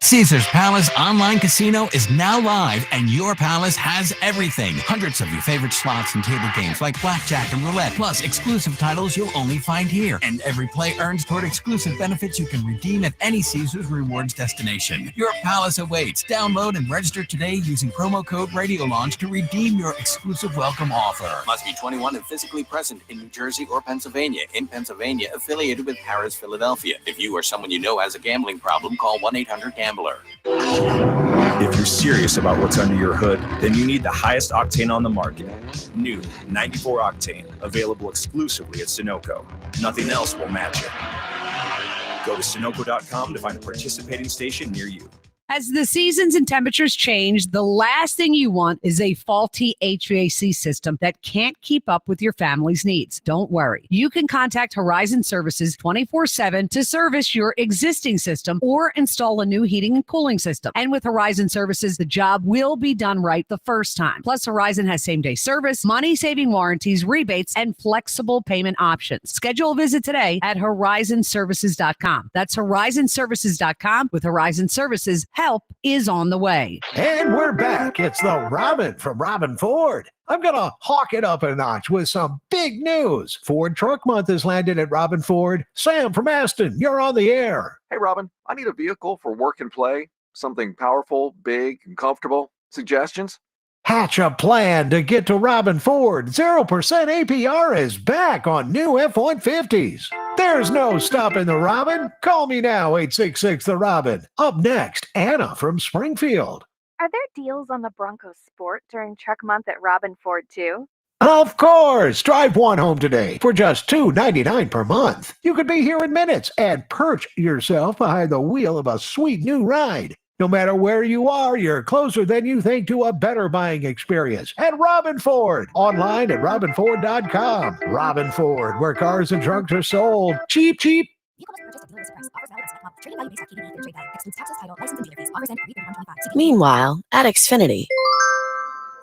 Speaker 11: Caesars Palace Online Casino is now live, and your palace has everything. Hundreds of your favorite slots and table games like blackjack and roulette, plus exclusive titles you'll only find here. And every play earns toward exclusive benefits you can redeem at any Caesars Rewards destination. Your palace awaits. Download and register today using promo code Radio Launch to redeem your exclusive welcome offer.
Speaker 16: Must be 21 and physically present in New Jersey or Pennsylvania. In Pennsylvania, affiliated with Harrah's Philadelphia. If you or someone you know has a gambling problem, call 1-800-GAMBLER.
Speaker 17: If you're serious about what's under your hood, then you need the highest octane on the market. New 94 Octane, available exclusively at Sunoco. Nothing else will match it. Go to Sunoco.com to find a participating station near you.
Speaker 18: As the seasons and temperatures change, the last thing you want is a faulty HVAC system that can't keep up with your family's needs. Don't worry. You can contact Horizon Services 24/7 to service your existing system or install a new heating and cooling system. And with Horizon Services, the job will be done right the first time. Plus, Horizon has same-day service, money-saving warranties, rebates, and flexible payment options. Schedule a visit today at horizonservices.com. That's horizonservices.com. With Horizon Services, Help is on the way.
Speaker 3: And we're back. It's the Robin from Robin Ford. I'm going to hawk it up a notch with some big news. Ford Truck Month has landed at Robin Ford. Sam from Aston, you're on the air.
Speaker 19: Hey, Robin, I need a vehicle for work and play. Something powerful, big, and comfortable. Suggestions?
Speaker 3: Hatch a plan to get to Robin Ford. 0% APR is back on new F-150s. There's no stopping the Robin. Call me now, 866-THE-ROBIN. Up next, Anna from Springfield.
Speaker 20: Are there deals on the Bronco Sport during Truck Month at Robin Ford too?
Speaker 3: Of course! Drive one home today for just $299 per month. You could be here in minutes and perch yourself behind the wheel of a sweet new ride. No matter where you are, you're closer than you think to a better buying experience at Robin Ford. Online at robinford.com. Robin Ford, where cars and trucks are sold. Cheap, cheap.
Speaker 21: Meanwhile, at Xfinity.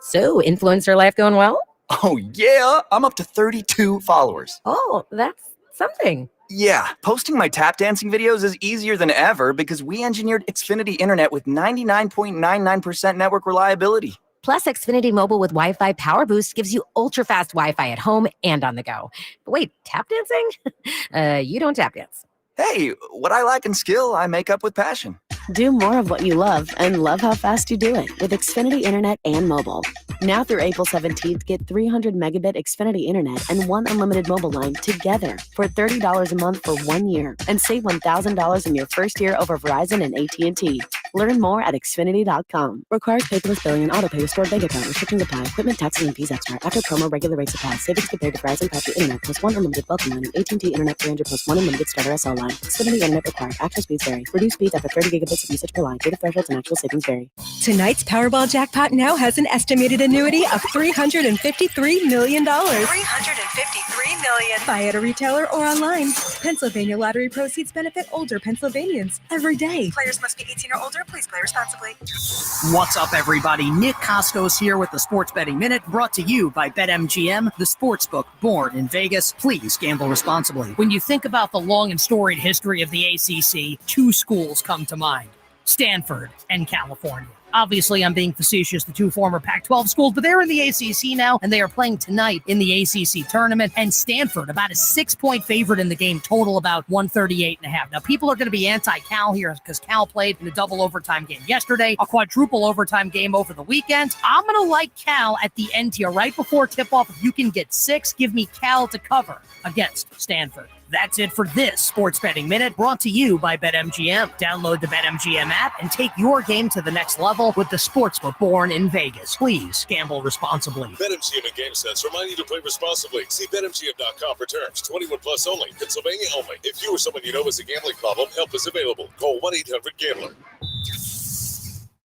Speaker 12: So, influencer life going well?
Speaker 22: Oh, yeah. I'm up to 32 followers.
Speaker 12: Oh, that's something.
Speaker 22: Yeah, posting my tap dancing videos is easier than ever because we engineered Xfinity Internet with 99.99% network reliability.
Speaker 12: Plus, Xfinity Mobile with Wi-Fi Power Boost gives you ultra-fast Wi-Fi at home and on the go. But wait, tap dancing? You don't tap dance.
Speaker 22: Hey, what I lack in skill, I make up with passion.
Speaker 21: Do more of what you love and love how fast you do it with Xfinity Internet and mobile. Now through April 17th, get 300 megabit Xfinity Internet and one unlimited mobile line together for $30 a month for 1 year and save $1,000 in your first year over Verizon and AT&T. Learn more at Xfinity.com. Requires paperless billing and autopay with stored bank account. Restrictions apply. Equipment, taxes, and fees extra. After promo, regular rates apply. Savings compared to Verizon 5G Internet plus one unlimited welcome line and AT&T Internet 300 plus one unlimited starter SL line. Xfinity Internet required. Actual speeds vary. Reduced speeds after 30 gigabits of usage per line. Data thresholds and actual savings vary.
Speaker 24: Tonight's Powerball jackpot now has an estimated annuity of $353 million.
Speaker 25: $353 million.
Speaker 24: Buy at a retailer or online. Pennsylvania lottery proceeds benefit older Pennsylvanians every day.
Speaker 25: Players must be 18 or older. Please play responsibly.
Speaker 26: What's up, everybody? Nick Costos here with the Sports Betting Minute, brought to you by BetMGM, the sportsbook born in Vegas. Please gamble responsibly. When you think about the long and storied history of the ACC, two schools come to mind: Stanford and California. Obviously, I'm being facetious, the two former Pac-12 schools, but they're in the ACC now, and they are playing tonight in the ACC tournament. And Stanford, about a 6-point favorite in the game, total about 138.5. Now, people are going to be anti-Cal here because Cal played in a double overtime game yesterday, a quadruple overtime game over the weekend. I'm going to like Cal at the end here, right before tip-off. If you can get 6, give me Cal to cover against Stanford. That's it for this Sports Betting Minute, brought to you by BetMGM. Download the BetMGM app and take your game to the next level with the sportsbook born in Vegas. Please gamble responsibly.
Speaker 29: BetMGM and GameSense remind you to play responsibly. See BetMGM.com for terms. 21 plus only. Pennsylvania only. If you or someone you know has a gambling problem, help is available. Call 1-800-GAMBLER.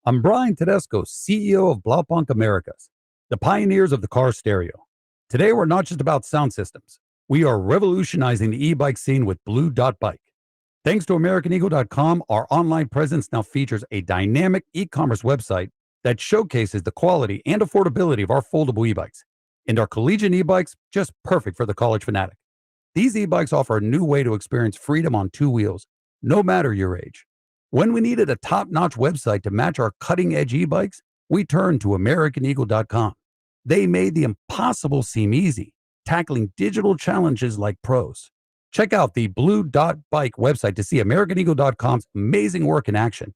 Speaker 30: I'm Brian Tedesco, CEO of Blaupunkt Americas, the pioneers of the car stereo. Today, we're not just about sound systems. We are revolutionizing the e-bike scene with Blue Dot Bike. Thanks to AmericanEagle.com, our online presence now features a dynamic e-commerce website that showcases the quality and affordability of our foldable e-bikes. And our collegiate e-bikes, just perfect for the college fanatic. These e-bikes offer a new way to experience freedom on two wheels, no matter your age. When we needed a top-notch website to match our cutting-edge e-bikes, we turned to AmericanEagle.com. They made the impossible seem easy, tackling digital challenges like pros. Check out the Blue Dot Bike website to see AmericanEagle.com's amazing work in action.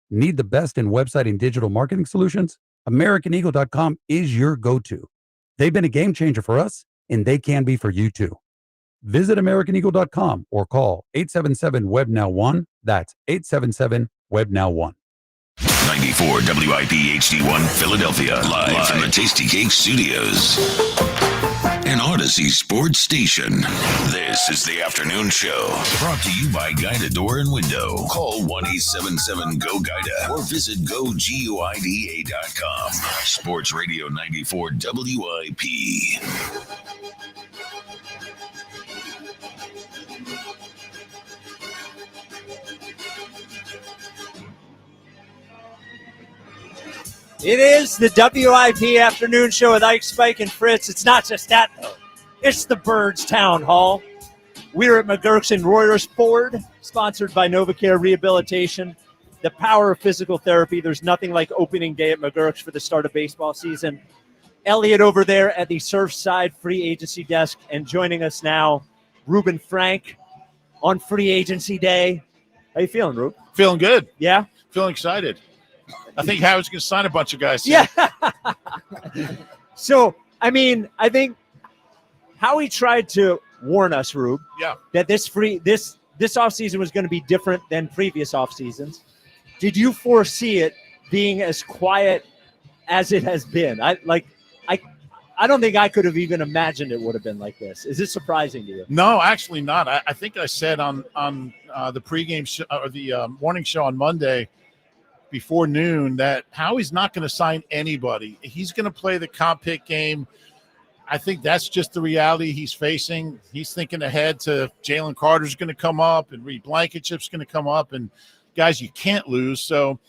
Speaker 30: Need the best in website and digital marketing solutions? AmericanEagle.com is your go-to. They've been a game changer for us, and they can be for you too. Visit AmericanEagle.com or call 877-WEB-NOW-1. That's 877-WEB-NOW-1.
Speaker 7: 94 WIP HD1 Philadelphia, live from the Tasty Cake Studios. An Odyssey sports station. This is the afternoon show. Brought to you by Guida Door and Window. Call 1-877-GO-GUIDA or visit GoGuida.com. Sports Radio 94 WIP.
Speaker 1: It is the WIP Afternoon Show with Ike, Spike, and Fritz. It's not just that, though. It's the Birds Town Hall. We're at MaGerks in Royersford, sponsored by NovaCare Rehabilitation. the power of physical therapy. There's nothing like opening day at MaGerks for the start of baseball season. Elliot over there at the Surfside free agency desk, and joining us now, Ruben Frank on free agency day. How you feeling, Rube?
Speaker 5: Feeling good.
Speaker 1: Yeah?
Speaker 5: Feeling excited. I think Howard's going to sign a bunch of guys.
Speaker 1: Yeah. So, I mean, I think Howie tried to warn us, Rube, that this offseason was going to be different than previous off seasons. Did you foresee it being as quiet as it has been? I don't think I could have even imagined it would have been like this. Is it surprising to you?
Speaker 5: No, actually not. I think I said on the pregame show, or the morning show on Monday before noon that Howie's not going to sign anybody. He's going to play the comp pick game. I think that's just the reality he's facing. He's thinking ahead to Jalen Carter's going to come up and Reed Blankenship's going to come up and guys you can't lose. So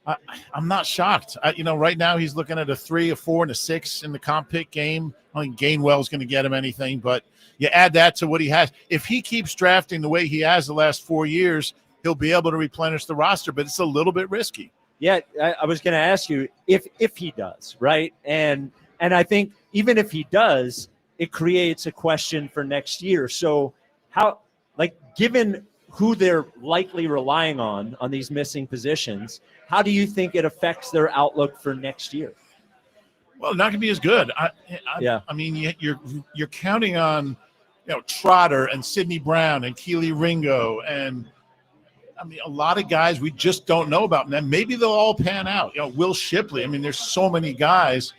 Speaker 5: I'm not shocked. Right now he's looking at a 3, a 4, and a 6 in the comp pick game. I don't think Gainwell's going to get him anything, but you add that to what he has. If he keeps drafting the way he has the last 4 years, he'll be able to replenish the roster, but it's a little bit risky.
Speaker 1: Yeah, I was going to ask you if he does, right? And I think even if he does, it creates a question for next year. So how, given who they're likely relying on these missing positions, how do you think it affects their outlook for next year?
Speaker 5: Well, not going to be as good. I mean, you're counting on, Trotter and Sidney Brown and Keely Ringo and a lot of guys we just don't know about. And then maybe they'll all pan out. Will Shipley. I mean, there's so many guys,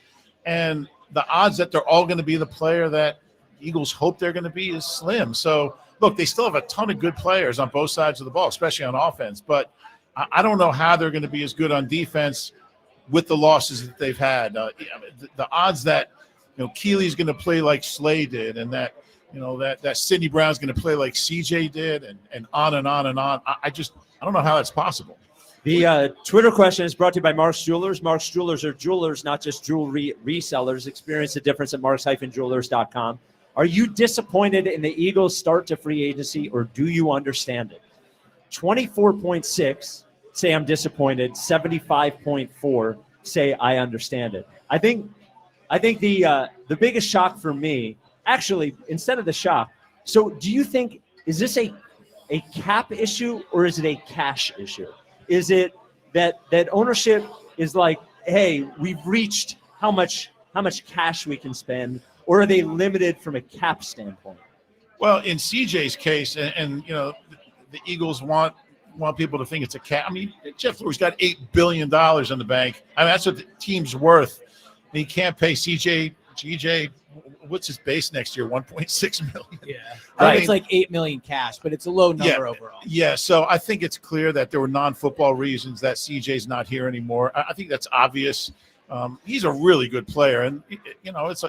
Speaker 5: and the odds that they're all going to be the player that Eagles hope they're going to be is slim. So, look, they still have a ton of good players on both sides of the ball, especially on offense. But I don't know how they're going to be as good on defense with the losses that they've had. The odds that Keely's going to play like Slay did, and that that Sidney Brown's going to play like CJ did, and on and on and on. I don't know how that's possible.
Speaker 1: The Twitter question is brought to you by Mark's Jewelers. Mark's Jewelers are jewelers, not just jewelry resellers. Experience the difference at marks-jewelers.com. Are you disappointed in the Eagles' start to free agency, or do you understand it? 24.6 say I'm disappointed. 75.4 say I understand it. I think the biggest shock for me, actually, instead of the shock, so do you think, is this a cap issue or is it a cash issue? Is it that ownership is like, hey, we've reached how much cash we can spend, or are they limited from a cap standpoint?
Speaker 5: Well, in CJ's case, and the Eagles want people to think it's a cap. I mean, Jeff Lurie's got $8 billion in the bank. I mean, that's what the team's worth. And he can't pay GJ. What's his base next year? 1.6 million.
Speaker 8: Yeah, I think it's like $8 million cash, but it's a low number overall.
Speaker 5: Yeah, so I think it's clear that there were non-football reasons that CJ's not here anymore. I think that's obvious. He's a really good player, and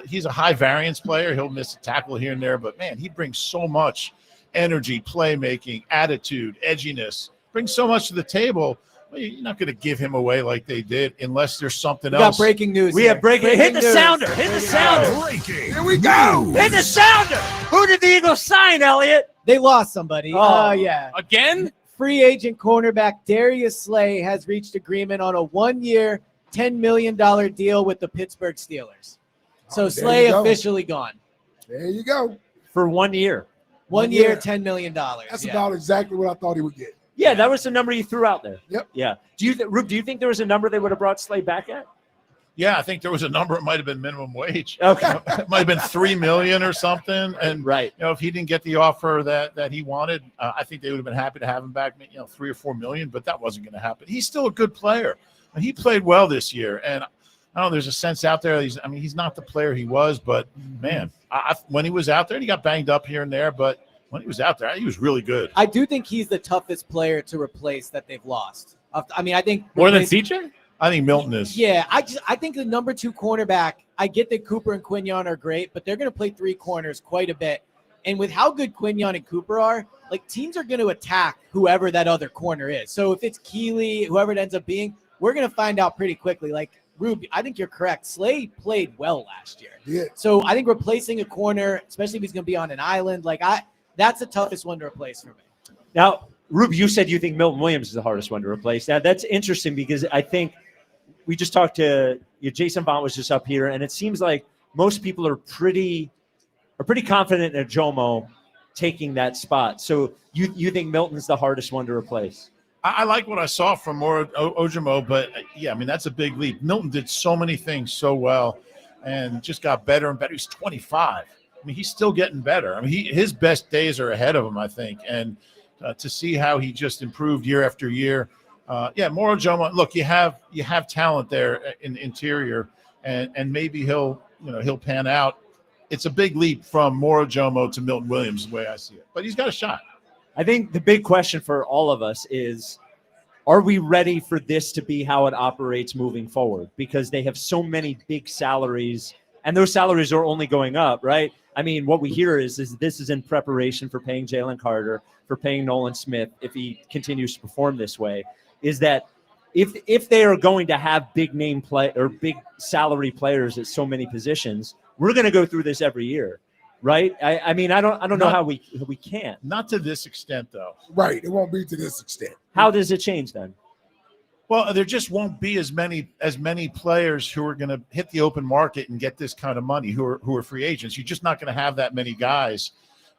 Speaker 5: he's a high variance player. He'll miss a tackle here and there, but man, he brings so much energy, playmaking, attitude, edginess. Brings so much to the table. Well, you're not going to give him away like they did unless there's something else.
Speaker 8: We got breaking news.
Speaker 1: We have breaking. Hit the sounder. Hit the sounder.
Speaker 8: Breaking.
Speaker 1: Here we go. Hit the sounder. Who did the Eagles sign, Elliot?
Speaker 8: They lost somebody.
Speaker 1: Oh,
Speaker 8: yeah.
Speaker 2: Again?
Speaker 8: Free agent cornerback Darius Slay has reached agreement on a 1-year, $10 million deal with the Pittsburgh Steelers. So Slay officially gone.
Speaker 4: There you go.
Speaker 1: For 1 year.
Speaker 8: 1 year, $10 million.
Speaker 4: That's about exactly what I thought he would get.
Speaker 1: Yeah, that was the number you threw out there.
Speaker 4: Yep.
Speaker 1: Yeah. Rube, do you think there was a number they would have brought Slay back at?
Speaker 5: Yeah, I think there was a number. It might have been minimum wage.
Speaker 1: Okay.
Speaker 5: It might have been $3 million or something. And if he didn't get the offer that he wanted, I think they would have been happy to have him back. $3 or $4 million, but that wasn't going to happen. He's still a good player, and he played well this year. And I don't know, there's a sense out there. He's not the player he was, but man, when he was out there, he got banged up here and there, but when he was out there, he was really good.
Speaker 8: I do think he's the toughest player to replace that they've lost. I mean, I think
Speaker 5: more than CJ. I think Milton is.
Speaker 8: Yeah, I think the number 2 cornerback. I get that Cooper and Quinyon are great, but they're going to play 3 corners quite a bit. And with how good Quinyon and Cooper are, teams are going to attack whoever that other corner is. So if it's Keely, whoever it ends up being, we're going to find out pretty quickly. Rube, I think you're correct. Slay played well last year.
Speaker 4: Yeah.
Speaker 8: So I think replacing a corner, especially if he's going to be on an island, that's the toughest one to replace for me.
Speaker 1: Now, Rube, you said you think Milton Williams is the hardest one to replace. That's interesting because I think we just talked to Jason Bont was just up here, and it seems like most people are pretty confident in Jomo taking that spot. So you think Milton's the hardest one to replace?
Speaker 5: I like what I saw from Ojimo, but yeah, I mean, that's a big leap. Milton did so many things so well and just got better and better. He's 25. I mean, he's still getting better. I mean, his best days are ahead of him, I think. And to see how he just improved year after year. Moro Jomo, look, you have talent there in the interior, and maybe he'll pan out. It's a big leap from Moro Jomo to Milton Williams, the way I see it. But he's got a shot.
Speaker 1: I think the big question for all of us is, are we ready for this to be how it operates moving forward? Because they have so many big salaries, and those salaries are only going up, right? I mean, what we hear is this is in preparation for paying Jalen Carter, for paying Nolan Smith, if he continues to perform this way, is that if they are going to have big name play or big salary players at so many positions, we're going to go through this every year. Right. I mean, I don't know how we can't.
Speaker 5: Not to this extent, though.
Speaker 4: Right. It won't be to this extent.
Speaker 1: How does it change then?
Speaker 5: Well, there just won't be as many players who are going to hit the open market and get this kind of money who are free agents. You're just not going to have that many guys,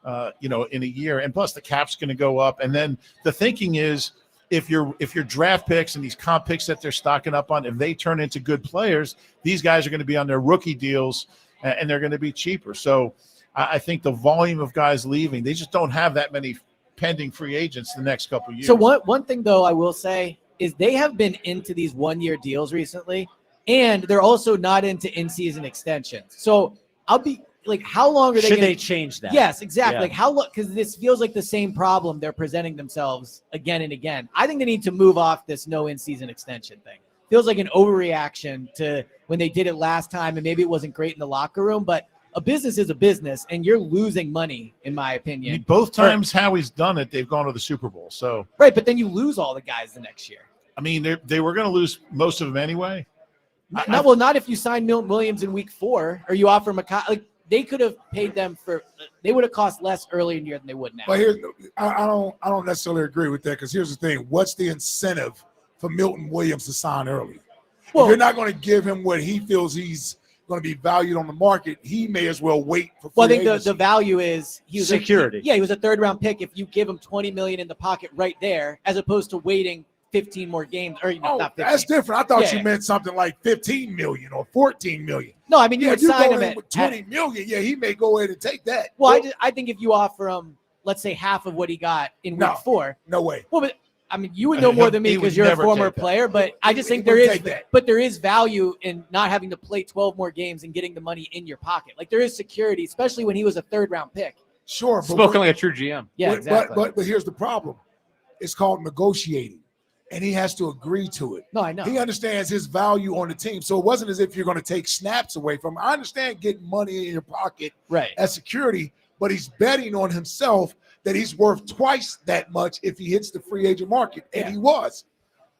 Speaker 5: in a year. And plus, the cap's going to go up. And then the thinking is, if your draft picks and these comp picks that they're stocking up on, if they turn into good players, these guys are going to be on their rookie deals and they're going to be cheaper. So I think the volume of guys leaving, they just don't have that many pending free agents the next couple of years.
Speaker 8: So one thing, though, I will say is they have been into these one-year deals recently, and they're also not into in-season extensions. So I'll be like, how long are they?
Speaker 1: Should they change that?
Speaker 8: Yes, exactly.
Speaker 1: Yeah.
Speaker 8: Like how long? Because this feels like the same problem they're presenting themselves again and again. I think they need to move off this no in-season extension thing. Feels like an overreaction to when they did it last time, and maybe it wasn't great in the locker room, but a business is a business, and you're losing money, in my opinion.
Speaker 5: Both times Howie's done it, they've gone to the Super Bowl. So
Speaker 8: right, but then you lose all the guys the next year.
Speaker 5: I mean, they were going to lose most of them anyway.
Speaker 8: Not if you sign Milton Williams in week 4 or you offer like they could have paid them they would have cost less earlier in the year than they would now.
Speaker 4: But I don't necessarily agree with that, because here's the thing: what's the incentive for Milton Williams to sign early? Well, if you're not going to give him what he feels he's going to be valued on the market, he may as well wait for free
Speaker 8: Well, I think
Speaker 4: agency.
Speaker 8: the value is he was
Speaker 1: security.
Speaker 8: He was a 3rd-round pick. If you give him $20 million in the pocket right there, as opposed to waiting 15 more games, or not 15.
Speaker 4: That's different. I thought you meant something like 15 million or 14 million.
Speaker 8: No, I mean, you would sign him
Speaker 4: with 20 million. Yeah, he may go ahead and take that.
Speaker 8: Well, I think if you offer him, let's say, half of what he got in week 4.
Speaker 4: No way.
Speaker 8: Well, but I mean, you would know more than me because you're a former player, but I just think there is value in not having to play 12 more games and getting the money in your pocket. Like, there is security, especially when he was a 3rd-round pick.
Speaker 4: Sure.
Speaker 2: Spoken like a true GM.
Speaker 8: Yeah, exactly.
Speaker 4: But here's the problem. It's called negotiating, and he has to agree to it.
Speaker 8: No, I know.
Speaker 4: He understands his value on the team. So it wasn't as if you're going to take snaps away from him. I understand getting money in your pocket as security, but he's betting on himself that he's worth twice that much if he hits the free agent market, and he was.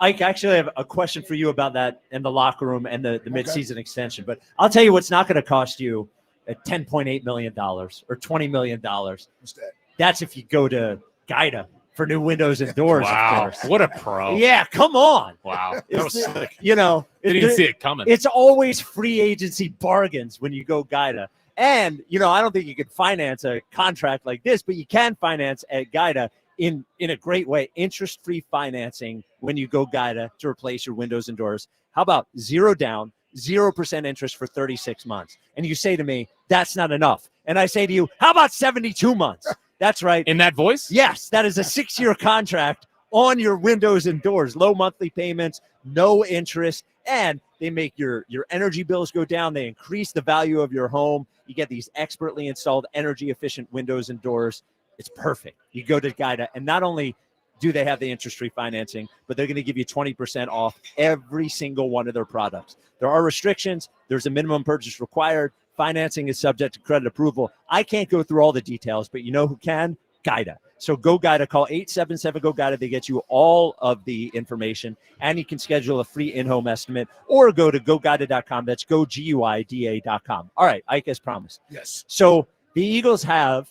Speaker 1: Ike, I actually have a question for you about that in the locker room and the midseason extension. But I'll tell you what's not going to cost you at $10.8 million or $20 million.
Speaker 4: What's that?
Speaker 1: That's if you go to Gaida for new windows and doors,
Speaker 2: Wow.
Speaker 1: of course.
Speaker 2: What a pro.
Speaker 1: Yeah, come on.
Speaker 2: Wow. That was sick.
Speaker 1: Didn't
Speaker 2: even see it coming.
Speaker 1: It's always free agency bargains when you go Gaida. And, I don't think you could finance a contract like this, but you can finance at Gaida in a great way. Interest-free financing when you go Gaida to replace your windows and doors. How about 0 down, 0% interest for 36 months? And you say to me, that's not enough. And I say to you, how about 72 months? That's right.
Speaker 2: In that voice?
Speaker 1: Yes, that is a 6-year contract on your windows and doors. Low monthly payments, no interest, and they make your energy bills go down. They increase the value of your home. You get these expertly installed energy-efficient windows and doors. It's perfect. You go to Gaida, and not only do they have the interest-free financing, but they're going to give you 20% off every single one of their products. There are restrictions. There's a minimum purchase required. Financing is subject to credit approval. I can't go through all the details, but you know who can? Gaida. So go Gaida. Call 877-GO-GAIDA. They get you all of the information, and you can schedule a free in-home estimate or go to GoGaida.com. That's GoGuida.com. All right, Ike, as promised.
Speaker 4: Yes.
Speaker 1: So the Eagles have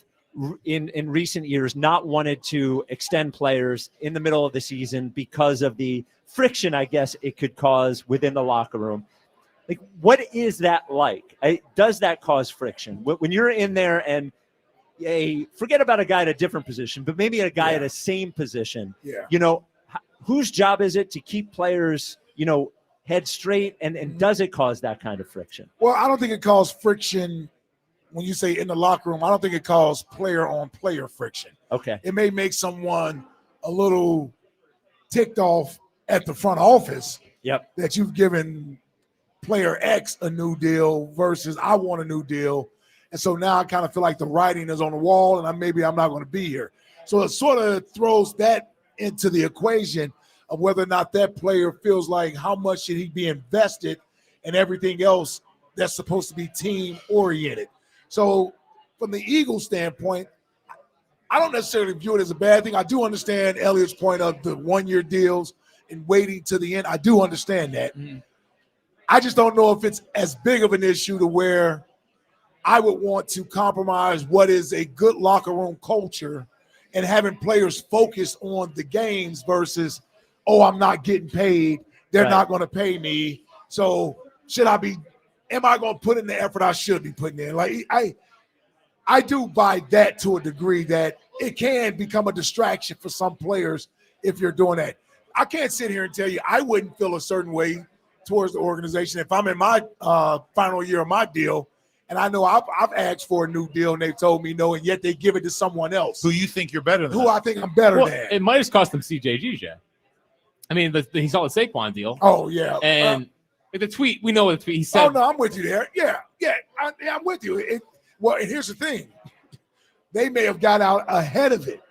Speaker 1: in recent years not wanted to extend players in the middle of the season because of the friction, I guess, it could cause within the locker room. Like, what is that like? Does that cause friction when you're in there and forget about a guy at a different position, but maybe a guy at a same position? Whose job is it to keep players, head straight, and does it cause that kind of friction?
Speaker 4: Well, I don't think it causes friction when you say in the locker room. I don't think it causes player-on-player friction.
Speaker 1: Okay.
Speaker 4: It may make someone a little ticked off at the front office that you've given player X a new deal versus I want a new deal. And so now I kind of feel like the writing is on the wall and I'm not going to be here. So it sort of throws that into the equation of whether or not that player feels like how much should he be invested in everything else that's supposed to be team oriented. So from the Eagles standpoint, I don't necessarily view it as a bad thing. I do understand Elliott's point of the 1-year deals and waiting to the end. I do understand that. Mm-hmm. I just don't know if it's as big of an issue to where I would want to compromise what is a good locker room culture and having players focus on the games versus, I'm not getting paid. They're not going to pay me. So am I going to put in the effort I should be putting in? Like I do buy that to a degree that it can become a distraction for some players if you're doing that. I can't sit here and tell you I wouldn't feel a certain way towards the organization if I'm in my final year of my deal and I know I've asked for a new deal and they've told me no, and yet they give it to someone else.
Speaker 5: Who you think you're better than?
Speaker 4: Who I think I'm better than.
Speaker 2: It might have cost them CJ. I mean, he saw the Saquon deal.
Speaker 4: Oh, yeah.
Speaker 2: And the tweet, we know what the tweet he said.
Speaker 4: Oh, no, I'm with you there. Yeah, I'm with you. And here's the thing. They may have got out ahead of it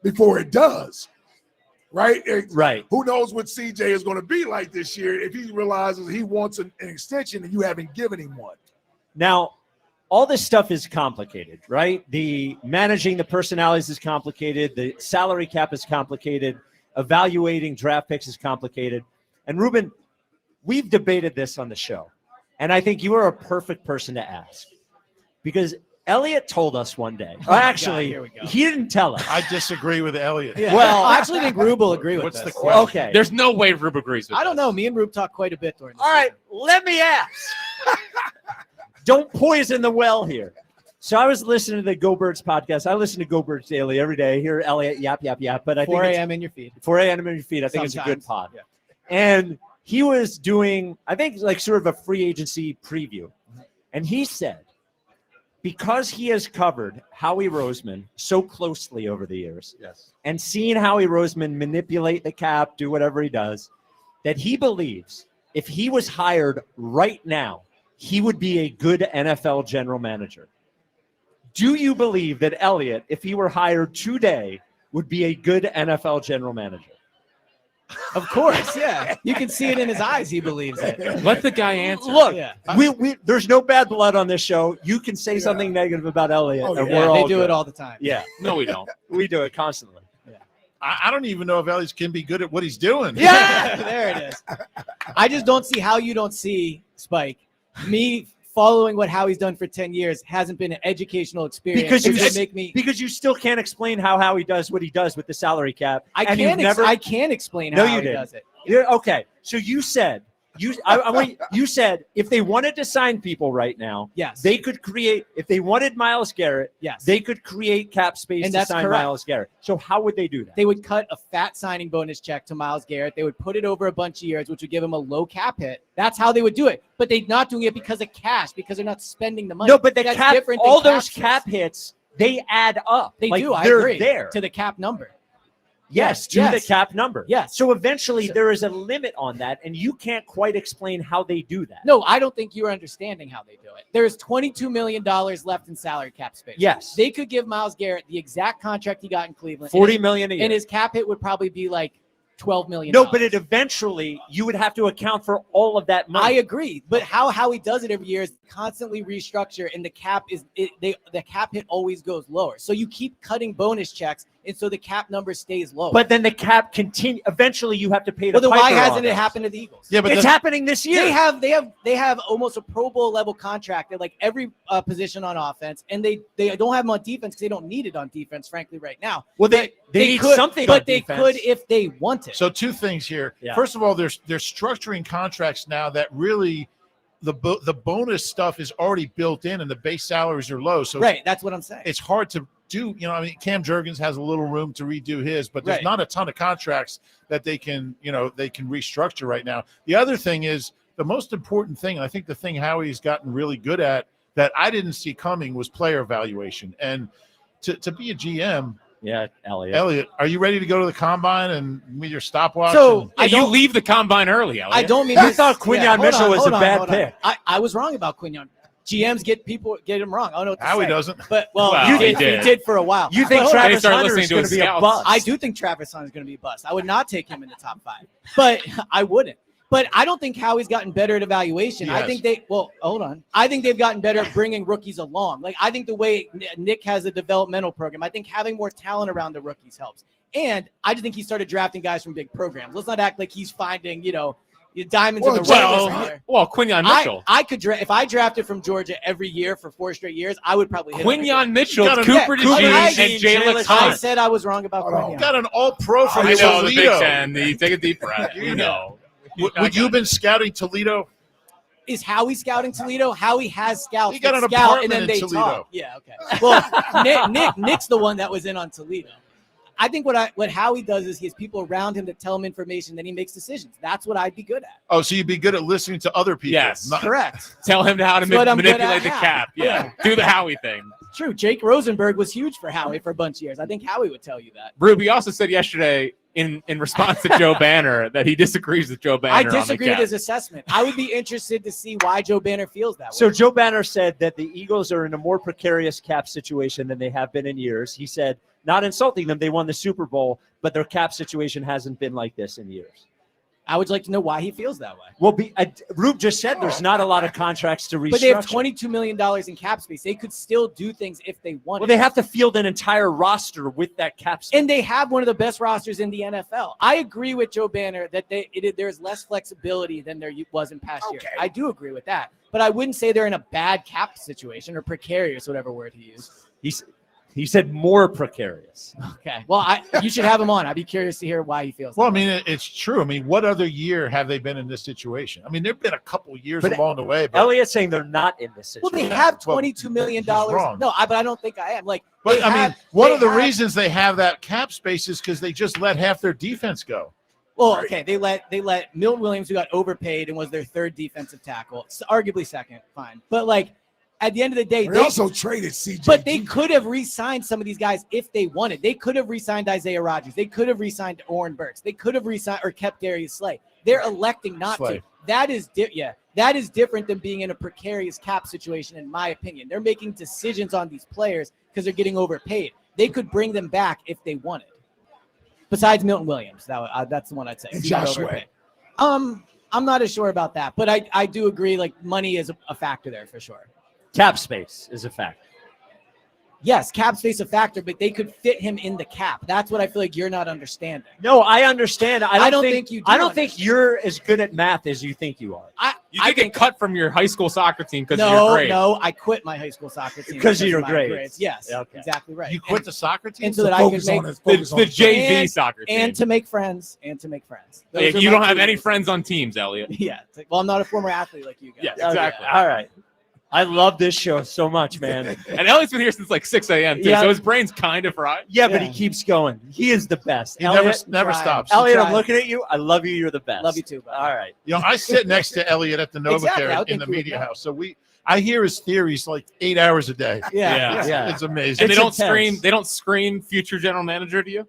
Speaker 4: before it does. Right?
Speaker 1: Right.
Speaker 4: Who knows what CJ is going to be like this year if he realizes he wants an extension and you haven't given him one.
Speaker 1: Now, all this stuff is complicated, right? The managing the personalities is complicated. The salary cap is complicated. Evaluating draft picks is complicated. And Ruben, we've debated this on the show. And I think you are a perfect person to ask. Because Elliot told us one day. Actually, he didn't tell us.
Speaker 5: I disagree with Elliot.
Speaker 8: Yeah. Well, I actually think Rube will agree with
Speaker 5: What's
Speaker 8: this.
Speaker 5: the question?
Speaker 1: Okay.
Speaker 2: There's no way Rube agrees with
Speaker 8: I don't know. Me and Rube talk quite a bit during this.
Speaker 1: All right, let me ask. Don't poison the well here. So I was listening to the Go Birds podcast. I listen to Go Birds daily every day. I hear Elliot yap. But I
Speaker 8: 4
Speaker 1: think
Speaker 8: a.m. in your feed.
Speaker 1: 4 a.m. in your feed. I think it's a good pod.
Speaker 8: Yeah.
Speaker 1: And he was doing, I think, like sort of a free agency preview. And he said, because he has covered Howie Roseman so closely over the years, and seen Howie Roseman manipulate the cap, do whatever he does, that he believes if he was hired right now, he would be a good NFL general manager. Do you believe that Elliot, if he were hired today, would be a good NFL general manager?
Speaker 8: Of course, yeah. You can see it in his eyes. He believes it.
Speaker 2: Let the guy answer.
Speaker 1: Look, we there's no bad blood on this show. You can say something negative about Elliot, and we're all
Speaker 8: they do
Speaker 1: good.
Speaker 8: it all the time.
Speaker 1: Yeah.
Speaker 2: No, we don't.
Speaker 1: We do it constantly.
Speaker 5: I don't even know if Elliot can be good at what he's doing.
Speaker 8: Yeah, there it is. I just don't see how you don't see, Spike, me following what Howie's done for 10 years hasn't been an educational experience.
Speaker 1: Because you still can't explain how Howie does what he does with the salary cap.
Speaker 8: I can't explain
Speaker 1: No,
Speaker 8: how
Speaker 1: you
Speaker 8: he
Speaker 1: didn't.
Speaker 8: does it.
Speaker 1: Okay, so you said you said if they wanted to sign people right now, they could create. If they wanted Myles Garrett, they could create cap space
Speaker 8: And
Speaker 1: to
Speaker 8: that's
Speaker 1: sign
Speaker 8: correct.
Speaker 1: Myles Garrett. So how would they do that?
Speaker 8: They would cut a fat signing bonus check to Myles Garrett. They would put it over a bunch of years, which would give him a low cap hit. That's how they would do it. But they're not doing it because of cash, because they're not spending the money.
Speaker 1: No, but the
Speaker 8: That's
Speaker 1: cap,
Speaker 8: different than
Speaker 1: all those
Speaker 8: cap
Speaker 1: cap hits, they add up.
Speaker 8: They
Speaker 1: Like,
Speaker 8: do. I
Speaker 1: they're
Speaker 8: agree.
Speaker 1: there.
Speaker 8: To the cap number.
Speaker 1: Yes, to the cap number.
Speaker 8: Yes.
Speaker 1: So eventually there is a limit on that, and you can't quite explain how they do that.
Speaker 8: No, I don't think you're understanding how they do it. There's $22 million left in salary cap space.
Speaker 1: Yes.
Speaker 8: They could give Myles Garrett the exact contract he got in Cleveland.
Speaker 1: $40 million a year.
Speaker 8: And his cap hit would probably be like $12 million.
Speaker 1: No, but it eventually you would have to account for all of that money.
Speaker 8: I agree, but how he does it every year is constantly restructure, and the cap hit always goes lower. So you keep cutting bonus checks and so the cap number stays low.
Speaker 1: But then the cap continue. Eventually, you have to pay the.
Speaker 8: Well, then why
Speaker 1: piper
Speaker 8: hasn't
Speaker 1: on
Speaker 8: it
Speaker 1: those.
Speaker 8: happened to the Eagles?
Speaker 5: Yeah, but
Speaker 1: it's happening this year.
Speaker 8: They have almost a Pro Bowl level contract at like every position on offense, and they don't have them on defense because they don't need it on defense, frankly, right now.
Speaker 1: Well, they need
Speaker 8: could,
Speaker 1: something,
Speaker 8: but
Speaker 1: on
Speaker 8: they
Speaker 1: defense.
Speaker 8: could if they wanted.
Speaker 5: So two things here.
Speaker 1: Yeah.
Speaker 5: First of all, they're structuring contracts now that really the bonus stuff is already built in, and the base salaries are low. So
Speaker 8: right, that's what I'm saying.
Speaker 5: It's hard to do. I mean, Cam Jurgens has a little room to redo his, but there's
Speaker 8: Right.
Speaker 5: not a ton of contracts that they can restructure right now. The other thing is the most important thing, and I think the thing Howie's gotten really good at that I didn't see coming was player evaluation. And to be a GM.
Speaker 1: Yeah, Elliot,
Speaker 5: are you ready to go to the combine and with your stopwatch?
Speaker 8: So
Speaker 2: you leave the combine early, Elliot.
Speaker 8: I don't mean
Speaker 1: I thought Quinyon Mitchell was a bad pick.
Speaker 8: I was wrong about Quinyon. GMs get him wrong. I don't know what to
Speaker 5: Howie
Speaker 8: say.
Speaker 5: doesn't.
Speaker 8: But
Speaker 1: he
Speaker 8: he did for a while.
Speaker 1: You think
Speaker 8: But hold on.
Speaker 1: Travis Hunter is going to be a bust?
Speaker 8: I do think Travis Hunter is going to be a bust. I would not take him in the top 5, but I wouldn't. But I don't think Howie's gotten better at evaluation. I think hold on. I think they've gotten better at bringing rookies along. Like, I think the way Nick has a developmental program, I think having more talent around the rookies helps. And I just think he started drafting guys from big programs. Let's not act like he's finding, diamonds in the rough.
Speaker 2: Well, Quinyon Mitchell.
Speaker 8: I could if I drafted from Georgia every year for 4 straight years, I would probably hit
Speaker 2: Quinyon Mitchell,
Speaker 5: got
Speaker 2: Cooper DeJean, and Jalen
Speaker 8: I
Speaker 2: Hunt.
Speaker 8: said I was wrong about Quinyon.
Speaker 5: You got an all-pro from
Speaker 2: I know, the Big
Speaker 5: Toledo.
Speaker 2: Ten. Take a deep breath. You know.
Speaker 5: Would you have been scouting Toledo?
Speaker 8: Is Howie scouting Toledo? Howie has scouts.
Speaker 5: He got
Speaker 8: that
Speaker 5: an
Speaker 8: scout
Speaker 5: apartment
Speaker 8: and then
Speaker 5: in
Speaker 8: they
Speaker 5: Toledo.
Speaker 8: talk. Yeah, okay. Well, Nick's the one that was in on Toledo. I think what Howie does is he has people around him that tell him information, then he makes decisions. That's what I'd be good at.
Speaker 5: Oh, so you'd be good at listening to other people.
Speaker 2: Yes.
Speaker 8: Correct.
Speaker 2: Tell him how to
Speaker 8: That's what I'm good
Speaker 2: manipulate
Speaker 8: at
Speaker 2: the
Speaker 8: now.
Speaker 2: cap. Yeah. Do the Howie thing.
Speaker 8: True. Jake Rosenberg was huge for Howie for a bunch of years. I think Howie would tell you that.
Speaker 2: Ruby also said yesterday in response to Joe Banner that he disagrees with Joe Banner.
Speaker 8: I
Speaker 2: on the
Speaker 8: disagree
Speaker 2: cap.
Speaker 8: with his assessment. I would be interested to see why Joe Banner feels that way.
Speaker 1: So Joe Banner said that the Eagles are in a more precarious cap situation than they have been in years. He said, not insulting them, they won the Super Bowl, but their cap situation hasn't been like this in years.
Speaker 8: I would like to know why he feels that way.
Speaker 1: Well, Rube just said there's not a lot of contracts to restructure.
Speaker 8: But they have $22 million in cap space. They could still do things if they wanted.
Speaker 1: Well, they have to field an entire roster with that cap space.
Speaker 8: And they have one of the best rosters in the NFL. I agree with Joe Banner that there's less flexibility than there was in past years. I do agree with that. But I wouldn't say they're in a bad cap situation or precarious, whatever word he used.
Speaker 1: He said more precarious.
Speaker 8: Okay. Well, you should have him on. I'd be curious to hear why he feels
Speaker 5: Well,
Speaker 8: that
Speaker 5: I mean, it's true. I mean, what other year have they been in this situation? I mean, there've been a couple years along the way. But
Speaker 1: Elliot's saying they're not in this
Speaker 8: Well,
Speaker 1: situation.
Speaker 8: they have $22 million.
Speaker 5: wrong.
Speaker 8: No, but I don't think I am.
Speaker 5: But I mean, one of the reasons they have that cap space is because they just let half their defense go.
Speaker 8: Well, okay, they let Milton Williams, who got overpaid and was their 3rd defensive tackle, arguably 2nd, fine. But at the end of the day,
Speaker 4: They also traded CJ.
Speaker 8: But they could have re-signed some of these guys if they wanted. They could have re-signed Isaiah Rodgers. They could have re-signed Oren Burks. They could have re-signed or kept Darius Slay. They're electing not
Speaker 5: Slay.
Speaker 8: to. That is different than being in a precarious cap situation, in my opinion. They're making decisions on these players because they're getting overpaid. They could bring them back if they wanted. Besides Milton Williams, that's the one I'd say.
Speaker 4: And
Speaker 8: He got
Speaker 4: Josh
Speaker 8: overpaid. I'm not as sure about that, but I do agree. Money is a factor there for sure.
Speaker 1: Cap space is a factor.
Speaker 8: Yes, cap space a factor, but they could fit him in the cap. That's what I feel like you're not understanding.
Speaker 1: No, I understand. I don't think
Speaker 8: you do.
Speaker 1: I don't think you're as good at math as you think you are.
Speaker 2: You get cut from your high school soccer team because of your grades.
Speaker 8: No, I quit my high school soccer team
Speaker 1: Because of your
Speaker 8: my
Speaker 1: grades.
Speaker 8: Yes,
Speaker 1: Okay.
Speaker 8: exactly right.
Speaker 5: You quit the soccer team?
Speaker 8: And so that I could make
Speaker 2: the JV soccer team.
Speaker 8: and to make friends. Those are
Speaker 2: you
Speaker 8: my
Speaker 2: don't have
Speaker 8: two
Speaker 2: any
Speaker 8: reasons.
Speaker 2: friends on teams, Elliot.
Speaker 8: Yeah. Well, I'm not a former athlete like you guys.
Speaker 2: Yeah,
Speaker 1: Okay,
Speaker 2: exactly.
Speaker 1: All right. I love this show so much, man.
Speaker 2: And Elliot's been here since 6 a.m. too,
Speaker 1: Yeah.
Speaker 2: so his brain's kind of fried.
Speaker 1: Yeah, but he keeps going. He is the best.
Speaker 5: He
Speaker 1: Elliot,
Speaker 5: never stops.
Speaker 1: Elliot, I'm looking at you. I love you. You're the best.
Speaker 8: Love you too, buddy.
Speaker 1: All right.
Speaker 5: I sit next to Elliot at the Nova
Speaker 8: Exactly, I
Speaker 5: Care
Speaker 8: would
Speaker 5: in
Speaker 8: think
Speaker 5: the
Speaker 8: you would
Speaker 5: media
Speaker 8: know.
Speaker 5: house. So I hear his theories 8 hours a day.
Speaker 8: Yeah.
Speaker 5: It's amazing.
Speaker 2: And they don't
Speaker 1: intense.
Speaker 2: scream. They don't scream future general manager to you.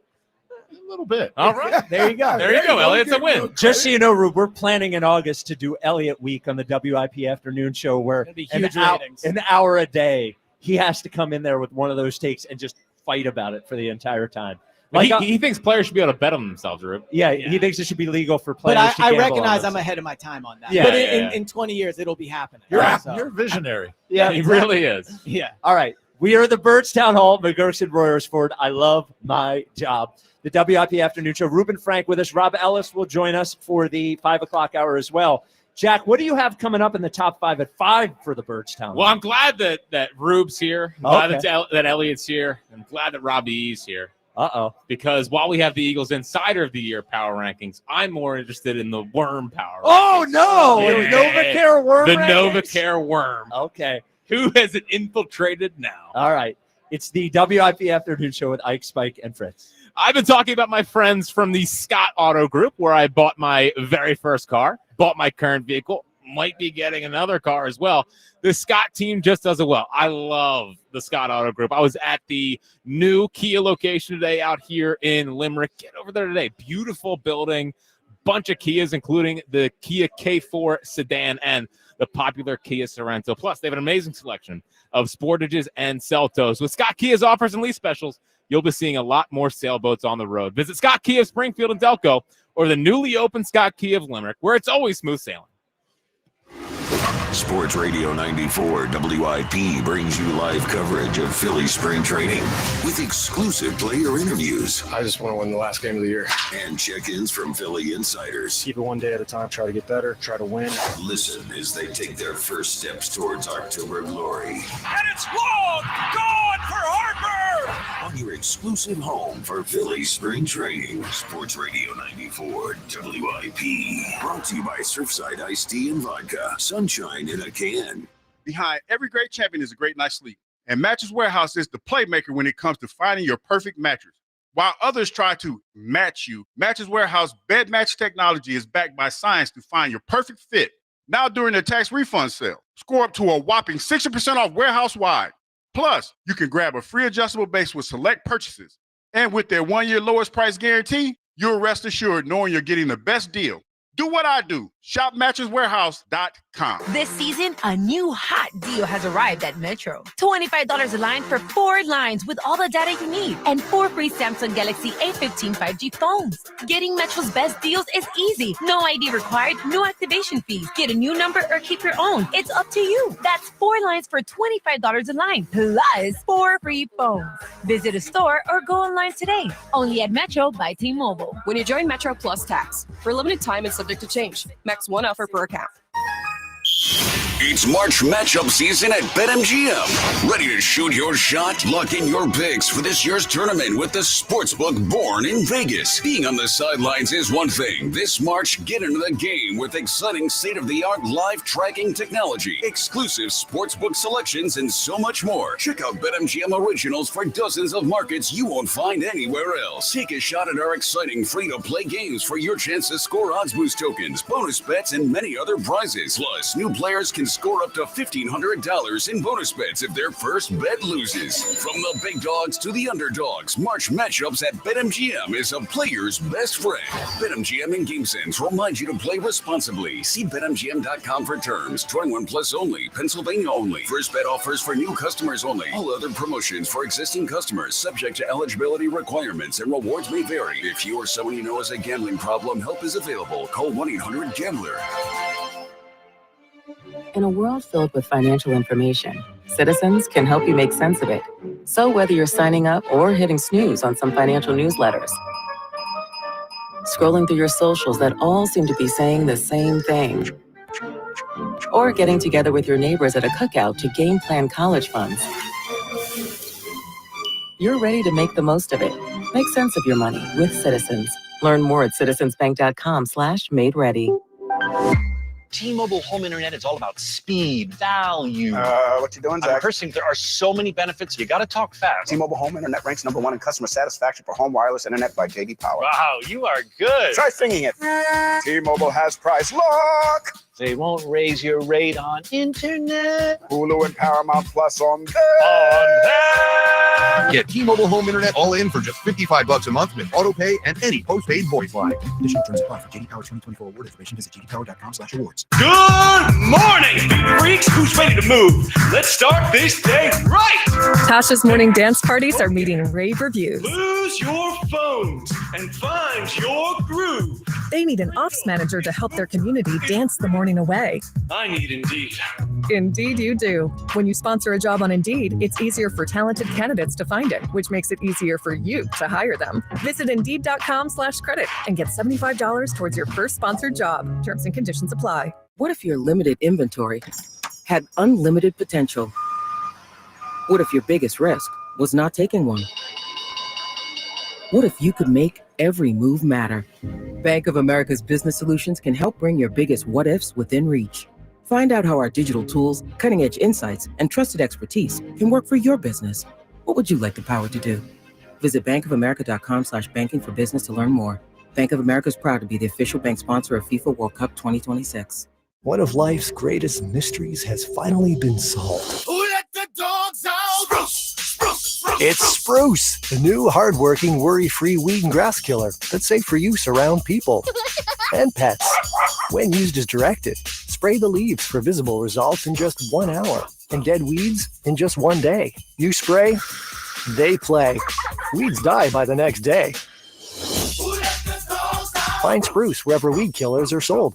Speaker 5: A little bit.
Speaker 2: All right.
Speaker 1: There you go.
Speaker 2: There you go, Elliot. It's a win.
Speaker 1: Just so you know, Rube, we're planning in August to do Elliot Week on the WIP Afternoon Show, where
Speaker 8: It'll be
Speaker 1: an
Speaker 8: huge
Speaker 1: hour,
Speaker 8: ratings.
Speaker 1: an hour a day, he has to come in there with one of those takes and just fight about it for the entire time.
Speaker 2: He thinks players should be able to bet on themselves, Rube.
Speaker 1: Yeah, he thinks it should be legal for
Speaker 8: But
Speaker 1: players to
Speaker 8: I
Speaker 1: gamble
Speaker 8: recognize
Speaker 1: on
Speaker 8: I'm
Speaker 1: this.
Speaker 8: ahead of my time on that.
Speaker 1: Yeah,
Speaker 8: but
Speaker 2: yeah.
Speaker 8: in 20 years, it'll be happening.
Speaker 5: You're
Speaker 8: So,
Speaker 5: a visionary.
Speaker 1: Yeah,
Speaker 2: He really is.
Speaker 8: yeah.
Speaker 1: All right. We are the Birds Town Hall, MaGerks and Royersford. I love my job. The WIP Afternoon Show. Ruben Frank with us. Rob Ellis will join us for the 5 o'clock hour as well. Jack, what do you have coming up in the top 5 at 5 for the Birds Town Hall?
Speaker 2: Well, I'm glad that Rube's here. I'm glad that Elliot's here. I'm glad that Robbie E's here. Because while we have the Eagles Insider of the Year power rankings, I'm more interested in the Worm power rankings.
Speaker 1: No. Yeah. NovaCare Worm
Speaker 2: The
Speaker 1: rankings?
Speaker 2: NovaCare Worm.
Speaker 1: Okay.
Speaker 2: Who has it infiltrated now?
Speaker 1: All right. It's the WIP Afternoon Show with Ike, Spike, and Fritz.
Speaker 2: I've been talking about my friends from the Scott Auto Group, where I bought my very first car, bought my current vehicle, might be getting another car as well. The Scott team just does it well. I love the Scott Auto Group. I was at the new Kia location today out here in Limerick. Get over there today. Beautiful building, bunch of Kias, including the Kia K4 sedan and the popular Kia Sorento. Plus, they have an amazing selection of Sportages and Celtos. With Scott Kia's offers and lease specials, you'll be seeing a lot more sailboats on the road. Visit Scott Kia of Springfield and Delco or the newly opened Scott Kia of Limerick, where it's always smooth sailing.
Speaker 7: Sports Radio 94 WIP brings you live coverage of Philly spring training with exclusive player interviews.
Speaker 6: I just want to win the last game of the year.
Speaker 7: And check-ins from Philly insiders.
Speaker 6: Keep it one day at a time, try to get better, try to win.
Speaker 7: Listen as they take their first steps towards October glory.
Speaker 9: And it's long gone for Harper!
Speaker 7: On your exclusive home for Philly spring training. Sports Radio 94 WIP. Brought to you by Surfside Iced Tea and Vodka. Sunshine in a can.
Speaker 10: Behind every great champion is a great night's sleep. And Mattress Warehouse is the playmaker when it comes to finding your perfect mattress. While others try to match you, Mattress Warehouse bed match technology is backed by science to find your perfect fit. Now during the tax refund sale, score up to a whopping 60% off warehouse-wide. Plus, you can grab a free adjustable base with select purchases. And with their 1-year lowest price guarantee, you'll rest assured knowing you're getting the best deal. Do what I do. Shop mattresswarehouse.com.
Speaker 11: This season, a new hot deal has arrived at Metro. $25 a line for 4 lines with all the data you need and 4 free Samsung Galaxy A15 5G phones. Getting Metro's best deals is easy. No ID required, no activation fees. Get a new number or keep your own. It's up to you. That's 4 lines for $25 a line, plus 4 free phones. Visit a store or go online today. Only at Metro by T-Mobile.
Speaker 13: When you join Metro Plus Tax, for a limited time and subject to change. Max 1 offer per account.
Speaker 7: It's March matchup season at BetMGM. Ready to shoot your shot? Lock in your picks for this year's tournament with the Sportsbook born in Vegas. Being on the sidelines is one thing. This March, get into the game with exciting state-of-the-art live tracking technology, exclusive Sportsbook selections, and so much more. Check out BetMGM Originals for dozens of markets you won't find anywhere else. Take a shot at our exciting free-to-play games for your chance to score odds boost tokens, bonus bets, and many other prizes. Plus, new players can score up to $1,500 in bonus bets if their first bet loses. From the big dogs to the underdogs, March matchups at BetMGM is a player's best friend. BetMGM and GameSense remind you to play responsibly. See BetMGM.com for terms. 21 plus only. Pennsylvania only. First bet offers for new customers only. All other promotions for existing customers subject to eligibility requirements and rewards may vary. If you or someone you know has a gambling problem, help is available. Call 1-800-GAMBLER.
Speaker 14: In a world filled with financial information, Citizens can help you make sense of it. So whether you're signing up or hitting snooze on some financial newsletters, scrolling through your socials that all seem to be saying the same thing, or getting together with your neighbors at a cookout to game plan college funds, you're ready to make the most of it. Make sense of your money with Citizens. Learn more at citizensbank.com/made-ready.
Speaker 15: T-Mobile home internet is all about speed, value.
Speaker 23: What you doing, Zach?
Speaker 15: Personally, there are so many benefits. You got to talk fast.
Speaker 23: T-Mobile home internet ranks #1 in customer satisfaction for home wireless internet by J.D. Power.
Speaker 15: Wow, you are good.
Speaker 23: Try singing it. T-Mobile has price lock.
Speaker 15: They won't raise your rate on internet.
Speaker 23: Hulu and Paramount Plus on there.
Speaker 27: Get T-Mobile home internet all in for just $55 a month with auto pay and any postpaid voice line. Additional terms apply for J.D. Power 2024 award information. Visit jdpower.com/awards.
Speaker 9: Good morning, freaks. Who's ready to move? Let's start this day right.
Speaker 24: Tasha's morning dance parties are meeting rave reviews.
Speaker 9: Lose your phones and find your groove.
Speaker 24: They need an ops manager to help their community dance the morning away.
Speaker 9: I need Indeed.
Speaker 24: Indeed, you do. When you sponsor a job on Indeed, it's easier for talented candidates to find it, which makes it easier for you to hire them. Visit Indeed.com/credit and get $75 towards your first sponsored job. Terms and conditions apply.
Speaker 14: What if your limited inventory had unlimited potential? What if your biggest risk was not taking one? What if you could make every move matter? Bank of America's Business Solutions can help bring your biggest what-ifs within reach. Find out how our digital tools, cutting-edge insights, and trusted expertise can work for your business. What would you like the power to do? Visit bankofamerica.com/banking for business to learn more. Bank of America is proud to be the official bank sponsor of FIFA World Cup 2026.
Speaker 3: One of life's greatest mysteries has finally been solved.
Speaker 9: Who let the dogs out?
Speaker 3: It's Spruce, the new hardworking, worry-free weed and grass killer that's safe for use around people and pets. When used as directed, spray the leaves for visible results in just 1 hour and dead weeds in just 1 day. You spray, they play. Weeds die by the next day. Find Spruce wherever weed killers are sold.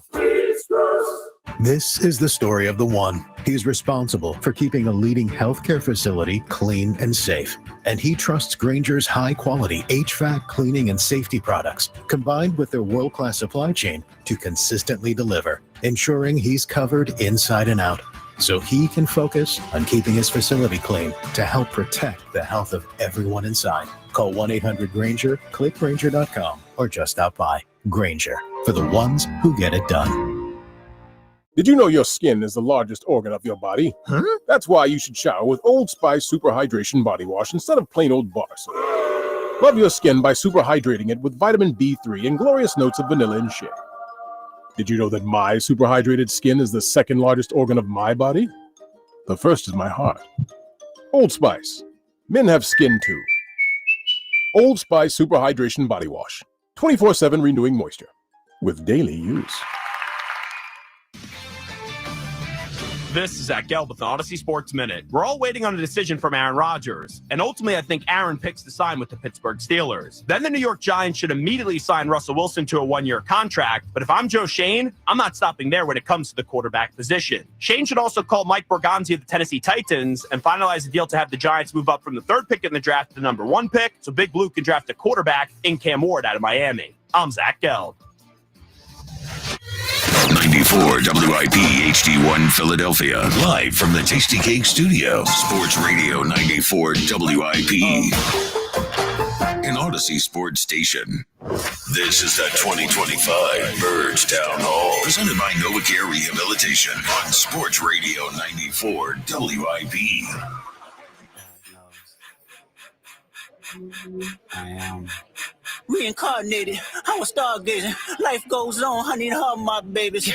Speaker 12: This is the story of the one. He's responsible for keeping a leading healthcare facility clean and safe. And he trusts Grainger's high-quality HVAC cleaning and safety products, combined with their world-class supply chain, to consistently deliver, ensuring he's covered inside and out, so he can focus on keeping his facility clean to help protect the health of everyone inside. Call 1-800-GRAINGER, click Grainger.com, or just stop by. Grainger, for the ones who get it done.
Speaker 16: Did you know your skin is the largest organ of your body? Huh? That's why you should shower with Old Spice Super Hydration Body Wash instead of plain old bar soap. Love your skin by super hydrating it with vitamin B3 and glorious notes of vanilla and shea. Did you know that my super hydrated skin is the second largest organ of my body? The first is my heart. Old Spice. Men have skin too. Old Spice Super Hydration Body Wash. 24/7 renewing moisture. With daily use.
Speaker 17: This is Zach Gelb with the Odyssey Sports Minute. We're all waiting on a decision from Aaron Rodgers, and ultimately I think Aaron picks to sign with the Pittsburgh Steelers. Then the New York Giants should immediately sign Russell Wilson to a 1-year contract, but if I'm Joe Shane, I'm not stopping there when it comes to the quarterback position. Shane should also call Mike Borgonzi of the Tennessee Titans and finalize a deal to have the Giants move up from the 3rd pick in the draft to the number 1 pick, so Big Blue can draft a quarterback in Cam Ward out of Miami. I'm Zach Gelb.
Speaker 7: 94 WIP HD1 Philadelphia. Live from the Tasty Cake Studio. Sports Radio 94 WIP. An Odyssey Sports Station. This is the 2025 Birds Town Hall. Presented by NovaCare Rehabilitation on Sports Radio 94 WIP.
Speaker 18: I am reincarnated. I was stargazing. Life goes on, honey, to her, my babies.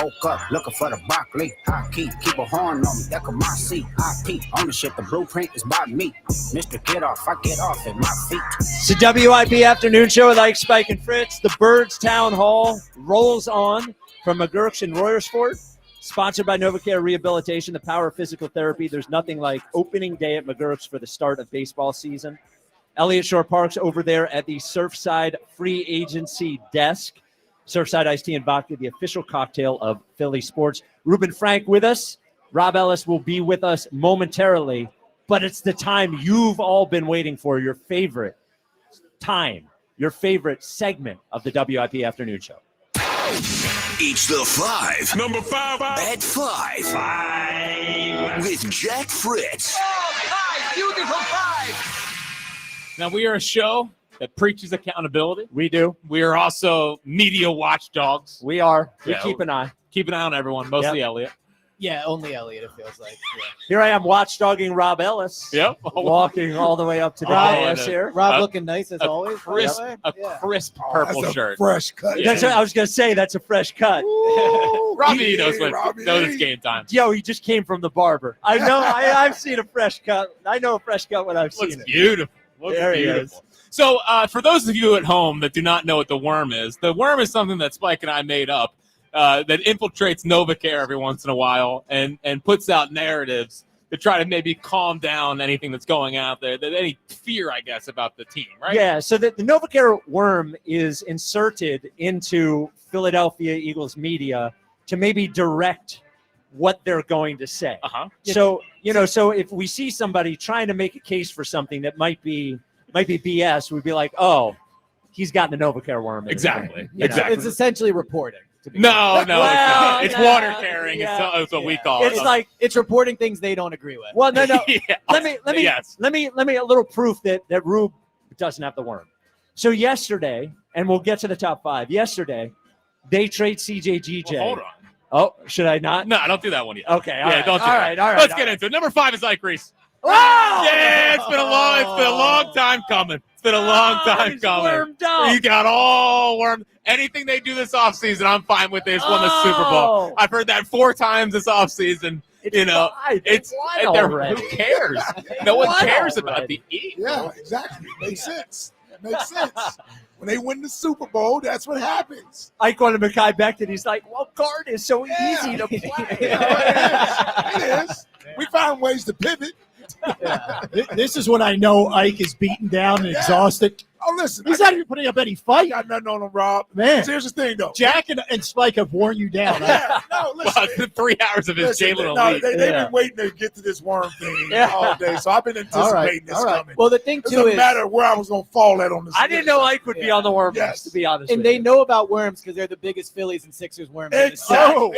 Speaker 19: Woke up looking for the broccoli. I keep a horn on me. Echo my seat. I peep ownership. The blueprint is by me. Mr. Get Off. I get off at my feet.
Speaker 1: It's the WIP Afternoon Show with Ike, Spike, and Fritz. The Birds Town Hall rolls on from MaGerks and Royersford. Sponsored by NovaCare Rehabilitation, the power of physical therapy. There's nothing like opening day at MaGerks for the start of baseball season. Elliott Shore Park's over there at the Surfside Free Agency desk. Surfside Iced Tea and Vodka, the official cocktail of Philly sports. Ruben Frank with us. Rob Ellis will be with us momentarily, but it's the time you've all been waiting for, your favorite time, your favorite segment of the WIP Afternoon Show.
Speaker 7: It's the 5.
Speaker 9: Number 5.
Speaker 7: At 5. 5. With Jack Fritz.
Speaker 9: Oh, 5. Beautiful 5.
Speaker 2: Now, we are a show that preaches accountability.
Speaker 1: We do.
Speaker 2: We are also media watchdogs.
Speaker 1: We are. We keep an eye.
Speaker 2: Keep an eye on everyone, mostly Elliot.
Speaker 8: Yeah, only Elliot, it feels like. Yeah.
Speaker 1: Here I am watchdogging Rob Ellis.
Speaker 2: Yep.
Speaker 1: Walking all the way up to the dais here.
Speaker 8: Rob looking nice as always.
Speaker 2: Crisp, crisp purple
Speaker 4: That's a
Speaker 2: shirt.
Speaker 4: fresh cut.
Speaker 1: That's what I was going to say. That's a fresh cut.
Speaker 2: Robbie knows it's game time.
Speaker 1: Yo, he just came from the barber. I know. I've seen a fresh cut. I know a fresh cut when I've seen it.
Speaker 2: Beautiful.
Speaker 1: There he is.
Speaker 2: So for those of you at home that do not know what the worm is something that Spike and I made up that infiltrates NovaCare every once in a while and puts out narratives to try to maybe calm down anything that's going out there, any fear, I guess, about the team, right?
Speaker 1: Yeah, so the NovaCare worm is inserted into Philadelphia Eagles media to maybe direct what they're going to say. So, so if we see somebody trying to make a case for something that might be BS, we'd be like, oh, he's gotten a NovaCare worm.
Speaker 2: Exactly.
Speaker 8: It's essentially reporting.
Speaker 2: No, it's not. It's
Speaker 1: no,
Speaker 2: water carrying.
Speaker 1: yeah,
Speaker 2: It's what we call it.
Speaker 1: It's like
Speaker 8: it's reporting things they don't agree with.
Speaker 1: Well, no.
Speaker 2: Yeah.
Speaker 1: Let me a little proof that Rube doesn't have the worm. So yesterday, and we'll get to the top 5. Yesterday, they trade CJGJ.
Speaker 2: Well, hold on.
Speaker 1: Oh, should I not?
Speaker 2: No, don't do that one yet.
Speaker 1: Okay, all right,
Speaker 2: don't do
Speaker 1: all
Speaker 2: that.
Speaker 1: right.
Speaker 2: Let's get into it. Number 5 is Ike Reese.
Speaker 1: Oh!
Speaker 2: Yeah, it's been a long time coming. It's been a long time
Speaker 1: he's
Speaker 2: coming.
Speaker 1: wormed up.
Speaker 2: He got all wormed. Anything they do this offseason, I'm fine with. They just won the Super Bowl. I've heard that 4 times this offseason.
Speaker 1: It's
Speaker 2: who cares? No one cares about the E.
Speaker 4: Yeah, exactly. Makes sense. Makes sense. When they win the Super Bowl, that's what happens.
Speaker 1: Ike wanted Mekhi Becton. He's like, well, guard is so easy to play.
Speaker 4: It is. We found ways to pivot.
Speaker 5: This is when I know Ike is beaten down and exhausted.
Speaker 4: Oh, listen.
Speaker 5: He's not even putting up any fight.
Speaker 4: I got nothing on him, Rob.
Speaker 5: Man.
Speaker 4: So here's the thing, though.
Speaker 5: Jack and Spike have worn you down.
Speaker 4: No, listen.
Speaker 2: Well, 3 hours of his Jalen Elite.
Speaker 4: They've been waiting to get to this worm thing all day, so I've been anticipating this coming.
Speaker 8: Well, the thing,
Speaker 4: it
Speaker 8: too,
Speaker 4: doesn't
Speaker 8: is
Speaker 4: matter where I was going to fall at on this.
Speaker 1: I didn't know Ike would be on the worm
Speaker 4: Yes.
Speaker 1: to be honest
Speaker 8: and
Speaker 1: with
Speaker 8: they
Speaker 1: you.
Speaker 8: know about worms because they're the biggest Phillies and Sixers worm.
Speaker 4: Exactly.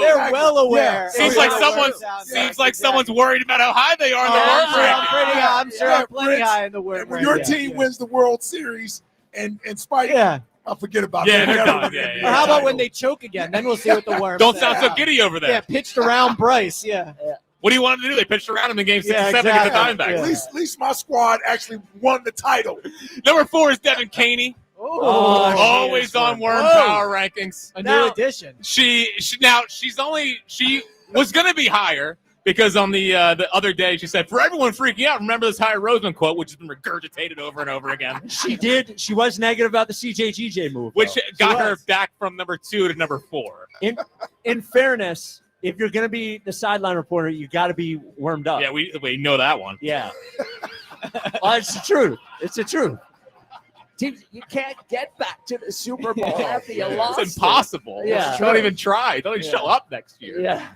Speaker 8: They're well aware.
Speaker 2: Seems like someone's worried about how high they are in the worm bracket.
Speaker 8: I'm sure I'm plenty high in the worm
Speaker 4: When
Speaker 8: bracket.
Speaker 4: your team wins the World Series and Spike, I'll forget about
Speaker 2: Yeah,
Speaker 4: that.
Speaker 2: they're
Speaker 4: Never
Speaker 2: done.
Speaker 4: forget
Speaker 2: Yeah,
Speaker 8: Or how about when they choke again? Then we'll see what the worms
Speaker 2: Don't
Speaker 8: say.
Speaker 2: sound so giddy over there.
Speaker 8: Yeah, pitched around Bryce. Yeah.
Speaker 2: What do you want them to do? They pitched around him in game 6
Speaker 8: Yeah,
Speaker 2: and 7 against the
Speaker 8: exactly.
Speaker 2: Diamondbacks.
Speaker 4: At least my squad actually won the title.
Speaker 2: Number 4 is Devin Caney. Always on worm power rankings.
Speaker 8: A new addition.
Speaker 2: She was going to be higher because on the other day she said, for everyone freaking out, remember this Higher Roseman quote, which has been regurgitated over and over again.
Speaker 1: She did. She was negative about the CJGJ move,
Speaker 2: Which
Speaker 1: though.
Speaker 2: got her back from number 2 to number 4.
Speaker 1: In fairness, if you're going to be the sideline reporter, you got to be wormed up.
Speaker 2: Yeah, we know that one.
Speaker 1: Yeah. Well, it's the truth. It's the truth. Teams, you can't get back to the Super Bowl after you lost.
Speaker 2: It's impossible.
Speaker 1: Yeah.
Speaker 2: Don't even try. Don't even show up next year.
Speaker 1: Yeah.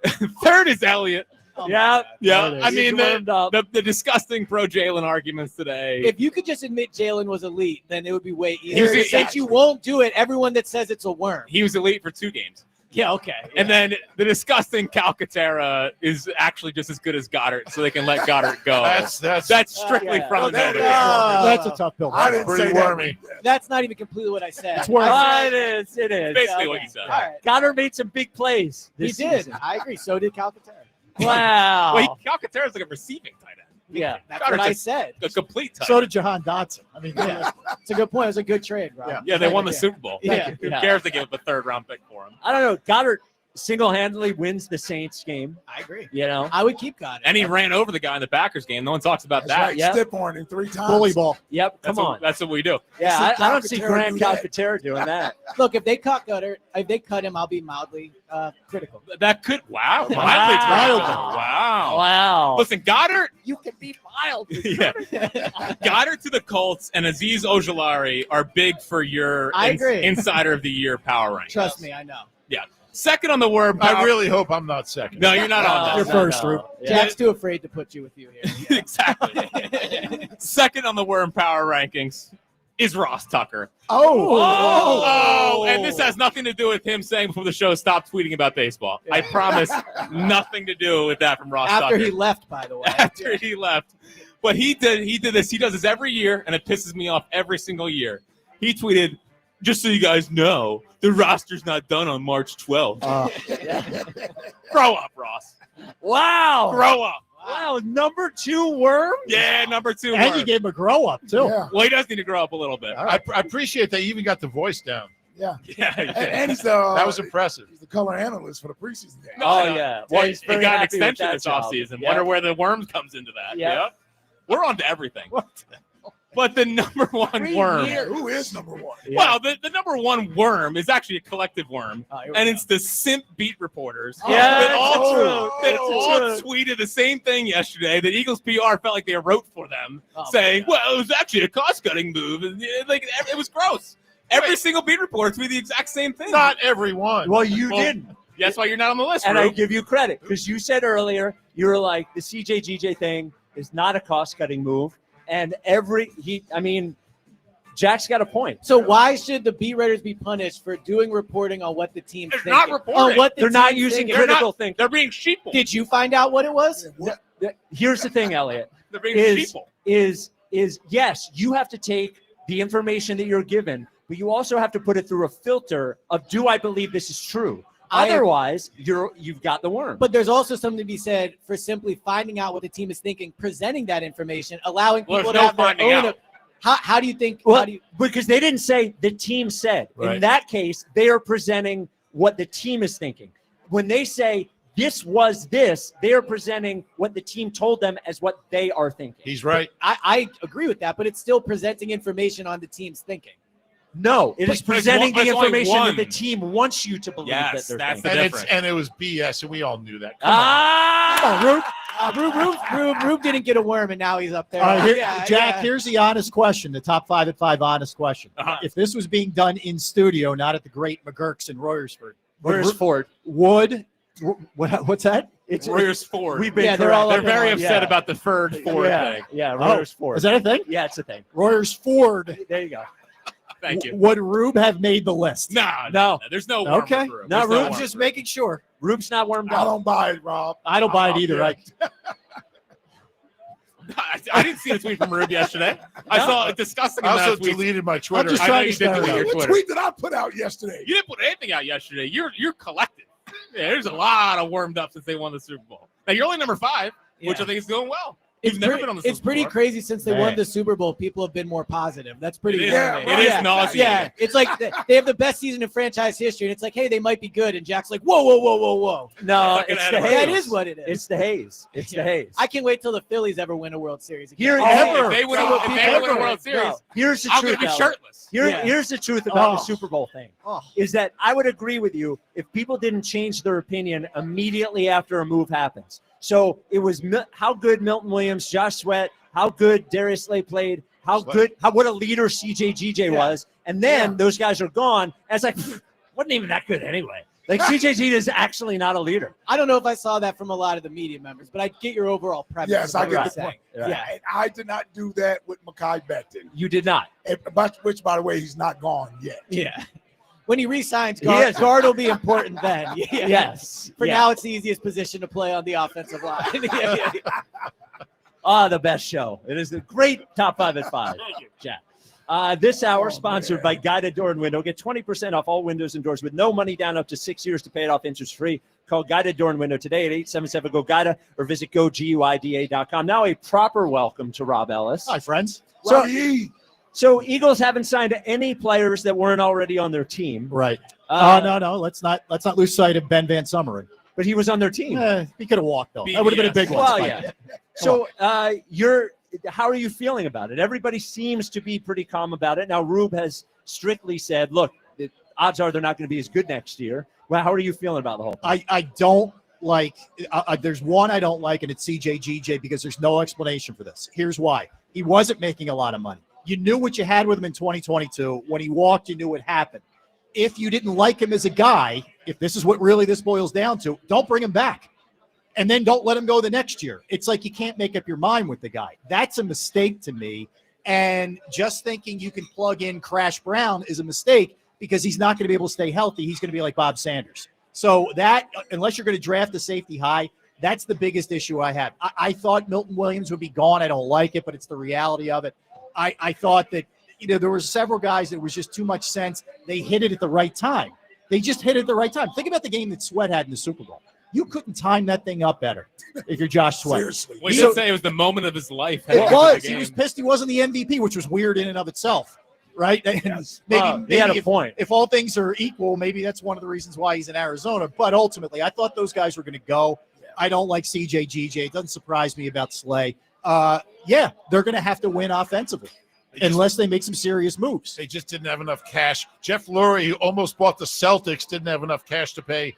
Speaker 2: 3rd is Elliott.
Speaker 1: Yeah.
Speaker 2: I mean,
Speaker 1: warmed up.
Speaker 2: the disgusting pro Jalen arguments today.
Speaker 8: If you could just admit Jalen was elite, then it would be way
Speaker 2: He was
Speaker 8: easier.
Speaker 2: elite.
Speaker 8: Since you won't do it, everyone that says it's a worm.
Speaker 2: He was elite for 2 games.
Speaker 8: Yeah, okay.
Speaker 2: And then the disgusting Calcaterra is actually just as good as Goddard, so they can let Goddard go. That's strictly from the motive.
Speaker 5: That's a tough pill.
Speaker 4: I didn't say that.
Speaker 8: That's not even completely what I said.
Speaker 5: It's worm.
Speaker 1: It is. It is.
Speaker 2: Basically what you said.
Speaker 8: All right.
Speaker 1: Goddard made some big plays.
Speaker 8: He
Speaker 1: this
Speaker 8: did.
Speaker 1: season.
Speaker 8: I agree. So did Calcaterra.
Speaker 1: Wow.
Speaker 2: Wait, Calcaterra's like a receiving tight end.
Speaker 1: Yeah.
Speaker 8: That's what I said.
Speaker 2: A complete tight
Speaker 5: So
Speaker 2: end.
Speaker 5: did Jahan Dotson. I mean,
Speaker 8: Yeah. It's a good point. It was a good trade, Rob.
Speaker 2: Yeah, they won the Super Bowl.
Speaker 8: Yeah.
Speaker 2: Who cares to give up a 3rd-round pick for him?
Speaker 1: I don't know. Goddard single-handedly wins the Saints game.
Speaker 8: I agree.
Speaker 1: You know?
Speaker 8: I would keep Goddard.
Speaker 2: And he ran over the guy in the Packers game. No one talks about
Speaker 4: That's
Speaker 2: that.
Speaker 4: right.
Speaker 1: Yeah.
Speaker 4: Step on him 3 times.
Speaker 5: bully ball.
Speaker 1: Yep.
Speaker 2: That's
Speaker 1: Come
Speaker 2: what-
Speaker 1: on.
Speaker 2: That's what we do.
Speaker 1: Yeah,
Speaker 4: See
Speaker 1: I don't see
Speaker 4: Calcaterra
Speaker 1: Grant
Speaker 4: do that.
Speaker 1: Calcaterra doing that.
Speaker 8: Look, if they cut Goddard, if they cut him, I'll be mildly critical.
Speaker 2: That could wow.
Speaker 1: Wow.
Speaker 2: Wow.
Speaker 1: Wow.
Speaker 2: Listen, Goddard
Speaker 1: You can be mild.
Speaker 2: yeah. Goddard to the Colts and Azeez Ojulari are big for your
Speaker 8: I agree.
Speaker 2: insider of the year power rank.
Speaker 8: Trust me, I know.
Speaker 2: Yeah. Second on the worm power.
Speaker 6: I really hope I'm not second.
Speaker 2: No, you're not on that.
Speaker 5: You're first, Rube.
Speaker 8: Jack's too afraid to put you with you here.
Speaker 2: Exactly. Second on the worm power rankings is Ross Tucker.
Speaker 5: Oh.
Speaker 2: And this has nothing to do with him saying before the show, stop tweeting about baseball. I promise nothing to do with that from Ross
Speaker 8: After
Speaker 2: Tucker.
Speaker 8: he left, by the way.
Speaker 2: After he left. But he did this. He does this every year, and it pisses me off every single year. He tweeted, just so you guys know, the roster's not done on March 12th. Grow up, Ross.
Speaker 1: Wow.
Speaker 2: Grow up.
Speaker 1: Wow. Number 2 worm?
Speaker 2: Yeah, number 2
Speaker 5: And
Speaker 2: worm.
Speaker 5: you gave him a grow up, too.
Speaker 4: Yeah.
Speaker 2: Well, he does need to grow up a little bit.
Speaker 6: I appreciate that you even got the voice down.
Speaker 4: Yeah.
Speaker 2: Yeah,
Speaker 4: And he's
Speaker 6: That was impressive.
Speaker 4: he's the color analyst for the preseason game.
Speaker 1: Oh, yeah. Well, he's
Speaker 2: he
Speaker 1: very
Speaker 2: got an
Speaker 1: happy with
Speaker 2: extension
Speaker 1: that
Speaker 2: this
Speaker 1: job.
Speaker 2: offseason.
Speaker 1: Yeah.
Speaker 2: Wonder where the worm comes into that.
Speaker 1: Yeah.
Speaker 2: Yep. We're on to everything. But the number 1 worm.
Speaker 4: Who is number 1?
Speaker 2: Well, the number 1 worm is actually a collective worm,
Speaker 8: here we
Speaker 2: and
Speaker 8: go.
Speaker 2: it's the simp beat reporters.
Speaker 1: Yeah,
Speaker 2: that
Speaker 1: that's
Speaker 2: all,
Speaker 1: true.
Speaker 2: that
Speaker 1: That's
Speaker 2: all
Speaker 1: true.
Speaker 2: tweeted the same thing yesterday. That Eagles PR felt like they wrote for them,
Speaker 8: Oh,
Speaker 2: saying, "Well, it was actually a cost-cutting move." And, like it was gross. Every single beat reporter tweeted the exact same thing.
Speaker 6: Not everyone.
Speaker 1: Well, you didn't.
Speaker 2: That's why you're not on the list,
Speaker 1: And
Speaker 2: Rube.
Speaker 1: I give you credit because you said earlier, you were like, the CJGJ thing is not a cost-cutting move. And Jack's got a point.
Speaker 8: So why should the beat writers be punished for doing reporting on what the team's thinking?
Speaker 2: not reporting.
Speaker 8: On what
Speaker 1: They're not using critical thinking.
Speaker 2: They're being sheeple.
Speaker 8: Did you find out what it was?
Speaker 1: Here's the thing, Elliot.
Speaker 2: They're being sheeple.
Speaker 1: Is yes, you have to take the information that you're given, but you also have to put it through a filter of, do I believe this is true? Otherwise, you've got the worm.
Speaker 8: But there's also something to be said for simply finding out what the team is thinking, presenting that information, allowing people to have their own. How do you think?
Speaker 1: Well, because they didn't say the team said.
Speaker 6: Right.
Speaker 1: In that case, they are presenting what the team is thinking. When they say this was this, they are presenting what the team told them as what they are thinking.
Speaker 6: He's right.
Speaker 8: I agree with that, but it's still presenting information on the team's thinking.
Speaker 1: No, it is presenting the
Speaker 2: there's only
Speaker 1: information that
Speaker 2: one.
Speaker 1: the team wants you to believe that they're
Speaker 2: that's
Speaker 1: thinking.
Speaker 2: the
Speaker 6: And,
Speaker 2: difference.
Speaker 6: and it was BS, and we all knew that. Come on.
Speaker 8: Rube didn't get a worm, and now he's up there.
Speaker 5: Jack, here's the honest question, the top 5 at 5 honest question. If this was being done in studio, not at the great MaGerks in Royersford, what's that?
Speaker 1: It's
Speaker 2: Royersford.
Speaker 1: We've been
Speaker 8: Yeah, they're
Speaker 1: correct.
Speaker 8: all
Speaker 2: They're
Speaker 8: up
Speaker 2: very
Speaker 8: and on.
Speaker 2: upset about the Ford thing.
Speaker 1: Yeah, Royersford.
Speaker 5: Is that a thing?
Speaker 1: Yeah, it's a thing.
Speaker 5: Royersford.
Speaker 1: There you go.
Speaker 2: Thank you.
Speaker 5: Would Rube have made the list?
Speaker 2: No. There's no worm
Speaker 5: Okay.
Speaker 2: with Rube.
Speaker 1: No,
Speaker 2: There's
Speaker 1: Rube's
Speaker 2: worm.
Speaker 8: Just making sure.
Speaker 1: Rube's not wormed
Speaker 4: I
Speaker 1: up.
Speaker 4: don't buy it, Rob.
Speaker 5: I don't buy it either.
Speaker 4: Yeah.
Speaker 2: I didn't see a tweet from Rube yesterday. I saw a disgusting
Speaker 6: I
Speaker 2: amount
Speaker 6: also
Speaker 2: of tweets.
Speaker 6: deleted my Twitter.
Speaker 5: just
Speaker 2: I know
Speaker 5: trying
Speaker 2: you
Speaker 5: to
Speaker 2: did
Speaker 5: start
Speaker 2: delete your
Speaker 4: What
Speaker 2: Twitter.
Speaker 4: tweet did I put out yesterday?
Speaker 2: You didn't put anything out yesterday. You're collected. Yeah, there's a lot of warmed up since they won the Super Bowl. Now you're only number 5, which I think is going well. You've never been on the Super Bowl.
Speaker 8: It's pretty crazy since they won the Super Bowl. People have been more positive. That's pretty
Speaker 2: It
Speaker 8: good.
Speaker 2: is. It is nauseating.
Speaker 8: Yeah, it's like they have the best season in franchise history, and it's like, hey, they might be good, and Jack's like, whoa.
Speaker 1: No, it's the haze.
Speaker 8: That is what it is.
Speaker 1: It's the haze. It's the haze.
Speaker 8: I can't wait till the Phillies ever win a World Series again.
Speaker 1: Here,
Speaker 2: If they win a World Series,
Speaker 1: No. Here's the
Speaker 2: I'm
Speaker 1: truth.
Speaker 2: going to be
Speaker 1: Alex.
Speaker 2: shirtless.
Speaker 1: Here's the truth about the Super Bowl thing. Is that I would agree with you if people didn't change their opinion immediately after a move happens. So it was how good Milton Williams, Josh Sweat, how good Darius Slay played, what a leader CJGJ was, and then those guys are gone. And it's like, wasn't even that good anyway. Like CJGJ is actually not a leader.
Speaker 8: I don't know if I saw that from a lot of the media members, but I get your overall premise.
Speaker 4: Yes, I get the
Speaker 8: saying.
Speaker 4: point. Yeah, and I did not do that with Mekhi Becton.
Speaker 1: You did not.
Speaker 4: Which, by the way, he's not gone yet.
Speaker 8: Yeah. When he re-signs, guard will be important then. Yeah.
Speaker 1: Yes.
Speaker 8: For now, it's the easiest position to play on the offensive line.
Speaker 1: The best show. It is the great top 5 at 5. Thank you, Jack. This hour sponsored by Guided Door and Window. Get 20% off all windows and doors with no money down up to 6 years to pay it off interest free. Call Guided Door and Window today at 877-GO-GUIDA or visit GoGUIDA.com. Now a proper welcome to Rob Ellis.
Speaker 5: Hi, friends.
Speaker 1: So Eagles haven't signed any players that weren't already on their team.
Speaker 5: Right. No. Let's not lose sight of Ben Van Sumeren.
Speaker 1: But he was on their team.
Speaker 5: He could have walked though. That would have been a big one.
Speaker 1: Well, yeah. So how are you feeling about it? Everybody seems to be pretty calm about it. Now Rube has strictly said, look, the odds are they're not going to be as good next year. Well, how are you feeling about the whole thing?
Speaker 5: I don't like there's one I don't like, and it's CJGJ because there's no explanation for this. Here's why. He wasn't making a lot of money. You knew what you had with him in 2022. When he walked, you knew what happened. If you didn't like him as a guy, if this is what really this boils down to, don't bring him back. And then don't let him go the next year. It's like you can't make up your mind with the guy. That's a mistake to me. And just thinking you can plug in Crash Brown is a mistake because he's not going to be able to stay healthy. He's going to be like Bob Sanders. So that, unless you're going to draft a safety high, that's the biggest issue I have. I thought Milton Williams would be gone. I don't like it, but it's the reality of it. I thought that, there were several guys that was just too much sense. They hit it at the right time. They just hit it at the right time. Think about the game that Sweat had in the Super Bowl. You couldn't time that thing up better if you're Josh Sweat.
Speaker 4: Seriously.
Speaker 2: Well, he did say it was the moment of his life.
Speaker 5: It was. He was pissed he wasn't the MVP, which was weird in and of itself, right?
Speaker 1: Yes.
Speaker 5: Maybe
Speaker 1: he had a point.
Speaker 5: If all things are equal, maybe that's one of the reasons why he's in Arizona. But ultimately, I thought those guys were going to go. I don't like CJGJ. It doesn't surprise me about Slay. They're going to have to win offensively. Unless they make some serious moves.
Speaker 6: They just didn't have enough cash. Jeff Lurie, who almost bought the Celtics, didn't have enough cash to pay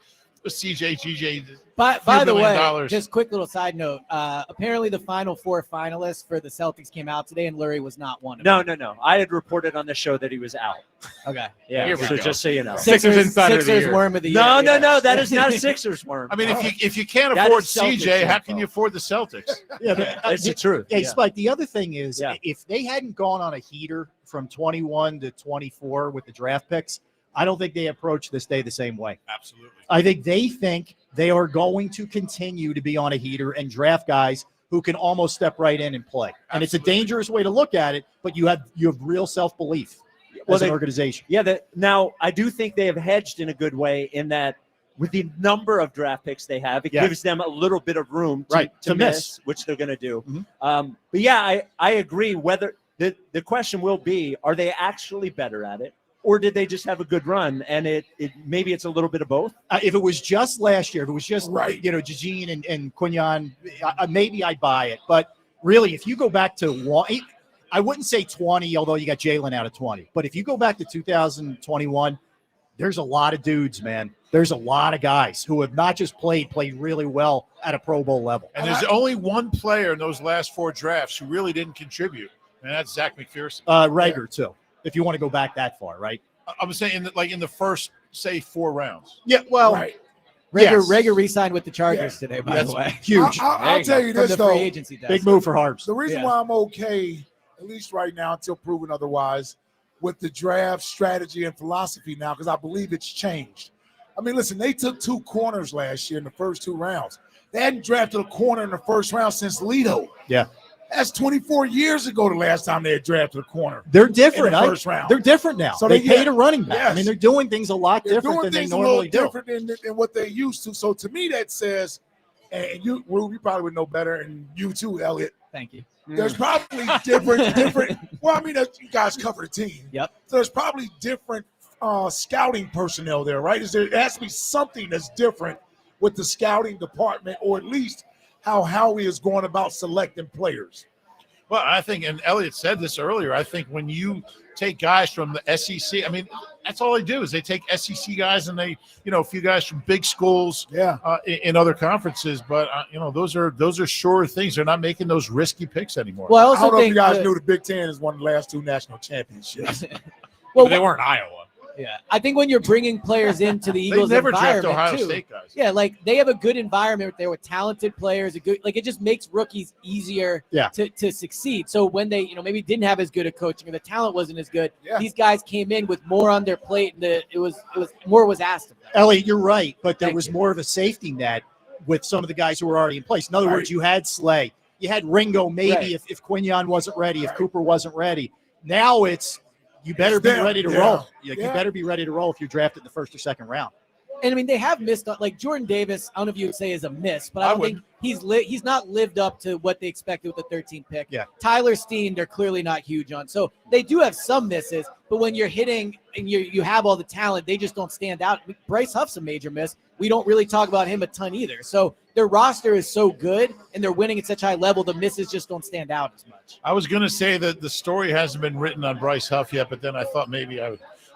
Speaker 6: CJ, GJ.
Speaker 8: By the way,
Speaker 6: $1 million.
Speaker 8: just quick little side note. Apparently, the final 4 finalists for the Celtics came out today, and Lurie was not one of them.
Speaker 1: No. I had reported on the show that he was out.
Speaker 8: Okay.
Speaker 1: Yeah.
Speaker 6: Here we
Speaker 1: So
Speaker 6: go.
Speaker 1: just so you know,
Speaker 8: Sixers worm of the year.
Speaker 1: No. That is not a Sixers worm.
Speaker 6: I mean, if you can't
Speaker 1: That
Speaker 6: afford
Speaker 1: is Celtics
Speaker 6: CJ, how
Speaker 1: info.
Speaker 6: can you afford the Celtics?
Speaker 5: Yeah, but,
Speaker 1: It's the truth.
Speaker 5: Hey,
Speaker 1: Yeah.
Speaker 5: Spike, the other thing is,
Speaker 1: Yeah.
Speaker 5: if they hadn't gone on a heater from 21 to 24 with the draft picks, I don't think they approach this day the same way.
Speaker 6: Absolutely.
Speaker 5: I think they think they are going to continue to be on a heater and draft guys who can almost step right in and play. And it's a dangerous way to look at it, but you have real self-belief as an organization.
Speaker 1: Yeah. Now, I do think they have hedged in a good way in that with the number of draft picks they have, it gives them a little bit of room to miss, which they're going to do.
Speaker 5: Mm-hmm.
Speaker 1: But yeah, I agree. Whether the question will be, are they actually better at it? Or did they just have a good run? And it maybe it's a little bit of both.
Speaker 5: If it was just last year, if it was just Gigine and Quignon, maybe I'd buy it. But really, if you go back to one, I wouldn't say 20, although you got Jalen out of 20. But if you go back to 2021, there's a lot of dudes, man. There's a lot of guys who have not just played really well at a Pro Bowl level.
Speaker 6: And there's only one player in those last 4 drafts who really didn't contribute, and that's Zach McPherson.
Speaker 5: Rager, too, if you want to go back that far, right?
Speaker 6: I'm saying in the first, say, 4 rounds.
Speaker 5: Yeah, well,
Speaker 8: Rager re-signed with the Chargers today, by the way.
Speaker 5: Huge.
Speaker 4: I'll tell you
Speaker 8: From
Speaker 4: this,
Speaker 8: the
Speaker 4: though.
Speaker 8: free agency desk.
Speaker 5: Big move for Harbs.
Speaker 4: The reason why I'm okay, at least right now, until proven otherwise, with the draft strategy and philosophy now, because I believe it's changed. I mean, listen, they took 2 corners last year in the first 2 rounds. They hadn't drafted a corner in the first round since Lido.
Speaker 5: Yeah.
Speaker 4: That's 24 years ago the last time they had drafted a corner.
Speaker 5: They're different.
Speaker 4: In the first round.
Speaker 5: They're different now.
Speaker 4: So
Speaker 5: they paid a running back.
Speaker 4: Yes.
Speaker 5: I mean, they're doing things a lot
Speaker 4: They're
Speaker 5: different
Speaker 4: doing
Speaker 5: than they
Speaker 4: things a little
Speaker 5: normally do.
Speaker 4: different than what they used to. So to me, that says, and you, Rube, you probably would know better, and you too, Elliot.
Speaker 8: Thank you.
Speaker 4: There's probably different. Well, I mean, you guys cover the team.
Speaker 8: Yep.
Speaker 4: So there's probably different scouting personnel there, right? There has to be something that's different with the scouting department, or at least how Howie is going about selecting players.
Speaker 6: Well, I think, and Elliot said this earlier, I think when you take guys from the SEC, I mean, that's all they do is they take SEC guys and they, a few guys from big schools in other conferences. But, those are sure things. They're not making those risky picks anymore.
Speaker 8: Well, I
Speaker 4: I don't know if you guys
Speaker 8: think
Speaker 4: knew the Big Ten has won the last 2 national championships.
Speaker 8: Well,
Speaker 2: they weren't Iowa.
Speaker 8: Yeah, I think when you're bringing players into the Eagles'
Speaker 6: They never draft
Speaker 8: environment
Speaker 6: Ohio
Speaker 8: too,
Speaker 6: State guys.
Speaker 8: Yeah, like they have a good environment there with talented players. It just makes rookies easier to succeed. So when they, maybe didn't have as good a coaching or the talent wasn't as good, these guys came in with more on their plate, and it was more was asked of them.
Speaker 5: Elliot, you're right, but there was more of a safety net with some of the guys who were already in place. In other words, you had Slay, you had Ringo, maybe if Quignon wasn't ready, if Cooper wasn't ready. Now it's you better be ready to roll. You better be ready to roll if you're drafted in the first or second round.
Speaker 8: And I mean, they have missed like Jordan Davis. I don't know if you would say is a miss, but I don't think he's not lived up to what they expected with the 13th pick.
Speaker 5: Yeah.
Speaker 8: Tyler Steen, they're clearly not huge on. So they do have some misses, but when you're hitting and you have all the talent, they just don't stand out. Bryce Huff's a major miss. We don't really talk about him a ton either. So their roster is so good and they're winning at such high level, the misses just don't stand out as much.
Speaker 6: I was going to say that the story hasn't been written on Bryce Huff yet, but then I thought maybe I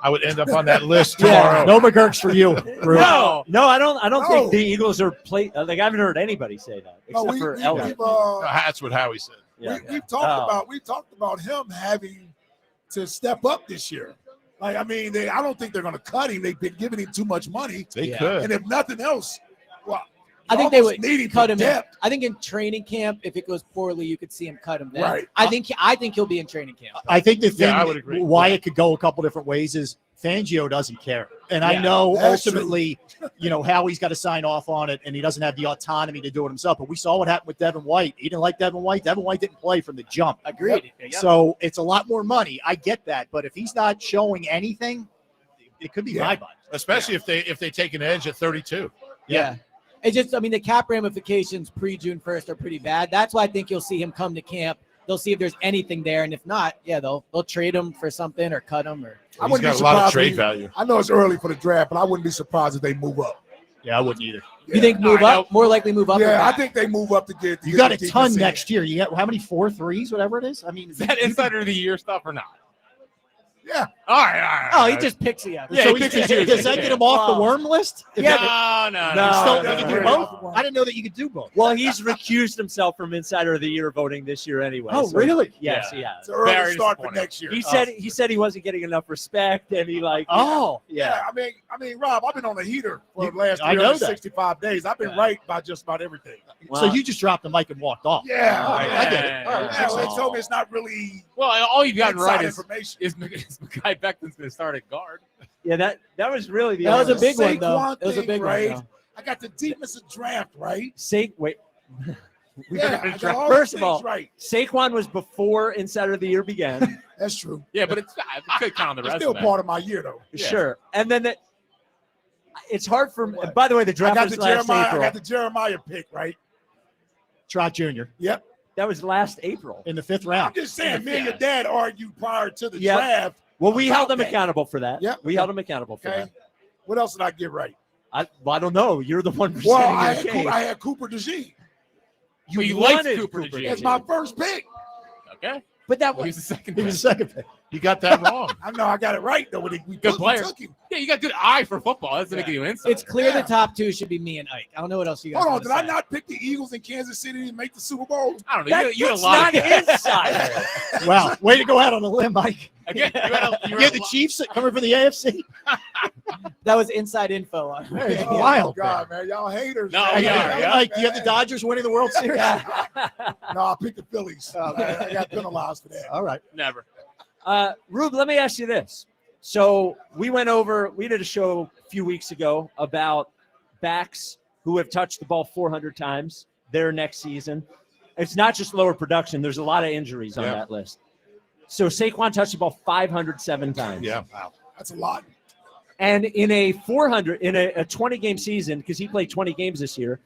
Speaker 6: would end up on that list tomorrow.
Speaker 5: No MaGerks for you.
Speaker 1: No, I don't think the Eagles are play. Like I haven't heard anybody say that except for Elliott.
Speaker 6: That's what Howie said.
Speaker 4: We've talked about him having to step up this year. Like, I mean, I don't think they're going to cut him. They've been giving him too much money.
Speaker 6: They could.
Speaker 4: And if nothing else, well,
Speaker 8: I think they would
Speaker 4: need him
Speaker 8: cut him.
Speaker 4: depth.
Speaker 8: I think in training camp, if it goes poorly, you could see him cut him then.
Speaker 4: Right.
Speaker 8: I think he'll be in training camp.
Speaker 5: I think the thing
Speaker 6: I would agree.
Speaker 5: why it could go a couple different ways is Fangio doesn't care. And I know
Speaker 4: that's
Speaker 5: ultimately, Howie's got to sign off on it and he doesn't have the autonomy to do it himself. But we saw what happened with Devin White. He didn't like Devin White. Devin White didn't play from the jump.
Speaker 8: Agreed.
Speaker 5: Yep. So it's a lot more money. I get that. But if he's not showing anything, it could be my butt.
Speaker 6: Especially if they take an edge at 32.
Speaker 8: Yeah. It's just, the cap ramifications pre-June 1st are pretty bad. That's why I think you'll see him come to camp. They'll see if there's anything there, and if not, they'll trade him for something or cut him. Or
Speaker 4: I wouldn't
Speaker 6: got
Speaker 4: be
Speaker 6: a lot of
Speaker 4: surprised
Speaker 6: trade value.
Speaker 4: I know it's early for the draft, but I wouldn't be surprised if they move up.
Speaker 5: Yeah, I wouldn't either.
Speaker 8: You think move up? More likely move up.
Speaker 4: Yeah, I think they move up to get.
Speaker 5: You got a ton next year. You got how many 4-3s, whatever it is? I mean,
Speaker 2: Is that insider of the year stuff or not?
Speaker 4: Yeah.
Speaker 2: All right.
Speaker 8: Oh, he just picks you up.
Speaker 5: So does that get him off the worm list?
Speaker 8: Yeah,
Speaker 5: You can do both? I didn't know that you could do both.
Speaker 1: Well, he's recused himself from Insider of the Year voting this year anyway.
Speaker 5: Oh, really?
Speaker 1: Yes, he has.
Speaker 4: It's an early start for next year.
Speaker 1: He said he wasn't getting enough respect, and he like.
Speaker 5: Oh,
Speaker 1: yeah.
Speaker 4: I mean, Rob, I've been on the heater for the last
Speaker 5: I know that.
Speaker 4: 365 days. I've been right by just about everything.
Speaker 5: So you just dropped the mic and walked off.
Speaker 4: Yeah,
Speaker 5: I get it.
Speaker 4: Yeah, well, they told me it's not really.
Speaker 2: Well, all you've gotten
Speaker 4: inside
Speaker 2: right
Speaker 4: information.
Speaker 2: is Mekhi Becton's going to start at guard.
Speaker 1: Yeah, that was really the.
Speaker 8: That was a big one,
Speaker 4: Saquon
Speaker 8: though. It was a
Speaker 4: thing,
Speaker 8: big
Speaker 4: right?
Speaker 8: one.
Speaker 4: I got the defensive draft right.
Speaker 1: Wait.
Speaker 4: Yeah, I got all
Speaker 1: First
Speaker 4: the
Speaker 1: of all,
Speaker 4: things right.
Speaker 1: Saquon was before Insider of the Year began.
Speaker 4: That's true.
Speaker 2: Yeah, but it could count on the
Speaker 4: It's
Speaker 2: rest
Speaker 4: still
Speaker 2: of that.
Speaker 4: part of my year, though.
Speaker 1: Sure, and then it's hard for. By the way, the draft was last
Speaker 4: I
Speaker 1: April.
Speaker 4: got the Jeremiah pick right.
Speaker 5: Trot Jr.
Speaker 4: Yep.
Speaker 1: That was last April
Speaker 5: in the 5th round.
Speaker 4: I'm just saying, me and your dad argued prior to the
Speaker 1: Yep.
Speaker 4: draft.
Speaker 1: Well, we held him
Speaker 4: about that.
Speaker 1: accountable for that.
Speaker 4: Yep.
Speaker 1: We held him accountable for
Speaker 4: Okay.
Speaker 1: that.
Speaker 4: What else did I get right?
Speaker 1: I don't know. You're the one
Speaker 4: Well,
Speaker 1: presenting your case.
Speaker 4: I had Cooper DeJean.
Speaker 2: You liked
Speaker 1: wanted
Speaker 2: Cooper DeJean.
Speaker 4: That's my first pick.
Speaker 2: Okay.
Speaker 1: But that
Speaker 2: was
Speaker 1: was
Speaker 2: the second.
Speaker 5: He was the second pick.
Speaker 6: You got that wrong.
Speaker 4: I know I got it right though. When we
Speaker 2: Good player.
Speaker 4: took him.
Speaker 2: Yeah, you got good eye for football. That's making you inside.
Speaker 8: It's clear the top two should be me and Ike. I don't know what else you guys
Speaker 4: Hold on,
Speaker 8: want
Speaker 4: did
Speaker 8: to
Speaker 4: I
Speaker 8: say.
Speaker 4: not pick the Eagles in Kansas City to make the Super Bowl?
Speaker 2: I don't know. You had a
Speaker 1: That's
Speaker 2: lot
Speaker 1: not
Speaker 2: of
Speaker 1: insider.
Speaker 5: Wow. Way to go out on a limb, Mike.
Speaker 2: Again,
Speaker 5: You had the Chiefs coming from the AFC?
Speaker 8: That was inside info. On
Speaker 5: Hey,
Speaker 4: Oh
Speaker 5: wild.
Speaker 4: my God, man, y'all haters.
Speaker 2: No,
Speaker 4: man.
Speaker 2: we are, yeah.
Speaker 5: Like, you have the Dodgers winning the World Series?
Speaker 4: No, I picked the Phillies. I got penalized for that.
Speaker 5: All right.
Speaker 2: Never.
Speaker 1: Rube, let me ask you this. So we did a show a few weeks ago about backs who have touched the ball 400 times their next season. It's not just lower production. There's a lot of injuries on that list. So Saquon touched the ball 507 times.
Speaker 6: Yeah.
Speaker 4: Wow, that's a lot.
Speaker 1: And in a 20-game season, because he played 20 games this year,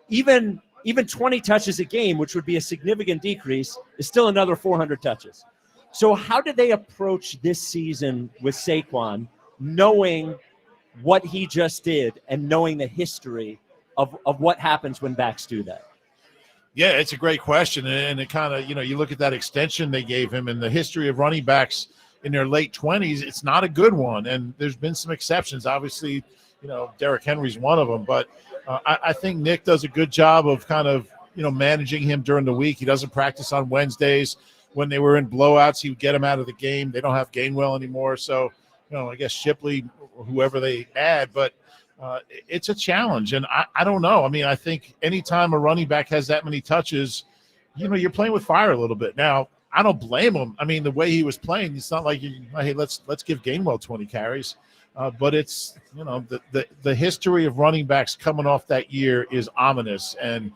Speaker 1: even 20 touches a game, which would be a significant decrease, is still another 400 touches. So how did they approach this season with Saquon, knowing what he just did and knowing the history of what happens when backs do that?
Speaker 6: Yeah, it's a great question. And it kind of, you look at that extension they gave him and the history of running backs in their late 20s, it's not a good one. And there's been some exceptions. Obviously, Derrick Henry's one of them. But I think Nick does a good job of kind of, managing him during the week. He doesn't practice on Wednesdays. When they were in blowouts, he would get him out of the game. They don't have Gainwell anymore. So, I guess Shipley or whoever they add. But it's a challenge. And I don't know. I mean, I think anytime a running back has that many touches, you're playing with fire a little bit. Now, I don't blame him. I mean, the way he was playing, it's not like, hey, let's give Gainwell 20 carries. But it's, the history of running backs coming off that year is ominous. And,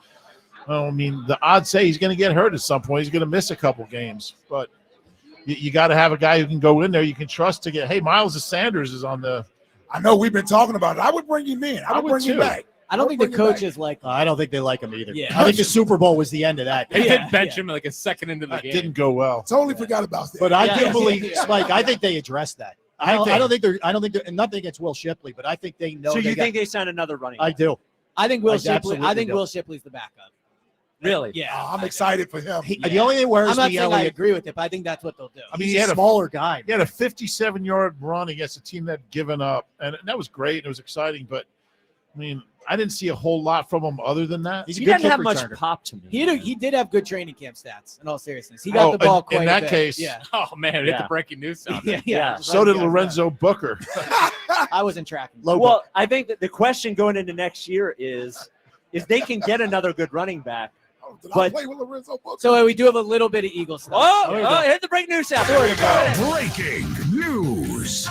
Speaker 6: I mean, the odds say he's going to get hurt at some point. He's going to miss a couple games. But you got to have a guy who can go in there you can trust to get, hey, Miles Sanders is on the –
Speaker 4: I know we've been talking about it. I would bring him in. I would bring him back.
Speaker 8: I don't think the coaches like him.
Speaker 5: I don't think they like him either.
Speaker 8: Yeah.
Speaker 5: I think the Super Bowl was the end of that.
Speaker 2: They did bench him like a second into the game.
Speaker 6: Didn't go well.
Speaker 4: Totally forgot about that.
Speaker 5: But I do believe, Spike, I think they addressed that. I don't think they're and nothing against Will Shipley, but I think they know.
Speaker 1: So you think they signed another running back?
Speaker 5: I do.
Speaker 8: I think Will
Speaker 5: I
Speaker 8: Shipley.
Speaker 5: absolutely
Speaker 8: I think
Speaker 5: do.
Speaker 8: Will Shipley's the backup.
Speaker 1: Really?
Speaker 8: Yeah.
Speaker 4: I'm excited for him.
Speaker 5: The only thing worries
Speaker 8: I'm not
Speaker 5: me,
Speaker 8: saying I
Speaker 5: Elliot,
Speaker 8: agree with it, but I think that's what they'll do.
Speaker 6: I mean,
Speaker 5: he's
Speaker 6: he had
Speaker 5: a smaller guy.
Speaker 6: He had a 57-yard run against a team that had given up, and that was great. It was exciting, but I mean, I didn't see a whole lot from him other than that.
Speaker 5: He's a
Speaker 1: He
Speaker 5: good
Speaker 1: didn't
Speaker 5: kick
Speaker 1: have much
Speaker 5: returner.
Speaker 1: pop to me.
Speaker 8: He did have good training camp stats. In all seriousness, he got the ball quite
Speaker 6: in
Speaker 8: a
Speaker 6: that
Speaker 8: bit.
Speaker 6: case.
Speaker 8: Yeah.
Speaker 2: Oh, man, hit
Speaker 1: Yeah.
Speaker 2: the breaking news sound.
Speaker 8: yeah.
Speaker 6: So did Lorenzo Booker.
Speaker 8: I wasn't tracking.
Speaker 1: Well, I think that the question going into next year is they can get another good running back.
Speaker 4: Oh, did I
Speaker 1: But-
Speaker 4: play with Lorenzo Booker?
Speaker 8: So we do have a little bit of Eagle stuff.
Speaker 1: Hit the break news sound.
Speaker 7: Breaking news.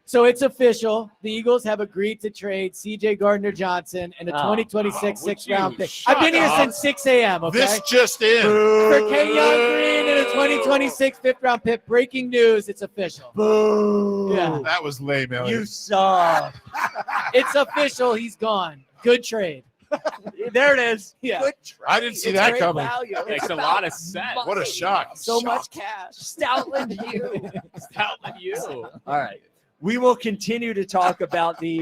Speaker 8: So it's official. The Eagles have agreed to trade C.J. Gardner-Johnson and a 2026 sixth-round pick. I've been here since 6 a.m., okay?
Speaker 6: This just in.
Speaker 8: For Kenyon Green and a 2026 fifth-round pick. Breaking news, it's official.
Speaker 1: Boo.
Speaker 8: Yeah.
Speaker 6: That was lame, Elliot.
Speaker 1: You suck.
Speaker 8: It's official. He's gone. Good trade.
Speaker 1: There it is.
Speaker 8: Yeah.
Speaker 1: Good trade.
Speaker 6: I didn't see
Speaker 8: It's
Speaker 6: that
Speaker 8: great
Speaker 6: coming.
Speaker 8: value.
Speaker 2: Makes
Speaker 8: It's
Speaker 2: a lot of sense.
Speaker 6: What a shock.
Speaker 8: so much cash.
Speaker 1: Stoutland you.
Speaker 2: Stoutland you.
Speaker 1: All right. We will continue to talk about the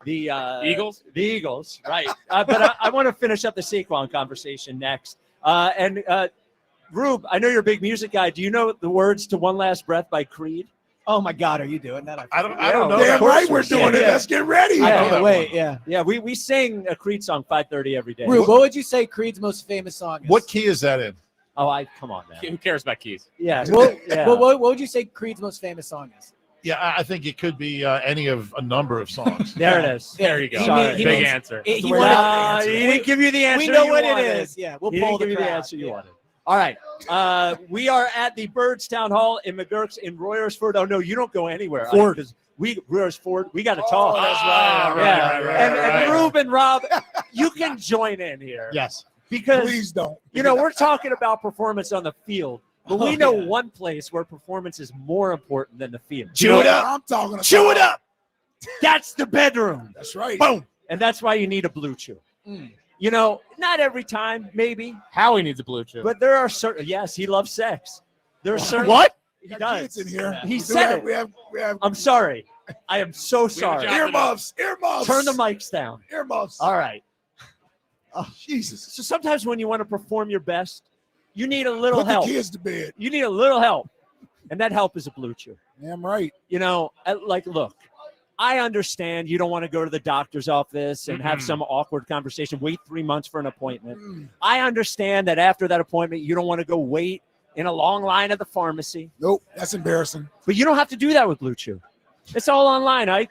Speaker 2: Eagles?
Speaker 1: The Eagles, right. But I want to finish up the Saquon conversation next. Rube, I know you're a big music guy. Do you know the words to One Last Breath by Creed?
Speaker 8: Oh my God, are you doing that?
Speaker 6: I don't know.
Speaker 4: Damn right we're doing it. Let's get ready.
Speaker 8: I can't wait. Yeah.
Speaker 1: Yeah, we sing a Creed song 5:30 every day.
Speaker 8: Rube, what would you say Creed's most famous song is?
Speaker 6: What key is that in?
Speaker 1: Oh, come on, man.
Speaker 2: Who cares about keys?
Speaker 1: Yeah.
Speaker 8: Well, what would you say Creed's most famous song is?
Speaker 6: Yeah, I think it could be any of a number of songs.
Speaker 1: There it is.
Speaker 2: There you go.
Speaker 1: Big
Speaker 2: answer.
Speaker 1: He didn't give you the answer.
Speaker 8: We know
Speaker 1: you
Speaker 8: what
Speaker 1: wanted.
Speaker 8: it is. Yeah, we'll
Speaker 1: He
Speaker 8: pull
Speaker 1: didn't give
Speaker 8: the
Speaker 1: you the
Speaker 8: crowd.
Speaker 1: answer you wanted. All right. We are at the Birds Town Hall in MaGerks in Royersford. Oh, no, you don't go anywhere.
Speaker 5: Ford.
Speaker 1: Because Royersford, we got to talk.
Speaker 6: That's right.
Speaker 1: And Rube and Rob, you can join in here.
Speaker 5: Yes.
Speaker 1: Because,
Speaker 4: Please don't.
Speaker 1: we're talking about performance on the field. But we know one place where performance is more important than the field.
Speaker 4: Chew it up. I'm talking about.
Speaker 1: Chew it up. That's the bedroom.
Speaker 4: That's right.
Speaker 1: Boom. And that's why you need a Blue Chew. Not every time, maybe.
Speaker 2: Howie needs a Blue Chew.
Speaker 1: But there are certain. Yes, he loves sex. There are certain.
Speaker 5: What?
Speaker 1: He does.
Speaker 4: Kids in here.
Speaker 1: He said it.
Speaker 4: We have.
Speaker 1: I'm sorry. I am so sorry.
Speaker 4: Earmuffs.
Speaker 1: Turn the mics down.
Speaker 4: Earmuffs.
Speaker 1: All right.
Speaker 4: Oh, Jesus.
Speaker 1: So sometimes when you want to perform your best, you need a little
Speaker 4: Put
Speaker 1: help.
Speaker 4: the kids to bed.
Speaker 1: You need a little help. And that help is a Blue Chew.
Speaker 4: Damn right.
Speaker 1: Look, I understand you don't want to go to the doctor's office and have some awkward conversation, wait 3 months for an appointment. I understand that after that appointment, you don't want to go wait in a long line at the pharmacy.
Speaker 4: Nope, that's embarrassing.
Speaker 1: But you don't have to do that with Blue Chew. It's all online, Ike.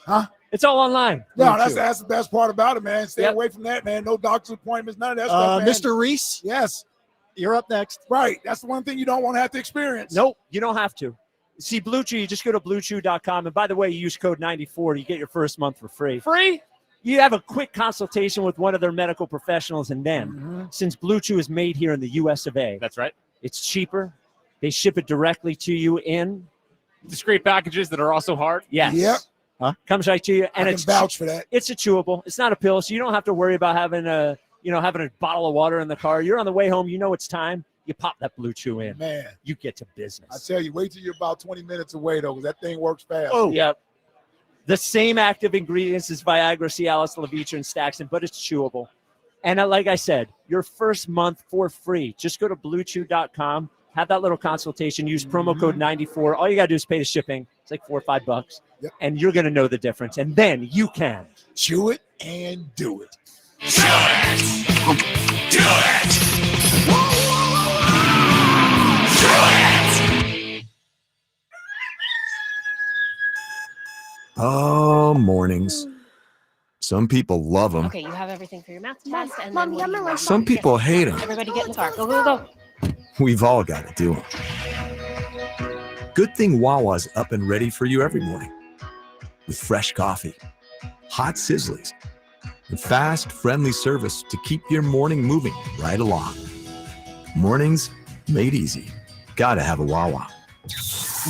Speaker 4: Huh?
Speaker 1: It's all online.
Speaker 4: No, that's the best part about it, man. Stay away from that, man. No doctor's appointments, none of that stuff, man.
Speaker 5: Mr. Reese?
Speaker 4: Yes.
Speaker 5: You're up next.
Speaker 4: Right. That's the one thing you don't want to have to experience.
Speaker 1: Nope, you don't have to. See, Blue Chew, you just go to bluechew.com. And by the way, you use code 94. You get your first month for free.
Speaker 2: Free?
Speaker 1: You have a quick consultation with one of their medical professionals. And then, since Blue Chew is made here in the U.S. of A.
Speaker 2: That's right.
Speaker 1: It's cheaper. They ship it directly to you in
Speaker 2: discrete packages that are also hard.
Speaker 1: Yes.
Speaker 4: Yep.
Speaker 1: Comes right to you. And
Speaker 4: I can vouch for that.
Speaker 1: It's a chewable. It's not a pill. So you don't have to worry about having a bottle of water in the car. You're on the way home. You know it's time. You pop that Blue Chew in.
Speaker 4: Man.
Speaker 1: You get to business.
Speaker 4: I tell you, wait till you're about 20 minutes away, though, because that thing works fast.
Speaker 1: Oh, yep. The same active ingredients as Viagra, Cialis, Levitra, and Staxin, but it's chewable. And like I said, your first month for free. Just go to bluechew.com, have that little consultation, use promo code 94. All you got to do is pay the shipping. It's like $4 or $5.
Speaker 4: Yep.
Speaker 1: And you're going to know the difference. And then you can
Speaker 4: chew it and do it.
Speaker 9: Do it. Do it.
Speaker 10: Oh, mornings. Some people love them.
Speaker 11: Okay, you have everything for your math test, and then what do you
Speaker 10: Some people hate them.
Speaker 11: Everybody get in the car. Go, go, go.
Speaker 10: We've all got to do them. Good thing Wawa's up and ready for you every morning. With fresh coffee, hot sizzlies, and fast, friendly service to keep your morning moving right along. Mornings made easy. Gotta have a Wawa.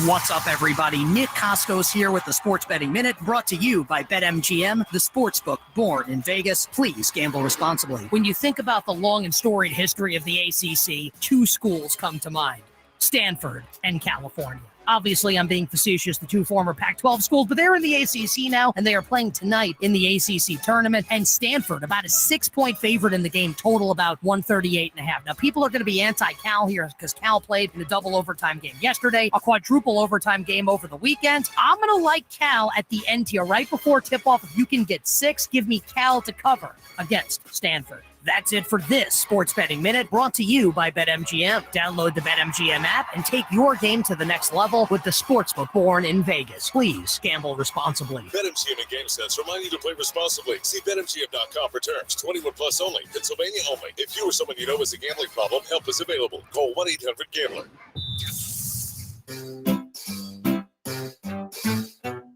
Speaker 20: What's up, everybody? Nick Costco's here with the Sports Betting Minute, brought to you by BetMGM, the sportsbook born in Vegas. Please gamble responsibly. When you think about the long and storied history of the ACC, two schools come to mind: Stanford and California. Obviously, I'm being facetious, the two former Pac-12 schools, but they're in the ACC now, and they are playing tonight in the ACC tournament. And Stanford, about a 6-point favorite in the game, total about 138.5. Now, people are going to be anti-Cal here because Cal played in a double overtime game yesterday, a quadruple overtime game over the weekend. I'm going to like Cal at the end here, right before tip-off. If you can get 6, give me Cal to cover against Stanford. That's it for this Sports Betting Minute, brought to you by BetMGM. Download the BetMGM app and take your game to the next level with the sportsbook born in Vegas. Please gamble responsibly.
Speaker 21: BetMGM and GameSense remind you to play responsibly. See BetMGM.com for terms. 21 plus only. Pennsylvania only. If you or someone you know has a gambling problem, help is available. Call 1-800-GAMBLER.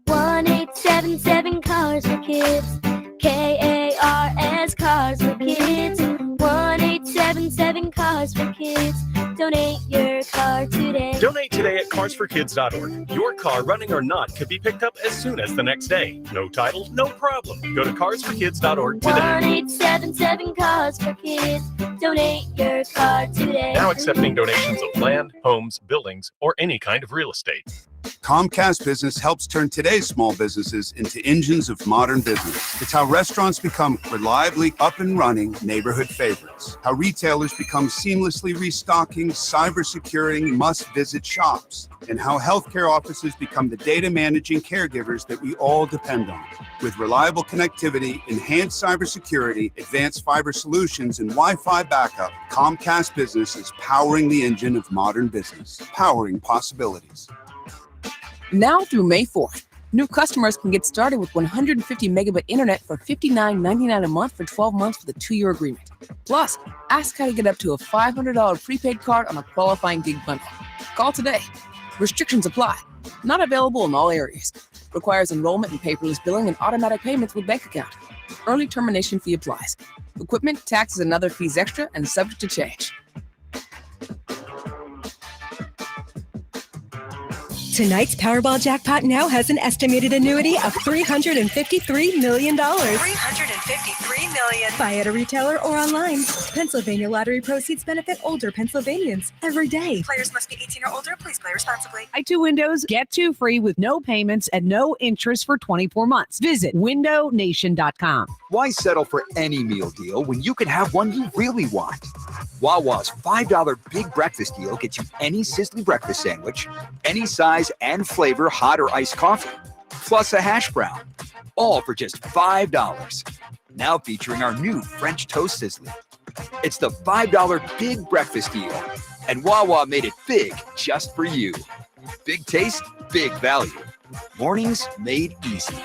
Speaker 22: 1-877 Cars for Kids. KARS Cars for Kids. 1-877 Cars for Kids. Donate your car today.
Speaker 25: Donate today at carsforkids.org. Your car, running or not, could be picked up as soon as the next day. No title, no problem. Go to carsforkids.org today.
Speaker 22: 1-877 Cars for Kids. Donate your car today.
Speaker 25: Now accepting donations of land, homes, buildings, or any kind of real estate.
Speaker 13: Comcast Business helps turn today's small businesses into engines of modern business. It's how restaurants become reliably up and running neighborhood favorites. How retailers become seamlessly restocking, cyber-securing, must-visit shops. And how healthcare offices become the data managing caregivers that we all depend on. With reliable connectivity, enhanced cybersecurity, advanced fiber solutions, and Wi-Fi backup, Comcast Business is powering the engine of modern business, powering possibilities.
Speaker 14: Now through May 4th, new customers can get started with 150 megabit internet for $59.99 a month for 12 months with a 2-year agreement. Plus, ask how to get up to a $500 prepaid card on a qualifying gig bundle. Call today. Restrictions apply. Not available in all areas. Requires enrollment and paperless billing and automatic payments with bank account. Early termination fee applies. Equipment, taxes, and other fees extra and subject to change.
Speaker 15: Tonight's Powerball jackpot now has an estimated annuity of $353 million.
Speaker 23: $353 million.
Speaker 15: Buy at a retailer or online. Pennsylvania lottery proceeds benefit older Pennsylvanians every day.
Speaker 23: Players must be 18 or older. Please play responsibly.
Speaker 24: Buy 2 windows, get 2 free with no payments and no interest for 24 months. Visit windownation.com.
Speaker 26: Why settle for any meal deal when you can have one you really want? Wawa's $5 big breakfast deal gets you any sizzly breakfast sandwich, any size and flavor hot or iced coffee, plus a hash brown, all for just $5. Now featuring our new French toast sizzler. It's the $5 big breakfast deal, and Wawa made it big just for you. Big taste, big value. Mornings made easy.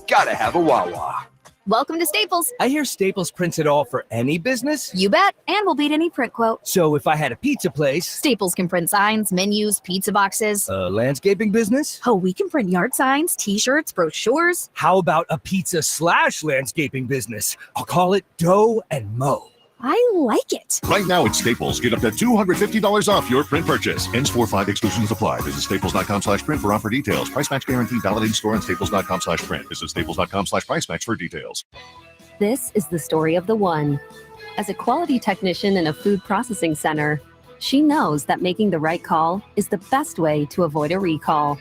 Speaker 26: Gotta have a Wawa.
Speaker 27: Welcome to Staples.
Speaker 28: I hear Staples prints it all for any business.
Speaker 27: You bet, and we'll beat any print quote.
Speaker 28: So if I had a pizza place.
Speaker 27: Staples can print signs, menus, pizza boxes.
Speaker 28: A landscaping business.
Speaker 27: Oh, we can print yard signs, t-shirts, brochures.
Speaker 28: How about a pizza/landscaping business? I'll call it Dough and Mo.
Speaker 27: I like it.
Speaker 29: Right now at Staples, get up to $250 off your print purchase. Ends 4/5, exclusions apply. Visit staples.com/print for offer details. Price match guarantee valid in store and staples.com/print. Visit staples.com/price match for details.
Speaker 30: This is the story of the one. As a quality technician in a food processing center, she knows that making the right call is the best way to avoid a recall.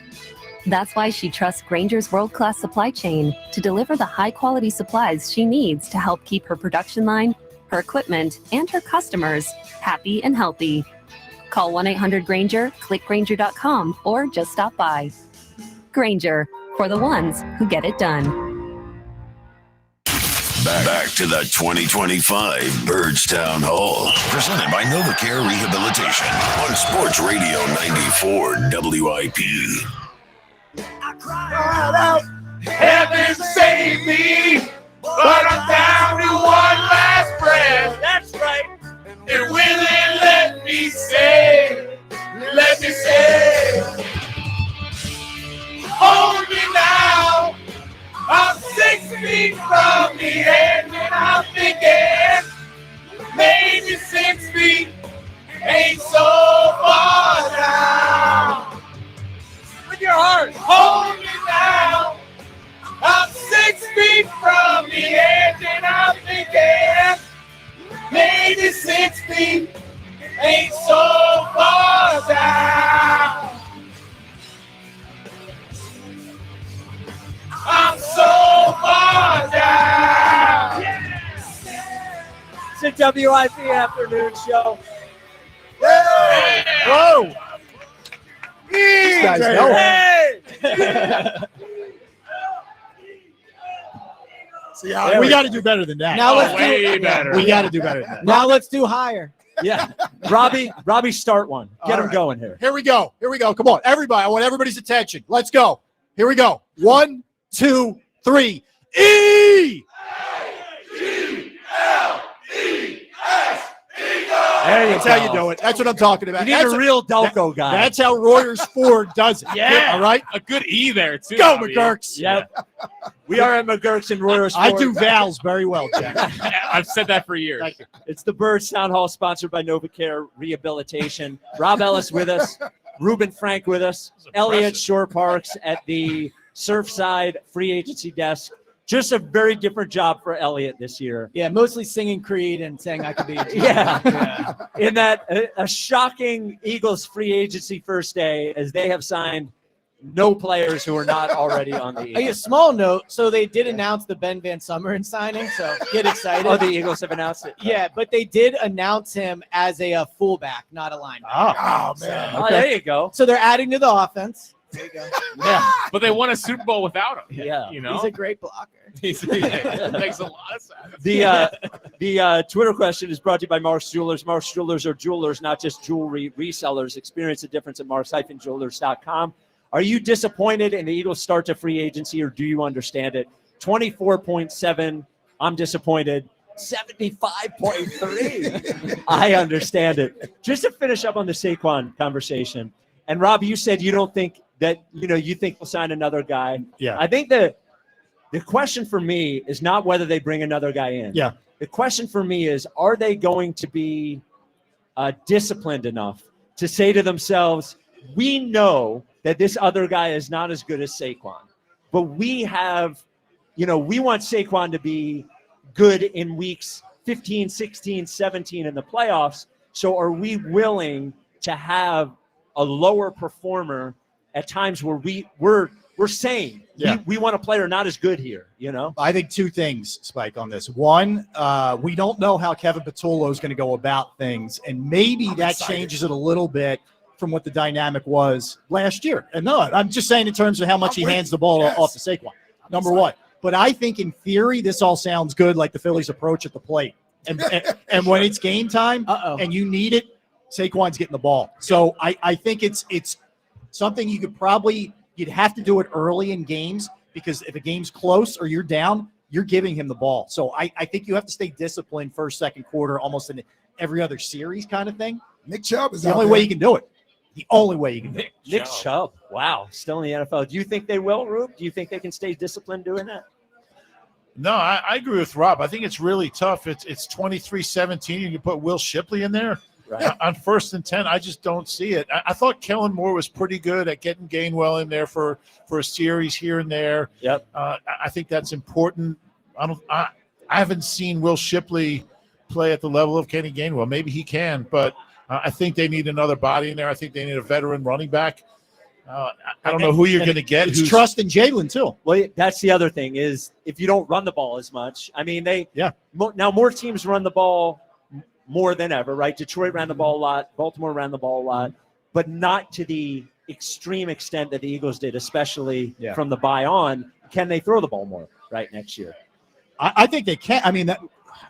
Speaker 30: That's why she trusts Grainger's world-class supply chain to deliver the high-quality supplies she needs to help keep her production line, her equipment, and her customers happy and healthy. Call 1-800-GRAINGER, click Grainger.com, or just stop by. Grainger, for the ones who get it done.
Speaker 31: Back to the 2025 Birds Town Hall, presented by NovaCare Rehabilitation on Sports Radio 94 WIP.
Speaker 9: I cried out, heaven save me, but I'm down to one last breath. That's right. And will it let me say, hold me now. I'm 6 feet from the end, and I'm thinking maybe 6 feet ain't so far down. With your heart, hold me now. I'm 6 feet from the edge, and I'm thinking maybe 6 feet ain't so far down. I'm so far down.
Speaker 1: It's a WIP Afternoon Show.
Speaker 5: Whoa!
Speaker 1: These
Speaker 5: guys know
Speaker 1: See,
Speaker 5: we got to do better than that.
Speaker 8: Now let's
Speaker 5: way
Speaker 8: do
Speaker 5: better. We got to do better than that.
Speaker 8: Now let's do higher.
Speaker 1: Yeah. Robbie, start one. Get him going here.
Speaker 5: Here we go. Come on, everybody. I want everybody's attention. Let's go. Here we go. 1, 2, 3. E!
Speaker 1: There you
Speaker 5: That's
Speaker 1: go.
Speaker 5: how you do it. That's what I'm talking about.
Speaker 1: You need a real Delco guy.
Speaker 5: That's how Royersford does it.
Speaker 2: Yeah.
Speaker 5: All right.
Speaker 2: A good E there, too.
Speaker 5: Go,
Speaker 2: Bobby.
Speaker 5: MaGerks.
Speaker 1: Yep. We are at MaGerks in Royersford.
Speaker 5: I do vowels very well, Jack.
Speaker 2: I've said that for years.
Speaker 1: It's the Birds Town Hall, sponsored by NovaCare Rehabilitation. Rob Ellis with us. Ruben Frank with us. Elliot Shore Parks at the Surfside free agency desk. Just a very different job for Elliot this year.
Speaker 8: Yeah, mostly singing Creed and saying I could be a
Speaker 1: Yeah. In that, a shocking Eagles free agency first day, as they have signed no players who are not already on the Eagles.
Speaker 8: A small note. So they did announce the Ben Van Sumeren signing. So get excited.
Speaker 1: Oh, the Eagles have announced it.
Speaker 8: Yeah, but they did announce him as a fullback, not a linebacker.
Speaker 5: Oh,
Speaker 9: man.
Speaker 1: Oh, there you go.
Speaker 8: So they're adding to the offense. There you go.
Speaker 1: Yeah.
Speaker 2: But they won a Super Bowl without him.
Speaker 1: Yeah.
Speaker 2: You know?
Speaker 8: He's a great blocker.
Speaker 2: It makes a lot of sense.
Speaker 1: The Twitter question is brought to you by Mark's Jewelers. Mark's Jewelers are jewelers, not just jewelry resellers. Experience the difference at marks-jewelers.com. Are you disappointed in the Eagles' start to free agency, or do you understand it? 24.7, I'm disappointed. 75.3, I understand it. Just to finish up on the Saquon conversation, and Rob, you said you don't think that, you think we'll sign another guy.
Speaker 5: Yeah.
Speaker 1: I think the question for me is not whether they bring another guy in.
Speaker 5: Yeah.
Speaker 1: The question for me is, are they going to be disciplined enough to say to themselves, we know that this other guy is not as good as Saquon, but we have, we want Saquon to be good in weeks 15, 16, 17 in the playoffs. So are we willing to have a lower performer at times where we're saying we want a player not as good here,
Speaker 5: I think two things, Spike, on this. One, we don't know how Kevin Patullo is going to go about things, and maybe that changes it a little bit from what the dynamic was last year. And no, I'm just saying in terms of how much he hands the ball off to Saquon, number one. But I think in theory, this all sounds good, like the Phillies' approach at the plate. And when it's game time and you need it, Saquon's getting the ball. So I think it's something you'd have to do it early in games, because if a game's close or you're down, you're giving him the ball. So I think you have to stay disciplined first, second quarter, almost in every other series kind of thing.
Speaker 9: Nick Chubb is
Speaker 5: the only way you can do it. The only way you can do it.
Speaker 1: Nick Chubb. Wow. Still in the NFL. Do you think they will, Rube? Do you think they can stay disciplined doing that?
Speaker 3: No, I agree with Rob. I think it's really tough. It's 23-17. You can put Will Shipley in there.
Speaker 1: Right.
Speaker 3: On 1st and 10, I just don't see it. I thought Kellen Moore was pretty good at getting Gainwell in there for a series here and there.
Speaker 1: Yep.
Speaker 3: I think that's important. I haven't seen Will Shipley play at the level of Kenny Gainwell. Maybe he can, but I think they need another body in there. I think they need a veteran running back. I don't know who you're going to get.
Speaker 5: It's trust in Jalen too.
Speaker 1: Well, that's the other thing is if you don't run the ball as much. I mean, now more teams run the ball more than ever, right? Detroit ran the ball a lot. Baltimore ran the ball a lot, but not to the extreme extent that the Eagles did, especially from the bye on. Can they throw the ball more right next year?
Speaker 5: I think they can. I mean,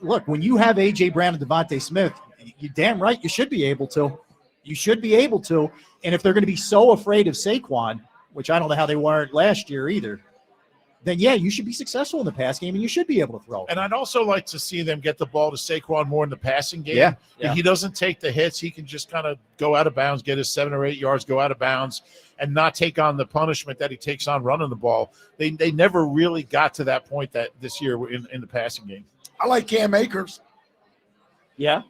Speaker 5: look, when you have A.J. Brown and Devontae Smith, you're damn right you should be able to. You should be able to. And if they're going to be so afraid of Saquon, which I don't know how they weren't last year either, then, you should be successful in the pass game, and you should be able to throw.
Speaker 3: And I'd also like to see them get the ball to Saquon more in the passing game.
Speaker 5: Yeah.
Speaker 3: If he doesn't take the hits, he can just kind of go out of bounds, get his 7 or 8 yards, go out of bounds, and not take on the punishment that he takes on running the ball. They never really got to that point that this year in the passing game.
Speaker 9: I like Cam Akers.
Speaker 1: Yeah.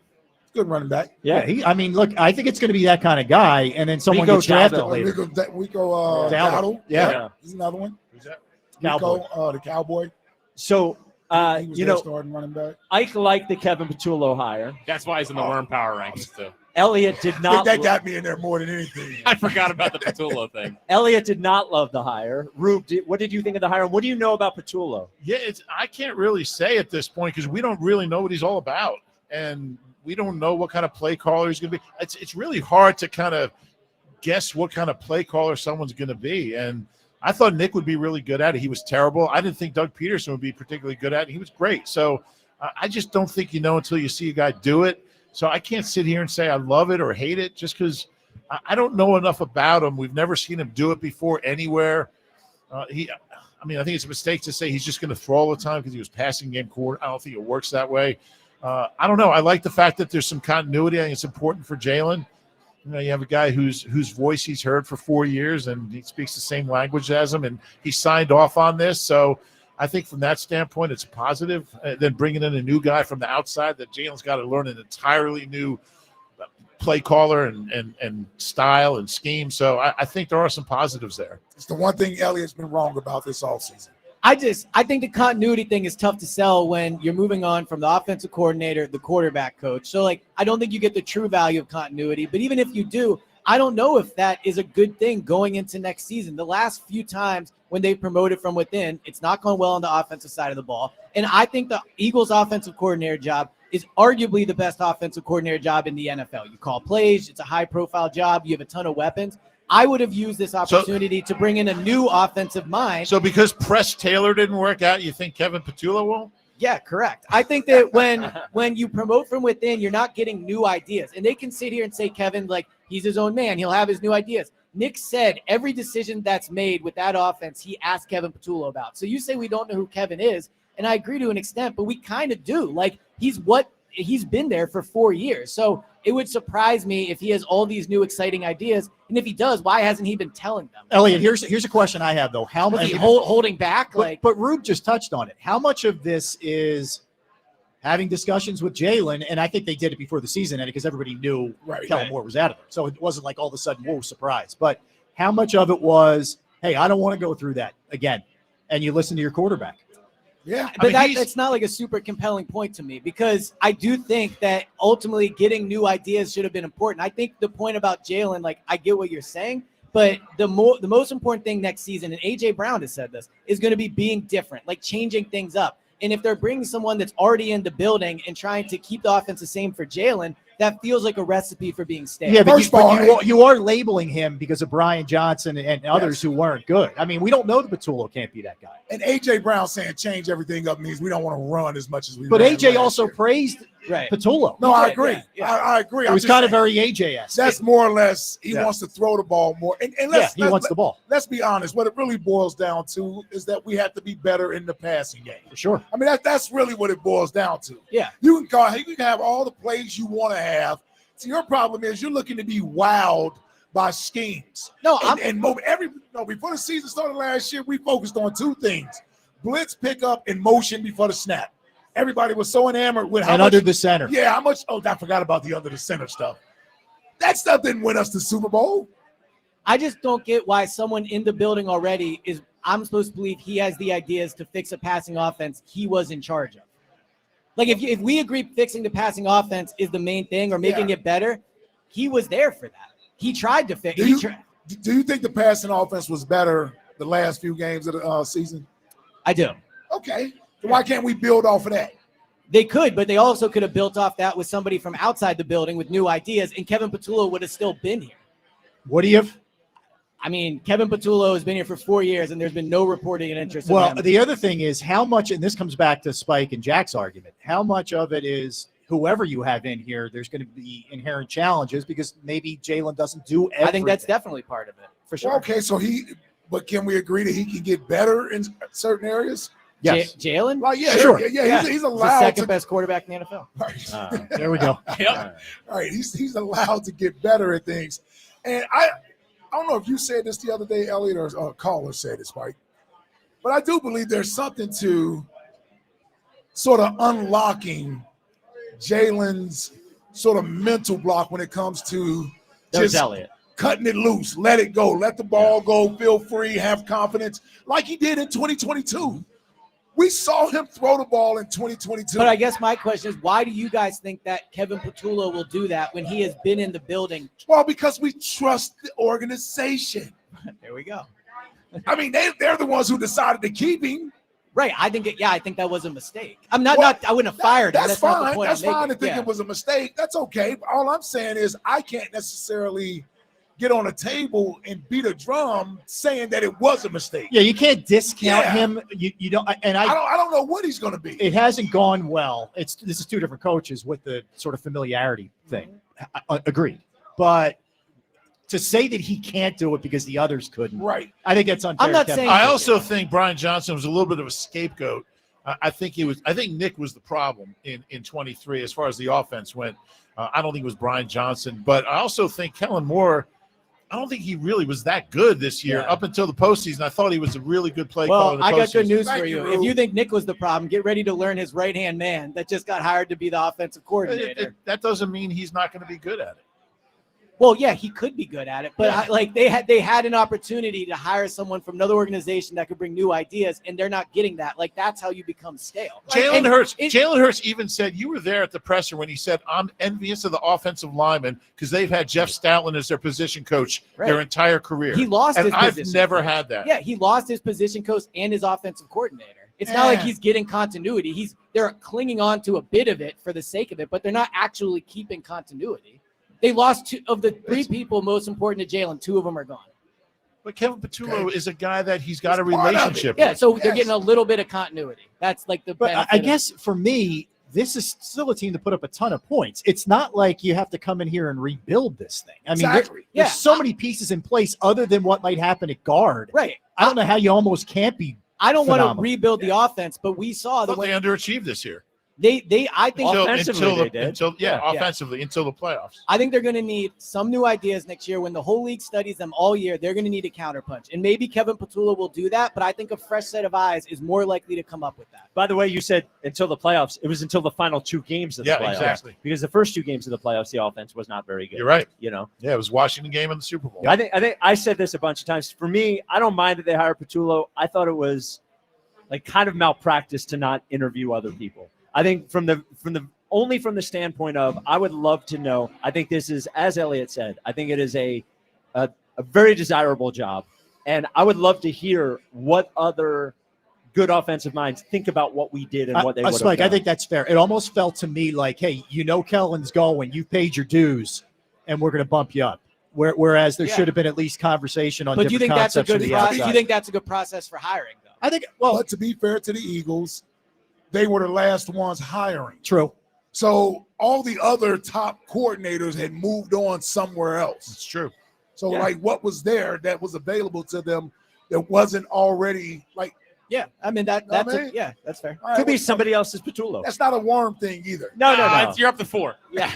Speaker 9: Good running back.
Speaker 5: Yeah. Look, I think it's going to be that kind of guy, and then someone gets drafted later.
Speaker 9: Rico Dowdle.
Speaker 5: Yeah.
Speaker 9: He's another one.
Speaker 3: Who's that?
Speaker 9: Rico, the Cowboy.
Speaker 1: So,
Speaker 9: He was their starting running back.
Speaker 1: Ike liked the Kevin Patullo hire.
Speaker 2: That's why he's in the worm power rankings, too.
Speaker 1: Elliott did not.
Speaker 9: That got me in there more than anything.
Speaker 2: I forgot about the Patullo thing.
Speaker 1: Elliott did not love the hire. Rube, what did you think of the hire? What do you know about Patullo?
Speaker 3: Yeah, I can't really say at this point because we don't really know what he's all about. And we don't know what kind of play caller he's going to be. It's really hard to kind of guess what kind of play caller someone's going to be. And I thought Nick would be really good at it. He was terrible. I didn't think Doug Peterson would be particularly good at it. He was great. So I just don't think you know until you see a guy do it. So I can't sit here and say I love it or hate it just because I don't know enough about him. We've never seen him do it before anywhere. I think it's a mistake to say he's just going to throw all the time because he was passing game coordinator. I don't think it works that way. I don't know. I like the fact that there's some continuity. I think it's important for Jalen. You have a guy whose voice he's heard for 4 years, and he speaks the same language as him, and he signed off on this. So I think from that standpoint, it's positive. Then bringing in a new guy from the outside that Jalen's got to learn an entirely new play caller and style and scheme. So I think there are some positives there.
Speaker 9: It's the one thing Elliott's been wrong about this offseason.
Speaker 8: I think the continuity thing is tough to sell when you're moving on from the offensive coordinator, the quarterback coach. So, I don't think you get the true value of continuity. But even if you do, I don't know if that is a good thing going into next season. The last few times when they promoted from within, it's not gone well on the offensive side of the ball. And I think the Eagles' offensive coordinator job is arguably the best offensive coordinator job in the NFL. You call plays. It's a high-profile job. You have a ton of weapons. I would have used this opportunity to bring in a new offensive mind.
Speaker 3: So because Press Taylor didn't work out, you think Kevin Petullo won't?
Speaker 8: Yeah, correct. I think that when you promote from within, you're not getting new ideas. And they can sit here and say, Kevin, like, he's his own man. He'll have his new ideas. Nick said every decision that's made with that offense, he asked Kevin Petullo about. So you say we don't know who Kevin is, and I agree to an extent, but we kind of do. Like, he's been there for 4 years. So it would surprise me if he has all these new exciting ideas. And if he does, why hasn't he been telling them?
Speaker 5: Elliot, here's a question I have, though. How much
Speaker 8: holding back?
Speaker 5: But Rube just touched on it. How much of this is having discussions with Jalen? And I think they did it before the season ended because everybody knew Kellen Moore was out of there. So it wasn't like all of a sudden, whoa, surprise. But how much of it was, hey, I don't want to go through that again, and you listen to your quarterback?
Speaker 8: Yeah, but that's not like a super compelling point to me, because I do think that ultimately getting new ideas should have been important. I think the point about Jalen, like, I get what you're saying, but the most important thing next season, and A.J. Brown has said this, is going to be being different, like changing things up. And if they're bringing someone that's already in the building and trying to keep the offense the same for Jalen, that feels like a recipe for being stale.
Speaker 5: Yeah, but you are labeling him because of Brian Johnson and others who weren't good. I mean, we don't know that Petullo can't be that guy.
Speaker 9: And A.J. Brown saying change everything up means we don't want to run as much as we.
Speaker 5: But A.J. also praised Petullo.
Speaker 9: No, I agree. I agree.
Speaker 5: It was kind of very A.J.-esque.
Speaker 9: That's more or less he wants to throw the ball more. And
Speaker 5: he wants the ball.
Speaker 9: Let's be honest. What it really boils down to is that we have to be better in the passing game.
Speaker 5: For sure.
Speaker 9: I mean, that's really what it boils down to.
Speaker 8: Yeah.
Speaker 9: You can have all the plays you want to have. So your problem is you're looking to be wowed by schemes.
Speaker 8: No,
Speaker 9: before the season started last year, we focused on two things: blitz, pickup, and motion before the snap. Everybody was so enamored with how much
Speaker 5: under the center.
Speaker 9: Yeah, how much? Oh, I forgot about the under the center stuff. That stuff didn't win us the Super Bowl.
Speaker 8: I just don't get why someone in the building already is. I'm supposed to believe he has the ideas to fix a passing offense he was in charge of. Like, if we agree fixing the passing offense is the main thing or making it better, he was there for that. He tried to fix it.
Speaker 9: Do you think the passing offense was better the last few games of the season?
Speaker 8: I do.
Speaker 9: Okay. So why can't we build off of that?
Speaker 8: They could, but they also could have built off that with somebody from outside the building with new ideas, and Kevin Petullo would have still been here.
Speaker 5: What do you have?
Speaker 8: I mean, Kevin Petullo has been here for 4 years, and there's been no reporting and interest in
Speaker 5: Well,
Speaker 8: him.
Speaker 5: the other thing is how much, and this comes back to Spike and Jack's argument, how much of it is whoever you have in here, there's going to be inherent challenges because maybe Jalen doesn't do everything.
Speaker 8: I think that's definitely part of it, for sure.
Speaker 9: Well, okay, but can we agree that he can get better in certain areas?
Speaker 5: Yes.
Speaker 8: Jalen?
Speaker 9: Like, yeah,
Speaker 5: sure.
Speaker 9: Yeah, he's allowed
Speaker 8: the second best quarterback in the
Speaker 9: NFL.
Speaker 5: There we go.
Speaker 9: Yep. All right, he's allowed to get better at things. And I don't know if you said this the other day, Elliot, or a caller said this, Mike, but I do believe there's something to sort of unlocking Jalen's sort of mental block when it comes to just cutting it loose, let it go, let the ball go, feel free, have confidence, like he did in 2022. We saw him throw the ball in 2022.
Speaker 8: But I guess my question is, why do you guys think that Kevin Petullo will do that when he has been in the building?
Speaker 9: Well, because we trust the organization.
Speaker 8: There we go.
Speaker 9: I mean, they're the ones who decided to keep him.
Speaker 8: Right. I think that was a mistake. I wouldn't have fired him.
Speaker 9: That's
Speaker 8: fine.
Speaker 9: Not the point that's fine to think it was a mistake. That's okay. All I'm saying is I can't necessarily get on a table and beat a drum saying that it was a mistake.
Speaker 5: Yeah, you can't discount him. You don't. And I
Speaker 9: don't know what he's going to be.
Speaker 5: It hasn't gone well. This is two different coaches with the sort of familiarity thing. Agreed. But to say that he can't do it because the others couldn't,
Speaker 9: right?
Speaker 5: I think that's unfair.
Speaker 8: I'm not saying.
Speaker 3: I also think Brian Johnson was a little bit of a scapegoat. I think Nick was the problem in 23 as far as the offense went. I don't think it was Brian Johnson, but I also think Kellen Moore. I don't think he really was that good this year up until the postseason. I thought he was a really good play caller.
Speaker 8: Well, I got good news for you. If you think Nick was the problem, get ready to learn his right-hand man that just got hired to be the offensive coordinator.
Speaker 3: That doesn't mean he's not going to be good at it.
Speaker 8: Well, yeah, he could be good at it, but they had an opportunity to hire someone from another organization that could bring new ideas, and they're not getting that. Like, that's how you become stale.
Speaker 3: Jalen Hurts even said, you were there at the presser when he said, I'm envious of the offensive linemen because they've had Jeff Stoutland as their position coach their entire career.
Speaker 8: He lost his
Speaker 3: I've
Speaker 8: position
Speaker 3: never
Speaker 8: coach.
Speaker 3: had that.
Speaker 8: Yeah, he lost his position coach and his offensive coordinator. It's not like he's getting continuity. They're clinging on to a bit of it for the sake of it, but they're not actually keeping continuity. They lost 2 of the 3 people most important to Jalen. 2 of them are gone.
Speaker 3: But Kevin Patullo is a guy that he's got a relationship with.
Speaker 8: Yeah, so they're getting a little bit of continuity. That's like the
Speaker 5: But I guess for me, this is still a team to put up a ton of points. It's not like you have to come in here and rebuild this thing. I mean, there's so many pieces in place other than what might happen at guard.
Speaker 8: Right.
Speaker 5: I don't know how you almost can't be.
Speaker 8: I don't want to rebuild the offense, but we saw that
Speaker 3: they underachieved this year.
Speaker 8: I think
Speaker 3: offensively until the playoffs.
Speaker 8: I think they're going to need some new ideas next year. When the whole league studies them all year, they're going to need a counterpunch. And maybe Kevin Patullo will do that, but I think a fresh set of eyes is more likely to come up with that.
Speaker 1: By the way, you said until the playoffs. It was until the final 2 games of the playoffs.
Speaker 3: Yeah, exactly.
Speaker 1: Because the first 2 games of the playoffs, the offense was not very good.
Speaker 3: You're right.
Speaker 1: You know.
Speaker 3: Yeah, it was Washington game in the Super Bowl.
Speaker 1: I think I said this a bunch of times. For me, I don't mind that they hired Patullo. I thought it was like kind of malpractice to not interview other people. I think from the standpoint of, I would love to know. I think this is, as Elliot said, I think it is a very desirable job, and I would love to hear what other good offensive minds think about what we did and what they would have done.
Speaker 5: I think that's fair. It almost felt to me like, hey, Kellen's going, you paid your dues, and we're going to bump you up. Whereas there should have been at least conversation on.
Speaker 8: But do you think that's a good?
Speaker 5: Do
Speaker 8: you think that's a good process for hiring, though?
Speaker 5: I think.
Speaker 4: Well, to be fair to the Eagles, they were the last ones hiring.
Speaker 5: True.
Speaker 4: So all the other top coordinators had moved on somewhere else.
Speaker 3: It's true.
Speaker 4: So like, what was there that was available to them that wasn't already like?
Speaker 8: Yeah, I mean that's that's fair.
Speaker 4: Right,
Speaker 1: Could be somebody else's Patullo.
Speaker 4: That's not a worm thing either.
Speaker 1: No.
Speaker 2: You're up to 4.
Speaker 8: Yeah.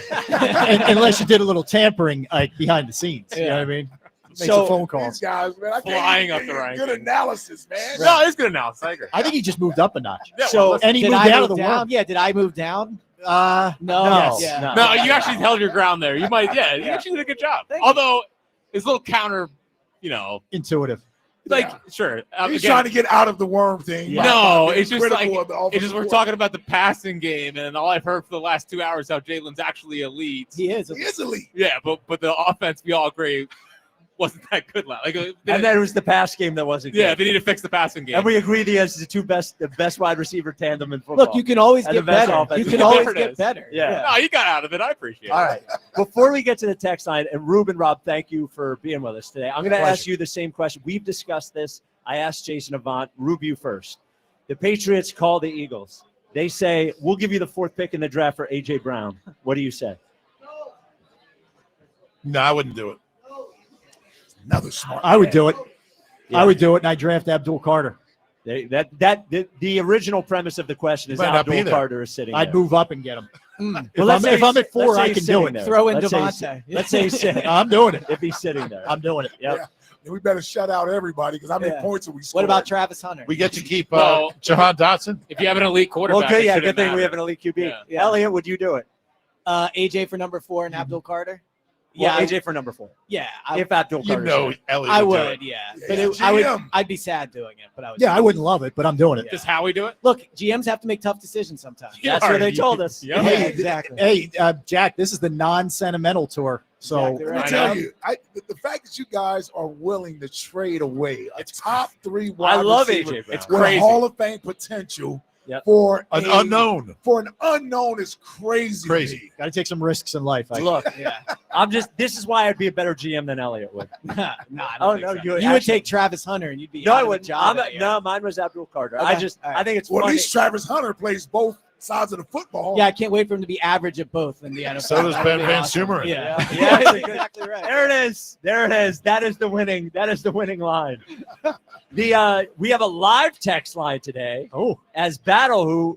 Speaker 5: Unless you did a little tampering like behind the scenes. You know what I mean? Makes a phone call.
Speaker 4: These guys, man, I
Speaker 2: Flying
Speaker 4: can't
Speaker 2: up the
Speaker 4: get
Speaker 2: ranks.
Speaker 4: good analysis, man.
Speaker 2: No, it's good analysis. I agree.
Speaker 5: I think he just moved up a notch.
Speaker 2: Yeah,
Speaker 5: and he
Speaker 8: did
Speaker 5: moved
Speaker 8: I
Speaker 5: out
Speaker 8: move
Speaker 5: of the
Speaker 8: down?
Speaker 5: worm.
Speaker 8: Yeah, did I move down? No.
Speaker 5: Yes.
Speaker 8: Yeah.
Speaker 2: No, you actually held your ground there. You might, you actually did a good job. Although it's a little counter,
Speaker 5: intuitive.
Speaker 2: Like, sure.
Speaker 4: He's trying to get out of the worm thing.
Speaker 2: No, it's just like
Speaker 4: it's
Speaker 2: we're talking about the passing game, and all I've heard for the last 2 hours how Jalen's actually elite.
Speaker 8: He is
Speaker 4: elite.
Speaker 2: Yeah, but the offense, we all agree, wasn't that good. Like,
Speaker 1: And then it was the pass game that wasn't good.
Speaker 2: Yeah, they need to fix the passing game.
Speaker 1: And we agree he has the best wide receiver tandem in football.
Speaker 8: Look, you can always
Speaker 1: And
Speaker 8: get
Speaker 1: the best
Speaker 8: better.
Speaker 1: offensive
Speaker 8: You can
Speaker 1: line.
Speaker 8: always get better.
Speaker 1: Yeah.
Speaker 2: No, you got out of it. I appreciate it.
Speaker 1: All right. Before we get to the text line, and Ruben, Rob, thank you for being with us today. I'm going to ask you the same question. We've discussed this. I asked Jason Avant, Rube, you first. The Patriots call the Eagles. They say, we'll give you the 4th pick in the draft for A.J. Brown. What do you say?
Speaker 3: No, I wouldn't do it.
Speaker 4: Another smart.
Speaker 5: I would do it.
Speaker 1: Yeah.
Speaker 5: I would do it, and I draft Abdul Carter.
Speaker 1: The original premise of the question is Abdul Carter is sitting
Speaker 5: I'd
Speaker 1: there.
Speaker 5: move up and get him.
Speaker 1: Well,
Speaker 5: if I'm at 4, I can do it.
Speaker 1: There.
Speaker 8: Throw in
Speaker 1: Let's say
Speaker 8: Devontae.
Speaker 1: Let's say he's sitting.
Speaker 5: I'm doing it.
Speaker 1: If he's sitting there.
Speaker 5: I'm doing it.
Speaker 1: Yep.
Speaker 4: Yeah. And we better shut out everybody because how many points are we
Speaker 8: What
Speaker 4: scoring?
Speaker 8: about Travis Hunter?
Speaker 3: We get to keep
Speaker 2: Well,
Speaker 3: Jahan Dotson.
Speaker 2: If you have an elite quarterback,
Speaker 1: Well, good,
Speaker 2: it shouldn't
Speaker 1: good thing we
Speaker 2: matter.
Speaker 1: have an elite QB.
Speaker 2: Yeah.
Speaker 1: Elliot, would you do it?
Speaker 8: AJ for number 4 and Abdul Carter.
Speaker 1: Well, AJ for number 4.
Speaker 8: Yeah,
Speaker 1: If Abdul Carter.
Speaker 3: Elliot
Speaker 8: I
Speaker 3: would do
Speaker 8: would.
Speaker 3: it.
Speaker 8: Yeah,
Speaker 4: Yeah,
Speaker 8: but I'd be sad doing it. But I would.
Speaker 5: Yeah, I wouldn't love it, but I'm doing it.
Speaker 2: Does Howie do it?
Speaker 8: Look, GMs have to make tough decisions sometimes.
Speaker 1: That's what they told us.
Speaker 2: Yeah.
Speaker 8: Yeah, exactly.
Speaker 5: Hey, Jack, this is the non-sentimental tour. So
Speaker 8: Exactly
Speaker 4: Let
Speaker 8: right.
Speaker 4: me tell you, the fact that you guys are willing to trade away a top 3
Speaker 1: I
Speaker 4: wide
Speaker 1: love
Speaker 4: receiver
Speaker 1: AJ Brown.
Speaker 2: It's
Speaker 4: with
Speaker 2: crazy.
Speaker 4: Hall of Fame potential
Speaker 1: Yep.
Speaker 4: for
Speaker 3: An unknown.
Speaker 4: For an unknown is crazy. to me.
Speaker 5: got to take some risks in life.
Speaker 1: Look, this is why I'd be a better GM than Elliot would.
Speaker 8: I
Speaker 1: Oh,
Speaker 8: don't
Speaker 1: no,
Speaker 8: think
Speaker 1: you
Speaker 8: so.
Speaker 1: would
Speaker 8: You would
Speaker 1: actually-
Speaker 8: take Travis Hunter and you'd be
Speaker 1: No,
Speaker 8: out
Speaker 1: I
Speaker 8: of a
Speaker 1: wouldn't.
Speaker 8: job that year.
Speaker 1: No, mine was Abdul Carter.
Speaker 8: Okay.
Speaker 1: I just,
Speaker 8: All right.
Speaker 1: I think it's
Speaker 4: Well,
Speaker 1: funny.
Speaker 4: at least Travis Hunter plays both sides of the football.
Speaker 8: Yeah, I can't wait for him to be average at both in the NFL.
Speaker 3: So does
Speaker 8: That'd
Speaker 3: Ben
Speaker 8: be
Speaker 3: Van
Speaker 8: awesome.
Speaker 3: Sumeren.
Speaker 8: Yeah,
Speaker 1: Yeah,
Speaker 8: that's exactly right.
Speaker 1: There it is. There it is. That is the winning line. We have a live text line today.
Speaker 5: Oh,
Speaker 1: as Battle, who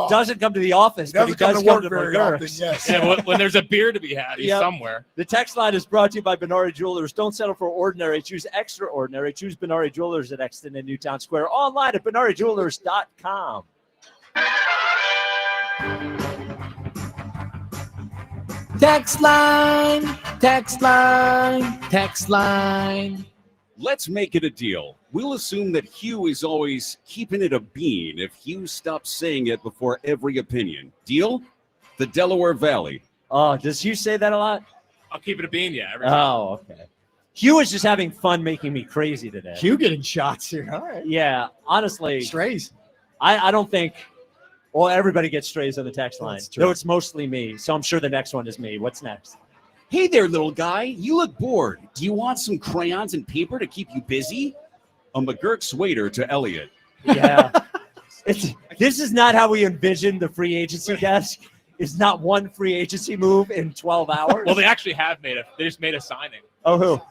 Speaker 1: doesn't come to the office, but he does come to
Speaker 4: very often,
Speaker 1: MaGerks.
Speaker 4: yes.
Speaker 2: Yeah, when there's a beer to be had, he's
Speaker 1: Yep.
Speaker 2: somewhere.
Speaker 1: The text line is brought to you by Benari Jewelers. Don't settle for ordinary. Choose extraordinary. Choose Benari Jewelers at Exton and Newtown Square. Online at BenariJewelers.com.
Speaker 6: Text line, text line, text line.
Speaker 7: Let's make it a deal. We'll assume that Hugh is always keeping it a bean if Hugh stops saying it before every opinion. Deal? The Delaware Valley.
Speaker 1: Oh, does Hugh say that a lot?
Speaker 2: I'll keep it a bean, yeah. Every time.
Speaker 1: Oh, okay. Hugh was just having fun making me crazy today.
Speaker 5: Hugh getting shots here. All right.
Speaker 1: Yeah, honestly.
Speaker 5: Strays.
Speaker 1: I don't think, well, everybody gets strays on the text line.
Speaker 5: That's true.
Speaker 1: No, it's mostly me. So I'm sure the next one is me. What's next?
Speaker 7: Hey there, little guy. You look bored. Do you want some crayons and paper to keep you busy? A MaGerks waiter to Elliot.
Speaker 1: Yeah. This is not how we envisioned the free agency desk. It's not one free agency move in 12 hours.
Speaker 2: Well, they actually have they just made a signing.
Speaker 1: Oh, who?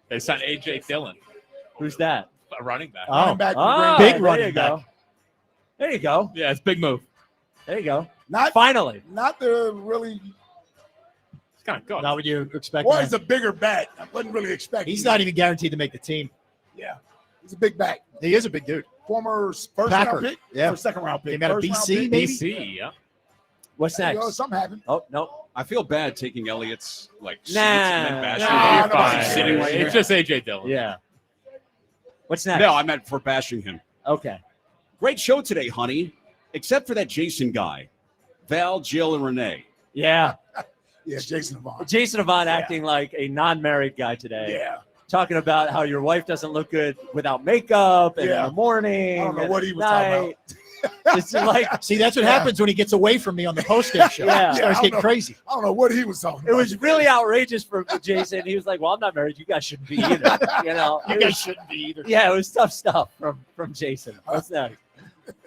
Speaker 2: They signed A.J. Dillon.
Speaker 1: Who's that?
Speaker 2: A running back.
Speaker 1: Oh,
Speaker 5: big running back.
Speaker 1: There you go.
Speaker 2: Yeah, it's a big move.
Speaker 1: There you go.
Speaker 4: Not
Speaker 1: finally.
Speaker 4: Not the really.
Speaker 2: It's kind of good.
Speaker 5: Not what you expect.
Speaker 4: Boy, he's a bigger bat. I wasn't really expecting.
Speaker 5: He's not even guaranteed to make the team.
Speaker 4: Yeah, he's a big back.
Speaker 5: He is a big dude.
Speaker 4: Former first
Speaker 5: Packer.
Speaker 4: round pick.
Speaker 5: Yeah.
Speaker 4: Or second round pick.
Speaker 5: Came out of
Speaker 4: First round
Speaker 5: BC,
Speaker 4: pick.
Speaker 5: maybe?
Speaker 2: BC, yeah.
Speaker 1: What's
Speaker 4: There you
Speaker 1: next?
Speaker 4: go, something happened.
Speaker 1: Oh, no.
Speaker 7: I feel bad taking Elliot's seats
Speaker 1: Nah.
Speaker 7: and then bashing
Speaker 2: Nah,
Speaker 7: him.
Speaker 2: you're fine.
Speaker 7: Sitting right here.
Speaker 2: It's just A.J. Dillon.
Speaker 1: Yeah. What's next?
Speaker 7: No, I meant for bashing him.
Speaker 1: Okay.
Speaker 7: Great show today, honey. Except for that Jason guy. Val, Jill, and Renee.
Speaker 1: Yeah.
Speaker 4: Yeah, Jason Avant.
Speaker 1: Jason Avant acting like a non-married guy today.
Speaker 4: Yeah.
Speaker 1: Talking about how your wife doesn't look good without makeup and in
Speaker 4: Yeah.
Speaker 1: the morning.
Speaker 4: I don't know
Speaker 1: and
Speaker 4: what
Speaker 1: at
Speaker 4: he was talking
Speaker 1: night. It's like,
Speaker 5: See, that's what happens when he gets away from me on the post-game show.
Speaker 1: Yeah.
Speaker 5: He starts
Speaker 4: I don't
Speaker 5: getting
Speaker 4: know.
Speaker 5: crazy.
Speaker 4: I don't know what he was talking
Speaker 1: it
Speaker 4: about.
Speaker 1: was really outrageous for Jason. He was like, well, I'm not married. You guys shouldn't be either. You know,
Speaker 5: You
Speaker 1: It
Speaker 5: guys
Speaker 1: was-
Speaker 5: shouldn't be either.
Speaker 1: yeah, it was tough stuff from Jason. What's next?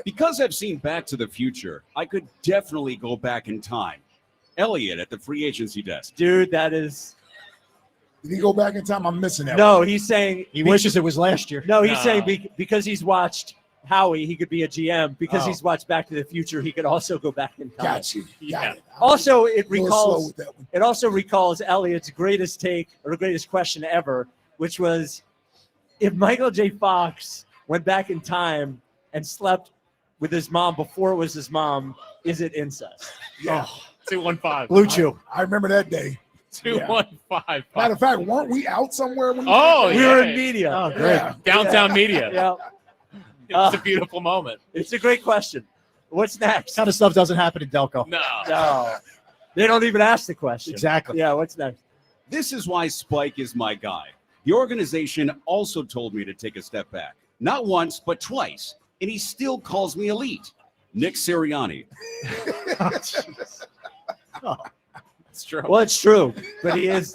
Speaker 7: Because I've seen Back to the Future, I could definitely go back in time. Elliot at the free agency desk.
Speaker 1: Dude, that is.
Speaker 4: Did he go back in time? I'm missing that.
Speaker 1: No, he's saying.
Speaker 5: He wishes it was last year.
Speaker 1: No, he's
Speaker 2: No.
Speaker 1: saying because he's watched Howie, he could be a GM. Because
Speaker 5: Oh.
Speaker 1: he's watched Back to the Future, he could also go back in time.
Speaker 4: Got you. Got it.
Speaker 1: Also, it
Speaker 4: A little slow
Speaker 1: recalls
Speaker 4: with that one.
Speaker 1: it also recalls Elliot's greatest take or greatest question ever, which was if Michael J. Fox went back in time and slept with his mom before it was his mom, is it incest?
Speaker 4: Yeah.
Speaker 2: 215.
Speaker 5: Blue Chew.
Speaker 4: I remember that day.
Speaker 2: 215.
Speaker 4: Matter of fact, weren't we out somewhere when?
Speaker 2: Oh,
Speaker 1: We
Speaker 2: yeah.
Speaker 1: were in media.
Speaker 5: Oh, great.
Speaker 4: Yeah.
Speaker 2: Downtown media.
Speaker 1: Yeah,
Speaker 2: It's a beautiful moment.
Speaker 1: it's a great question. What's next?
Speaker 5: This kind of stuff doesn't happen in Delco.
Speaker 2: No.
Speaker 1: No, they don't even ask the question.
Speaker 5: Exactly.
Speaker 1: Yeah, what's next?
Speaker 7: This is why Spike is my guy. The organization also told me to take a step back. Not once, but twice. And he still calls me elite. Nick Sirianni.
Speaker 2: It's true.
Speaker 1: Well, it's true, but he is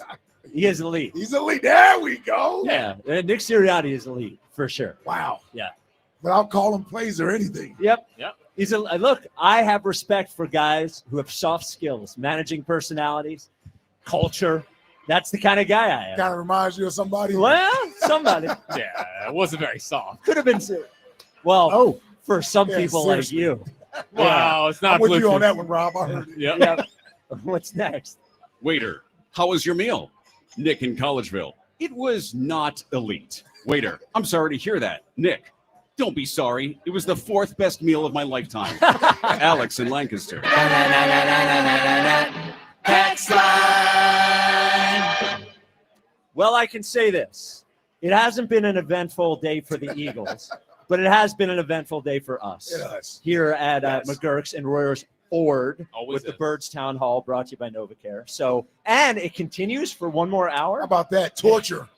Speaker 1: elite.
Speaker 4: He's elite. There we go.
Speaker 1: Yeah, Nick Sirianni is elite for sure.
Speaker 4: Wow.
Speaker 1: Yeah.
Speaker 4: Without calling plays or anything.
Speaker 1: Yep.
Speaker 2: Yep.
Speaker 1: He's a look. I have respect for guys who have soft skills, managing personalities, culture. That's the kind of guy I am.
Speaker 4: Kind of reminds you of somebody.
Speaker 1: Well, somebody
Speaker 2: Yeah, it wasn't very soft.
Speaker 1: could have been. Well,
Speaker 5: Oh,
Speaker 1: for some
Speaker 4: Yeah,
Speaker 1: people
Speaker 4: seriously.
Speaker 1: like you.
Speaker 2: Wow, it's not
Speaker 4: I'm with you
Speaker 2: Bluetooth.
Speaker 4: on that one, Rob. I heard it.
Speaker 2: Yep.
Speaker 1: Yeah. What's next?
Speaker 7: Waiter, how was your meal? Nick in Collegeville. It was not elite. Waiter, I'm sorry to hear that. Nick, don't be sorry. It was the fourth best meal of my lifetime. Alex in Lancaster.
Speaker 1: Well, I can say this. It hasn't been an eventful day for the Eagles, but it has been an eventful day for us
Speaker 4: It does.
Speaker 1: here at
Speaker 4: Yes.
Speaker 1: MaGerks and Royersford
Speaker 2: Always
Speaker 1: with the
Speaker 2: is.
Speaker 1: Birds Town Hall brought to you by NovaCare. So, and it continues for one more
Speaker 4: How
Speaker 1: hour.
Speaker 4: about that? Torture.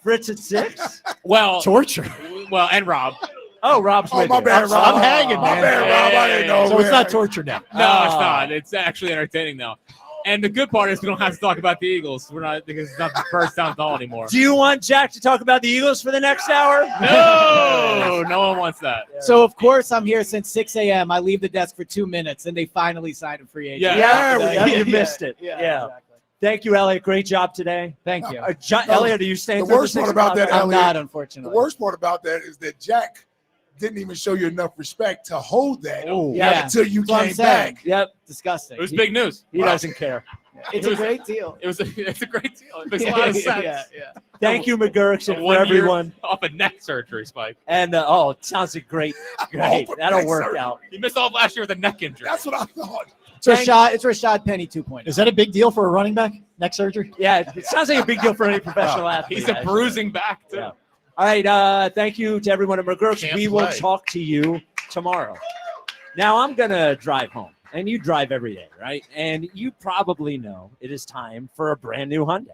Speaker 1: Fritz at 6.
Speaker 2: Well,
Speaker 5: torture.
Speaker 2: well, and Rob.
Speaker 1: Oh, Rob's
Speaker 4: Oh,
Speaker 1: with
Speaker 4: my
Speaker 1: you.
Speaker 4: bad, Rob.
Speaker 5: I'm hanging,
Speaker 4: My
Speaker 5: man.
Speaker 4: bad, Rob. I didn't know.
Speaker 5: So it's
Speaker 4: man.
Speaker 5: not torture now.
Speaker 2: No, it's not. It's actually entertaining now. And the good part is we don't have to talk about the Eagles. We're not because it's not the first down hall anymore.
Speaker 1: Do you want Jack to talk about the Eagles for the next hour?
Speaker 2: No, no one wants that.
Speaker 8: So, of course, I'm here since 6 a.m. I leave the desk for 2 minutes, and they finally signed a free agent.
Speaker 2: Yeah.
Speaker 1: Yeah, you
Speaker 8: Yeah,
Speaker 1: missed it.
Speaker 8: yeah,
Speaker 1: Yeah.
Speaker 8: exactly.
Speaker 1: Thank you, Elliot. Great job today.
Speaker 8: Thank you.
Speaker 4: No,
Speaker 1: Elliot, are you staying
Speaker 4: the
Speaker 1: through
Speaker 4: worst
Speaker 1: 6
Speaker 4: part about
Speaker 1: o'clock?
Speaker 4: that,
Speaker 8: I'm
Speaker 4: Elliot,
Speaker 8: not,
Speaker 4: the
Speaker 8: unfortunately.
Speaker 4: worst part about that is that Jack didn't even show you enough respect to hold that
Speaker 1: Oh,
Speaker 8: yeah.
Speaker 4: until you
Speaker 8: That's what I'm
Speaker 4: came
Speaker 8: saying.
Speaker 4: back.
Speaker 1: Yep.
Speaker 8: Disgusting.
Speaker 2: It was big news.
Speaker 1: He doesn't care.
Speaker 8: It's a great deal.
Speaker 2: It's a great deal. It makes a lot of sense.
Speaker 8: Yeah.
Speaker 1: Thank you, MaGerks, and for
Speaker 2: 1 year
Speaker 1: everyone.
Speaker 2: off a neck surgery, Spike.
Speaker 1: And it sounds like great. Great. That'll work out.
Speaker 2: He missed all of last year with a neck injury.
Speaker 4: That's what I thought.
Speaker 8: It's Rashad Penny 2.0.
Speaker 5: Is that a big deal for a running back? Neck surgery?
Speaker 1: Yeah, it sounds like a big deal for any professional athlete.
Speaker 2: He's a bruising back, too.
Speaker 1: Yeah. All right. Thank you to everyone at MaGerks.
Speaker 3: Can't
Speaker 1: We will
Speaker 3: play.
Speaker 1: talk to you tomorrow. Now, I'm going to drive home, and you drive every day, right? And you probably know it is time for a brand new Hyundai.